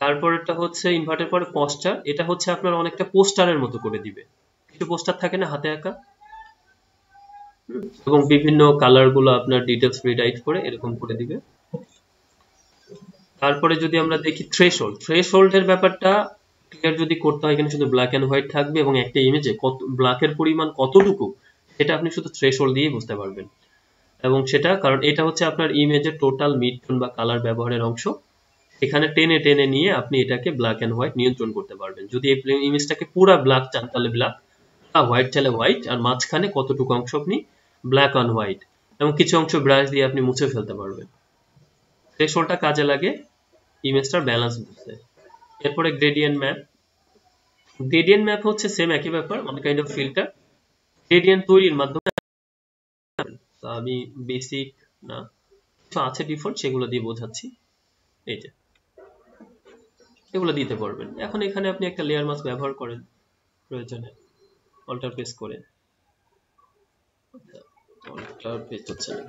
তারপরেরটা হচ্ছে ইনভার্টের পরে পোস্টার, এটা হচ্ছে আপনার অনেকটা পোস্টারের মতো করে দিবে, কিছু পোস্টার থাকে না হাতে আঁকা, এবং বিভিন্ন কালার গুলো আপনার ডিটেলস রিরাইট করে এরকম করে দিবে। তারপরে যদি আমরা দেখি থ্রেশহোল্ডের ব্যাপারটা ক্লিয়ার যদি করতে হয়, এখানে শুধু ব্ল্যাক এন্ড হোয়াইট থাকবে এবং একটা ইমেজে কত ব্ল্যাকের পরিমাণ কতটুকু সেটা আপনি শুধু থ্রেশহোল্ড দিয়ে বুঝতে পারবেন। এবং সেটা কারণ এটা হচ্ছে আপনার ইমেজের টোটাল মিড টোন বা কালার ব্যবহারের অংশ, এখানে টেনে টেনে নিয়ে আপনি এটাকে ব্ল্যাক এন্ড হোয়াইট নিয়ন্ত্রণ করতে পারবেন। যদি এই ইমেজটাকে পুরো ব্ল্যাক চান তাহলে ব্ল্যাক, আর হোয়াইট চাইলে হোয়াইট, আর মাঝখানে কতটুকু অংশ আপনি ব্ল্যাক অন হোয়াইট, এবং কিছু অংশ ব্রাশ দিয়ে আপনি মুছে ফেলতে পারবেন। থ্রেশহোল্ডটা কাজে লাগে ইমেজটার ব্যালেন্স বুঝতে। এরপরে গ্রেডিয়েন্ট ম্যাপ হচ্ছে সেম একই ব্যাপার, অনেক কাইন্ড অফ ফিল্টার গ্রেডিয়েন্ট তৈরির মাধ্যমে। আমি বেসিক না, কিছু আছে ডিফল্ট সেগুলো দিয়ে বোঝাচ্ছি। এই যে এগুলো দিতে পারবেন। এখন এখানে আপনি একটা লেয়ার মাস্ক ব্যবহার করেন প্রয়োজনে, অল্টার প্রেস করে, অল্টার প্রেস হচ্ছে না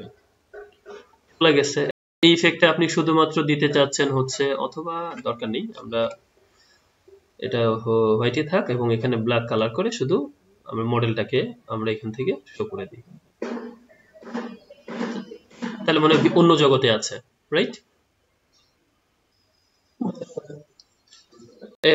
চলে গেছে। এই ইফেক্টটা আপনি শুধুমাত্র দিতে চাচ্ছেন হচ্ছে, অথবা দরকার নেই, আমরা এটা হোয়াইটে থাক এবং এখানে ব্ল্যাক কালার করে শুধু আমরা মডেলটাকে আমরা এখান থেকে শো করে দিই, তাহলে মনে হয় অন্য জগতে আছে, রাইট?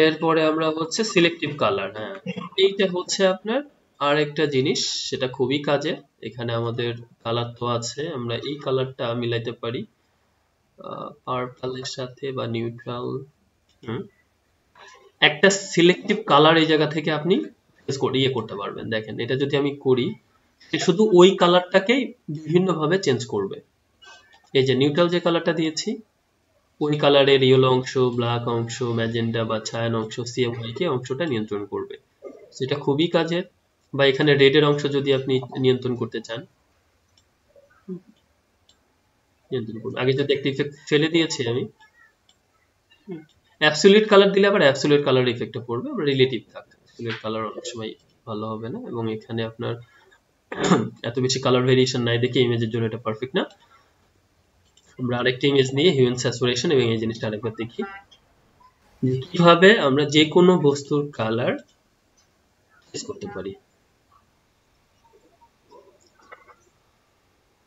এরপরে আমরা হচ্ছে সিলেক্টিভ কালার। হ্যাঁ, এইটা হচ্ছে আপনার আর একটা জিনিস, সেটা খুবই কাজে। এখানে আমাদের কালার তো আছে, আমরা এই কালারটা মিলাইতে পারি পার্পলের সাথে বা নিউট্রাল। একটা সিলেক্টিভ কালার এই জায়গা থেকে আপনি করতে পারবেন। দেখেন এটা যদি আমি করি, শুধু ওই কালারটাকেই বিভিন্ন ভাবে চেঞ্জ করবে। এই যে নিউট্রাল যে কালারটা দিয়েছি, ওই কালারের ইয়েলো অংশ, ব্ল্যাক অংশ, ম্যাজেন্টা বা ছায়ান অংশ, CMYK অংশটা নিয়ন্ত্রণ করবে। সেটা খুবই কাজের। বা এখানে রেডের অংশ যদি আপনি নিয়ন্ত্রণ করতে চান, নিয়ন্ত্রণ করুন। আগে যদি একটা ইফেক্ট ফেলে দিয়েছি আমি, অ্যাবসলিউট কালার দিলে আবার অ্যাবসলিউট কালার ইফেক্টটা পড়বে, আবার রিলেটিভ থাকবে। অ্যাবসলিউট কালার অনেক সময় ভালো হবে না, এবং এখানে আপনার এত বেশি কালার ভেরিয়েশন নাই দেখে ইমেজের জন্য এটা পারফেক্ট না। আমরা আরেকটা ইমেজ নিয়ে হিউম্যান স্যাচুরেশন এবং এই জিনিসটা আরেকবার দেখি যে কিভাবে আমরা যে কোনো বস্তুর কালার চেঞ্জ করতে পারি।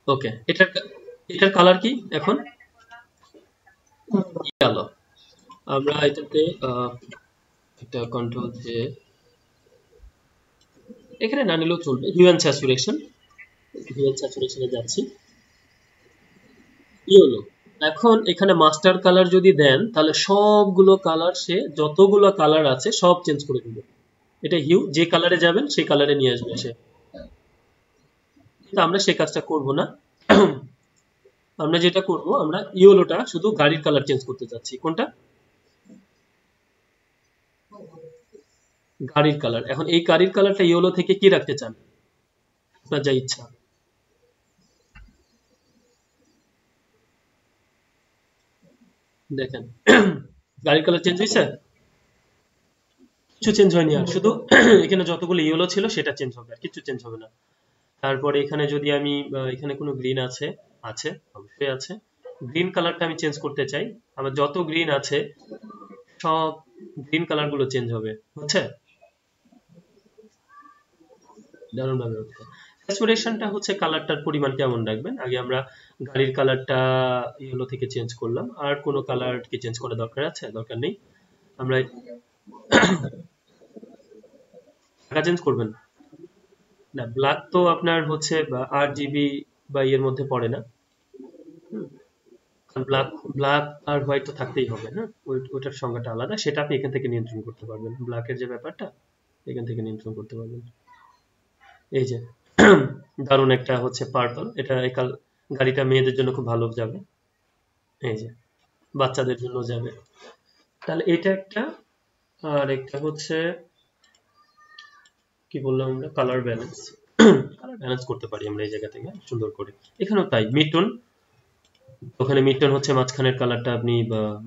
ওকে, এটার কালার কি এখন? কালো। আমরা এটাতে এটা কন্ট্রোল যে এখানে না নিলেও চলবে, হিউম্যান স্যাচুরেশনে যাচ্ছি, ইয়েলো। এখন এখানে মাস্টার কালার যদি দেন তাহলে সবগুলো কালার, সে যতগুলো কালার আছে সব চেঞ্জ করে দিবে। এটা হিউ, যে কালারে যাবেন সেই কালারে নিয়ে আসবে সে। কিন্তু আমরা সেই কাজটা করব না। আমরা যেটা করব, আমরা ইয়েলোটা শুধু গাড়ির কালার চেঞ্জ করতে চাচ্ছি। কোনটা? গাড়ির কালার। এখন এই গাড়ির কালারটা ইয়েলো থেকে কি রাখতে চান? আপনার যা ইচ্ছা। দেখেন গাড়ির কালার চেঞ্জ হয়েছে, কিছু চেঞ্জ হয়নি, আর শুধু এখানে যতগুলো ইয়েলো ছিল সেটা চেঞ্জ হবে, আর কিছু চেঞ্জ হবে না। তারপরে এখানে যদি আমি এখানে কোনো গ্রিন আছে, আছে, অবশ্যই আছে। গ্রিন কালারটা আমি চেঞ্জ করতে চাই, আমার যত গ্রিন আছে সব গ্রিন কালার গুলো চেঞ্জ হবে, হচ্ছে দারুণ ভাবে হচ্ছে। স্যাচুরেশনটা হচ্ছে কালারটার পরিমাণ কেমন রাখবেন, আগে আমরা গাড়ির কালারটা ইয়েলো থেকে চেঞ্জ করলাম, আর কোনো কালার কি চেঞ্জ করা দরকার আছে? দরকার নেই। আমরা টাকা চেঞ্জ করবেন না, ব্ল্যাক তো আপনার হচ্ছে 8 GB বা এর মধ্যে পড়ে না। ব্ল্যাক ব্ল্যাক আর হোয়াইট তো থাকতেই হবে, না ওইটার সংজ্ঞাটা আলাদা, সেটা আপনি এখান থেকে নিয়ন্ত্রণ করতে পারবেন, ব্ল্যাকের যে ব্যাপারটা এখান থেকে নিয়ন্ত্রণ করতে পারবেন। এই যে দারুণ একটা হচ্ছে পার্পল, এটা গাড়িটা মেয়েদের জন্য খুব ভালো যাবে, এই যে বাচ্চাদের জন্য যাবে। তাহলে এটা একটা, আর একটা হচ্ছে কি বললাম আমরা, কালার ব্যালেন্স। কালার ব্যালেন্স করতে পারি আমরা এই জায়গা থেকে সুন্দর করে। এখানেও তাই, মিড-টোন, ওখানে মিড-টোন হচ্ছে মাঝখানের কালারটা আপনি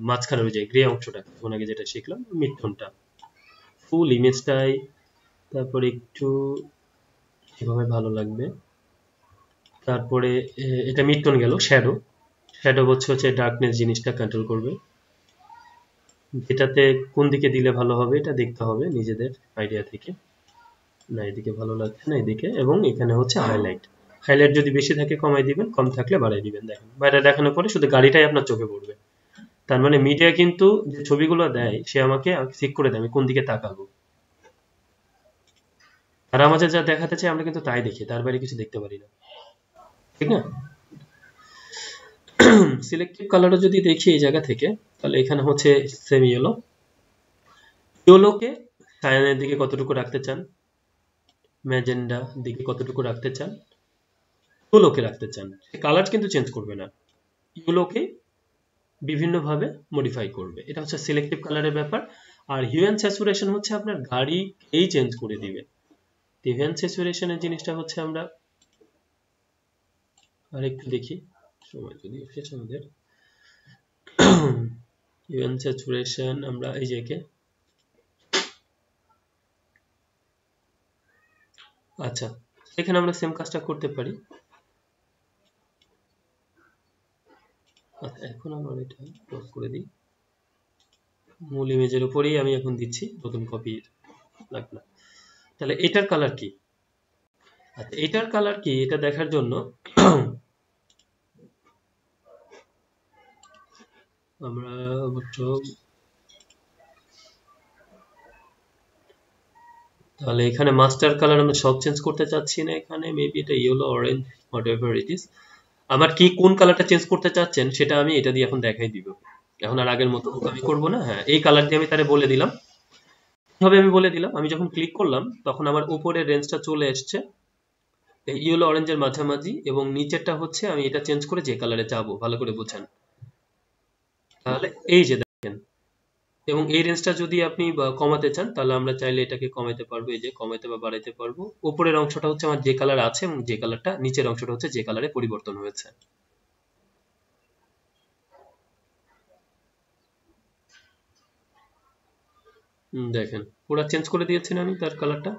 মাঝখানের ওই যে গ্রে অংশটা কিছুক্ষণ আগে যেটা শিখলাম, মিড-টোনটা ফুল ইমেজটাই, তারপরে একটু এভাবে ভালো লাগবে। তারপরে এটা মিড-টোন গেল। শ্যাডো, শ্যাডো হচ্ছে ডার্কনেস জিনিসটা কন্ট্রোল করবে, এটাতে কোন দিকে দিলে ভালো হবে এটা দেখতে হবে নিজেদের আইডিয়া থেকে। না এদিকে ভালো লাগছে না, এদিকে। এবং এখানে হচ্ছে হাইলাইট, হাইলাইট যদি বেশি থাকে কমাই দিবেন, কম থাকলে বাড়াই দিবেন। দেখেন বাইরে দেখানোর পরে শুধু গাড়িটাই আপনার চোখে পড়বে, তার মানে মিডিয়া কিন্তু যে ছবিগুলো দেয় সে আমাকে ঠিক করে দেয় আমি কোন দিকে তাকাবো, আর আমাদের যা দেখাতে চাই আমরা কিন্তু তাই দেখি, তার বাইরে কিছু দেখতে পারি না, ঠিক না? সিলেক্টিভ কালারও যদি দেখি এই জায়গা থেকে, তাহলে এখানে হচ্ছে সেমি ইয়েলো, ইয়েলোকে সায়ানের দিকে কতটুকু রাখতে চান, ম্যাজেন্ডা দিকে কতটুকু রাখতে চান, ইয়েলোকে রাখতে চান, কালার কিন্তু চেঞ্জ করবে না, ইয়েলোকে বিভিন্নভাবে মডিফাই করবে। এটা হচ্ছে সিলেক্টিভ কালারের ব্যাপার। আর হিউ অ্যান্ড স্যাচুরেশন হচ্ছে আপনার গাড়িকেই চেঞ্জ করে দিবে। হিউ অ্যান্ড স্যাচুরেশনের জিনিসটা হচ্ছে আমরা আরেকটু দেখি, সময় যদি এসেছে আমাদের। হিউ অ্যান্ড স্যাচুরেশন আমরা এই যে আচ্ছা, এখানে আমরা সেম কাজটা করতে পারি। আচ্ছা, এখন আমার এটা ক্লোজ করে দিই, মূল ইমেজের উপরেই আমি এখন দিচ্ছি, নতুন কপি লাগবে না। তাহলে এটার কালার কি? আচ্ছা, এটার কালার কি এটা দেখার জন্য আমরা অবশ্য, তাহলে এখানে মাস্টার কালার আমরা সব চেঞ্জ করতে চাচ্ছি না, এখানে মেবি এটা yellow orange whatever it is. আমার কি কোন কালারটা চেঞ্জ করতে চাচ্ছেন সেটা আমি এটা দিয়ে এখন দেখাই দিব, এখন আর আগের মতো আমি করব না। হ্যাঁ, এই কালার দিয়ে আমি তারে বলে দিলাম, কিভাবে আমি বলে দিলাম, আমি যখন ক্লিক করলাম তখন আমার উপরের রেঞ্জটা চলে এসছে এই ইয়েলো অরেঞ্জের মাঝামাঝি, এবং নিচেরটা হচ্ছে আমি এটা চেঞ্জ করে যে কালারে যাবো, ভালো করে বোঝেন। তাহলে এই যে দেখেন, এবং এই রেঞ্জটা যদি আপনি কমাতে চান তাহলে আমরা চাইলে এটাকে কমাতে পারবো, এই যে কমাতে বা বাড়াইতে পারবো। উপরের অংশটা হচ্ছে আমার যে কালার আছে, এবং যে কালারটা নিচের অংশটা হচ্ছে যে কালারে পরিবর্তন হয়েছে। দেখেন পুরা চেঞ্জ করে দিয়েছেন আমি তার কালারটা।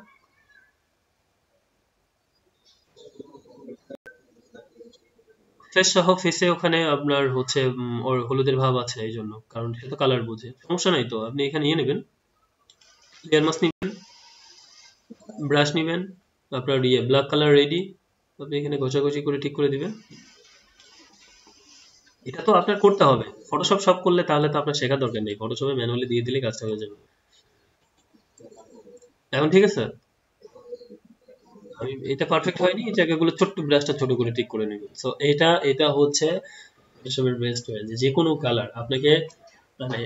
ফেস সহ, ফেসে ওখানে আপনার হচ্ছে ওর হলুদের ভাব আছে, এই জন্য, কারণ সে তো কালার বোঝে, সমস্যা নাই। তো আপনি এখানে ইয়ে নেবেন, লেয়ার মাস্ক নিবেন, ব্রাশ নিবেন, আপনার ইয়ে ব্ল্যাক কালার রেডি, আপনি এখানে ঘষাঘষি করে ঠিক করে দিবেন। এটা তো আপনার করতে হবে, ফটোশপ সব করলে তাহলে তো আপনার শেখার দরকার নেই, ফটোশপে ম্যানুয়ালি দিয়ে দিলে কাজটা হয়ে যাবে। এখন ঠিক আছে, আমি এটা পারফেক্ট হয়নি, এই জায়গাগুলো ছোট্ট ব্রাশটা ছোট করে ঠিক করে নেব। সো এটা হচ্ছে ফটোশপের বেস্ট ওয়ে, যে কোনো কালার আপনাকে মানে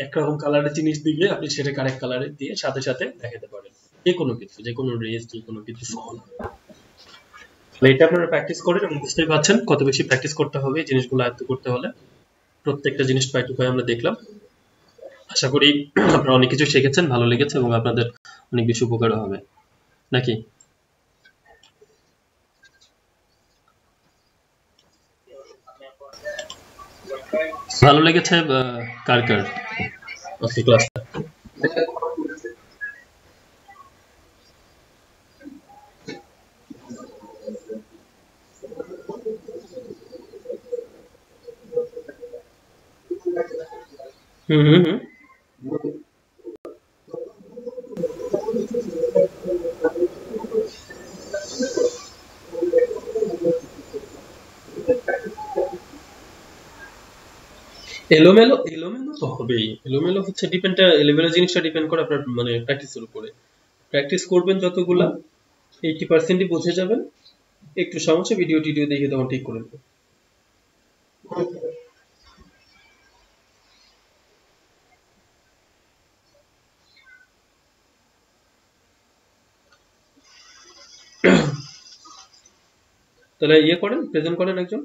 একরকম কালারের জিনিস দিলে আপনি সেটা কারেক্ট কালারে দিয়ে সাথে সাথে দেখাতে পারেন, যে কোনো কিছু, যে কোনো রেস, যে কোনো কিছু ফল। এটা আপনারা প্র্যাকটিস করেন এবং বুঝতেই পারছেন কত বেশি প্র্যাকটিস করতে হবে এই জিনিসগুলো আয়ত্ত করতে হলে। প্রত্যেকটা জিনিস পাই টু পাই আমরা দেখলাম, আশা করি আপনারা অনেক কিছু শিখেছেন, ভালো লেগেছে, এবং আপনাদের অনেক বেশি উপকার হবে, নাকি? ভালো লেগেছে কার কার আজকে ক্লাসটা? হুম হুম হুম। এলোমেলো এলোমেলো তো হবেই, এলোমেলো হচ্ছে ডিপেন্ড, এলোমেলো জিনিসটা ডিপেন্ড করে আপনার মানে প্র্যাকটিসের উপরে। প্র্যাকটিস করবেন যতগুলা 80%ই বুঝে যাবেন, একটু সমস্যা ভিডিও টিডিও দেখে তখন ঠিক করে নেবেন। তাহলে ইয়ে করেন, প্রেজেন্ট করেন একজন।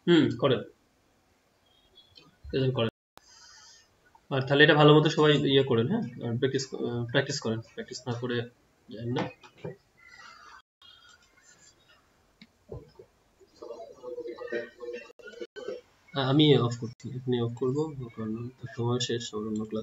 হুম, করেন, প্রেজেন্ট করেন। আর তাহলে এটা ভালো মতো সবাই ইয়ে করেন, হ্যাঁ, আর প্র্যাকটিস প্র্যাকটিস করেন, প্র্যাকটিস না করে জানেন না। আমি অফ করছি, এখানে অফ করবো, কারণ সময় শেষ, আমার অন্য class